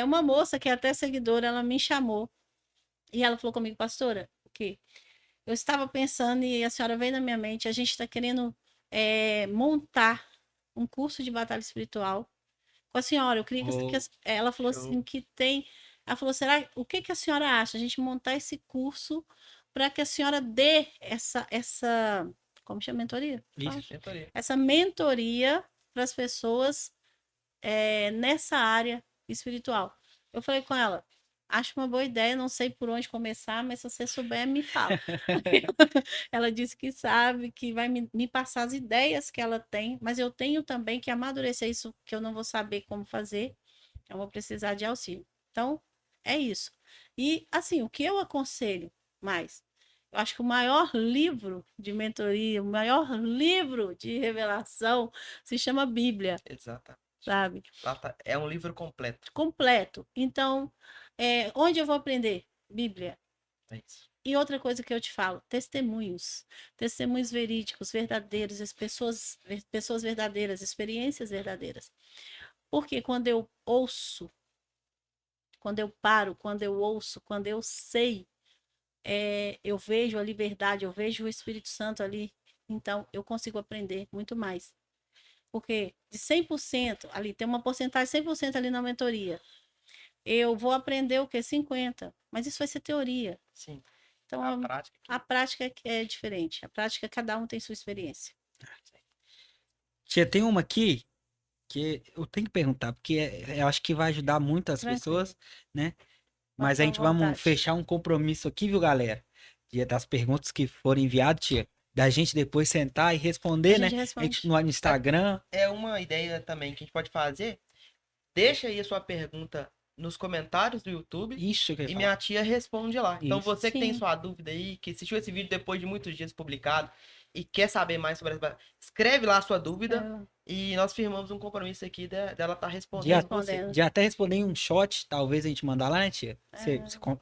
Uma moça que é até seguidora, ela me chamou e ela falou comigo: pastora, o quê? Eu estava pensando e a senhora veio na minha mente, a gente está querendo montar um curso de batalha espiritual com a senhora. Eu queria Uou. ela falou Show. assim que tem. Ela falou: o que a senhora acha? A gente montar esse curso para que a senhora dê essa como chama mentoria? Fala. Isso. Mentoria. Essa mentoria para as pessoas nessa área espiritual. Eu falei com ela: acho uma boa ideia, não sei por onde começar, mas se você souber, me fala. Ela disse que sabe, que vai me passar as ideias que ela tem, mas eu tenho também que amadurecer isso, que eu não vou saber como fazer, eu vou precisar de auxílio. Então, é isso. E, assim, o que eu aconselho mais? Eu acho que o maior livro de mentoria, o maior livro de revelação se chama Bíblia, Exatamente. sabe? Lá tá. É um livro completo. Completo. Então, onde eu vou aprender? Bíblia. É isso. E outra coisa que eu te falo, testemunhos. Testemunhos verídicos, verdadeiros, as pessoas verdadeiras, experiências verdadeiras. Porque quando eu ouço, quando eu paro, quando eu ouço, quando eu sei, eu vejo a liberdade, eu vejo o Espírito Santo ali, então eu consigo aprender muito mais. Porque de 100% ali, tem uma porcentagem 100% ali na mentoria. Eu vou aprender o quê? 50%. Mas isso vai ser teoria. Sim. Então, A prática. a prática é diferente. A prática, cada um tem sua experiência. Tia, tem uma aqui que eu tenho que perguntar, porque eu acho que vai ajudar muito as Tranquilo. pessoas, né? Pode Mas a ficar à gente vamos vontade. fechar um compromisso aqui, viu, galera? Das perguntas que foram enviadas, tia. Da gente depois sentar e responder, A né? gente A responde. gente no Instagram. É uma ideia também que a gente pode fazer. Deixa aí a sua pergunta nos comentários do YouTube. Isso que eu ia E falar. minha tia responde lá. Então Isso. você que tem Sim. sua dúvida aí, que assistiu esse vídeo depois de muitos dias publicado e quer saber mais sobre essa... Escreve lá a sua dúvida e nós firmamos um compromisso aqui dela estar respondendo você. Respondendo. De até responder em um shot, talvez a gente mandar lá, né, tia? Você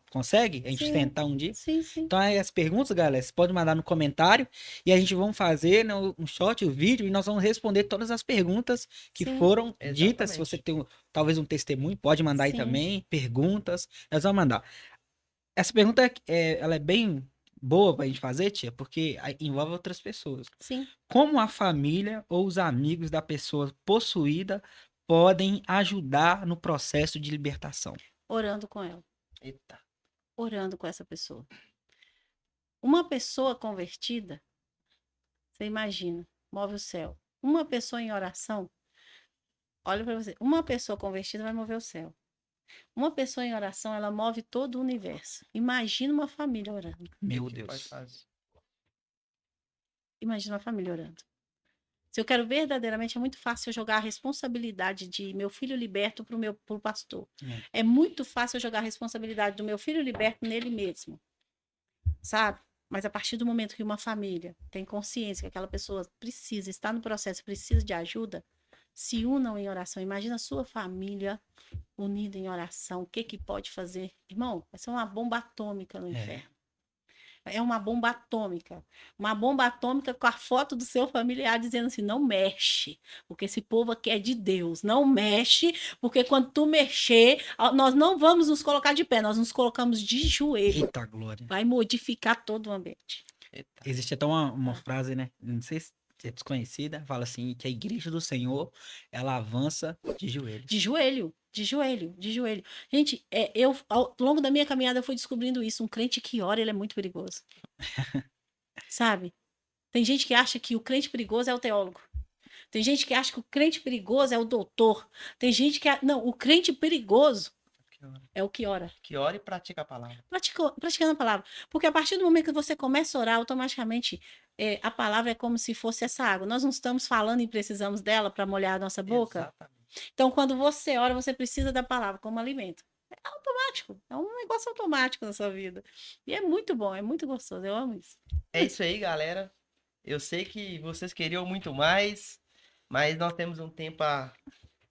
consegue? A gente Sim. tentar um dia? Sim, sim. Então, aí as perguntas, galera, você pode mandar no comentário e a gente vai fazer, né, um shot, o vídeo, e nós vamos responder todas as perguntas que Sim. foram ditas. Se Exatamente. você tem talvez um testemunho, pode mandar aí Sim. também, perguntas, nós vamos mandar. Essa pergunta, ela é bem boa pra gente fazer, tia, porque envolve outras pessoas. Sim. Como a família ou os amigos da pessoa possuída podem ajudar no processo de libertação? Orando com ela. Eita. Orando com essa pessoa. Uma pessoa convertida, você imagina, move o céu. Uma pessoa em oração, olha para você, uma pessoa convertida vai mover o céu. Uma pessoa em oração, ela move todo o universo. Imagina uma família orando. Meu Que pode Deus. fazer. Imagina uma família orando. Se eu quero verdadeiramente, é muito fácil eu jogar a responsabilidade de meu filho liberto pro pastor. É muito fácil eu jogar a responsabilidade do meu filho liberto nele mesmo. Sabe? Mas a partir do momento que uma família tem consciência que aquela pessoa precisa, está no processo, precisa de ajuda, se unam em oração. Imagina a sua família unida em oração. O que que pode fazer? Irmão, vai ser uma bomba atômica no inferno. É uma bomba atômica. Uma bomba atômica com a foto do seu familiar dizendo assim, não mexe, porque esse povo aqui é de Deus. Não mexe, porque quando tu mexer, nós não vamos nos colocar de pé, nós nos colocamos de joelho. Eita glória. Vai modificar todo o ambiente. Eita. Existe até uma frase, né? Não sei se é desconhecida, fala assim, que a igreja do Senhor, ela avança de joelhos. De joelho, de joelho, de joelho. Gente, eu, ao longo da minha caminhada, eu fui descobrindo isso. Um crente que ora, ele é muito perigoso. Sabe? Tem gente que acha que o crente perigoso é o teólogo. Tem gente que acha que o crente perigoso é o doutor. Tem gente que... Não, o crente perigoso é o que ora. Que ora e pratica a palavra. Praticando a palavra. Porque a partir do momento que você começa a orar, automaticamente a palavra é como se fosse essa água. Nós não estamos falando e precisamos dela para molhar a nossa boca. Exatamente. Então, quando você ora, você precisa da palavra como alimento. É automático. É um negócio automático na sua vida. E é muito bom, é muito gostoso. Eu amo isso. É isso aí, galera. Eu sei que vocês queriam muito mais, mas nós temos um tempo a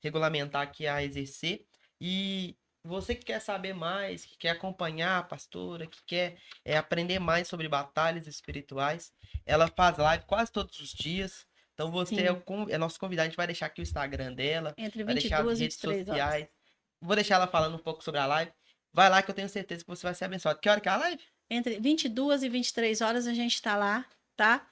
regulamentar aqui a exercer. E você que quer saber mais, que quer acompanhar a pastora, que quer aprender mais sobre batalhas espirituais, ela faz live quase todos os dias. Então você é nosso convidado, a gente vai deixar aqui o Instagram dela, Entre vai deixar as 22 e redes 23 horas. sociais. Vou deixar ela falando um pouco sobre a live. Vai lá que eu tenho certeza que você vai ser abençoado. Que hora que é a live? Entre 22 e 23 horas a gente está lá, tá?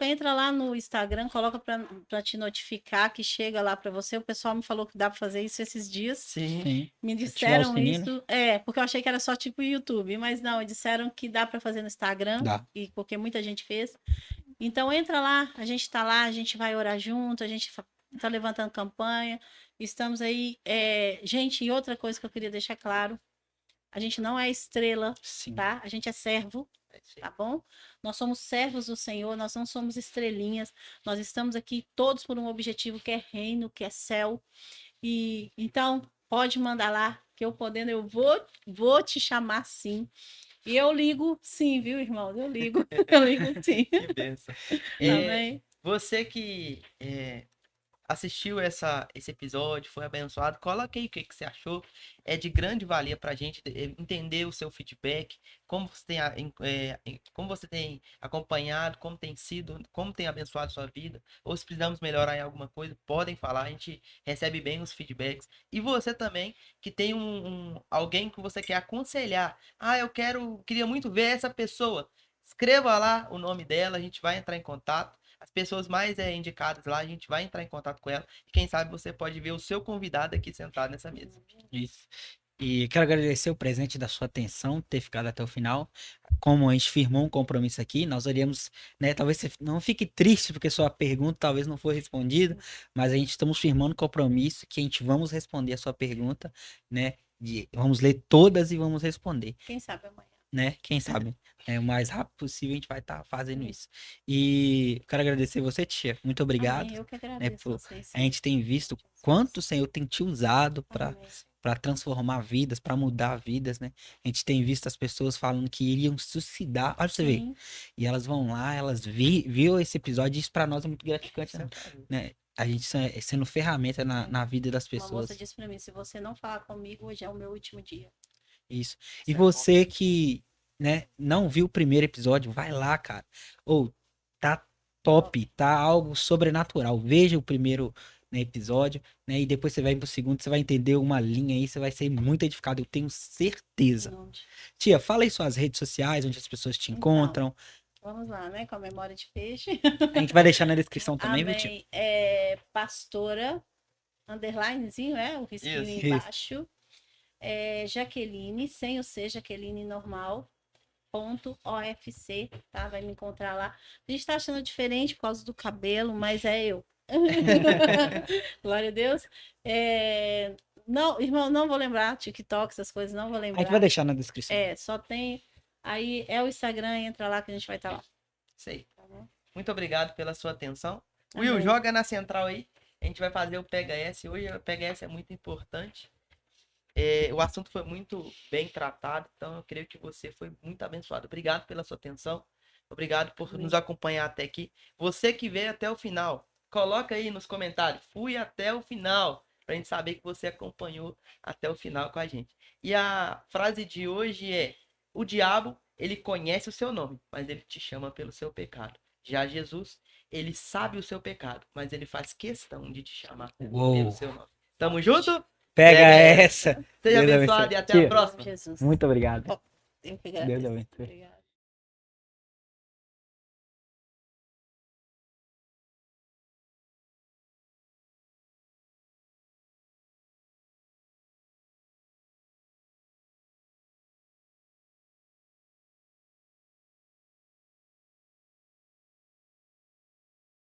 Entra lá no Instagram, coloca para te notificar que chega lá para você. O pessoal me falou que dá para fazer isso esses dias. Sim. Me Ativar o disseram sininho, isso. Porque eu achei que era só tipo YouTube, mas não, disseram que dá para fazer no Instagram, Dá. e porque muita gente fez. Então entra lá, a gente está lá, a gente vai orar junto, a gente está levantando campanha. Estamos aí. Gente, e outra coisa que eu queria deixar claro: a gente não é estrela, Sim. tá? A gente é servo. Tá bom? Nós somos servos do Senhor, nós não somos estrelinhas, nós estamos aqui todos por um objetivo que é reino, que é céu. E então, pode mandar lá, que eu podendo, eu vou te chamar sim. E eu ligo sim, viu, irmão? Eu ligo sim. Que bênção. Amém. Você que assistiu esse episódio, foi abençoado, coloque aí o que você achou. É de grande valia pra gente entender o seu feedback, como você tem acompanhado, como tem sido, como tem abençoado a sua vida, ou se precisamos melhorar em alguma coisa, podem falar, a gente recebe bem os feedbacks. E você também, que tem alguém que você quer aconselhar. Queria muito ver essa pessoa. Escreva lá o nome dela, a gente vai entrar em contato. As pessoas mais indicadas lá, a gente vai entrar em contato com ela. E quem sabe você pode ver o seu convidado aqui sentado nessa mesa. Isso. E quero agradecer o presente da sua atenção, ter ficado até o final. Como a gente firmou um compromisso aqui, nós iremos, né? Talvez você não fique triste porque sua pergunta talvez não foi respondida, mas a gente estamos firmando um compromisso que a gente vamos responder a sua pergunta, né? Vamos ler todas e vamos responder. Quem sabe amanhã. Né? Quem sabe? O mais rápido possível a gente vai estar fazendo isso. E quero agradecer você, tia. Muito obrigado. Amém. Eu que agradeço Por- vocês. A gente tem visto quanto o Senhor tem te usado para para transformar vidas, para mudar vidas, né? A gente tem visto as pessoas falando que iriam se suicidar, olha pra você ver. Sim, E elas vão lá, elas viu esse episódio, e isso para nós é muito gratificante, né? A gente sendo ferramenta na vida das uma moça pessoas. disse pra mim, se você não falar comigo, hoje é o meu último dia. Isso. Isso E é bom. você que, né, não viu o primeiro episódio, vai lá, cara. Ou tá top, tá algo sobrenatural. Veja o primeiro, né, episódio, né, e depois você vai pro segundo, você vai entender uma linha aí, você vai ser muito edificado, eu tenho Em certeza. nome de- Tia, fala aí suas redes sociais, onde as pessoas te Então, encontram. Vamos lá, né? Com a memória de peixe. A gente vai deixar na descrição também, viu, tia? Amém. É pastora, underlinezinho, o risquinho Isso. embaixo. É Jaqueline, sem o C, Jaqueline normal. .ofc, tá? Vai me encontrar lá. A gente tá achando diferente por causa do cabelo, mas é eu. Glória a Deus. Não, irmão, não vou lembrar. TikTok, essas coisas, não vou A gente lembrar. vai deixar na descrição. Só tem. Aí é o Instagram, entra lá que a gente vai estar lá. Isso aí. Tá bom? Muito obrigado pela sua atenção. Will, Amém. joga na central aí. A gente vai fazer o PHS hoje. O PHS é muito importante. O assunto foi muito bem tratado, então eu creio que você foi muito abençoado. Obrigado pela sua atenção. Obrigado por Amém. nos acompanhar até aqui. Você que veio até o final, coloca aí nos comentários. Fui até o final, pra gente saber que você acompanhou até o final com a gente. E a frase de hoje é: o diabo, ele conhece o seu nome, mas ele te chama pelo seu pecado. Já Jesus, ele sabe o seu pecado, mas ele faz questão de te chamar Uou. pelo seu nome. Tamo junto? Pega Pega essa. Seja Deus abençoado abençoe. e até Tia, a próxima. Jesus. Muito obrigado. Eu que Deus agradeço. abençoe. Obrigada.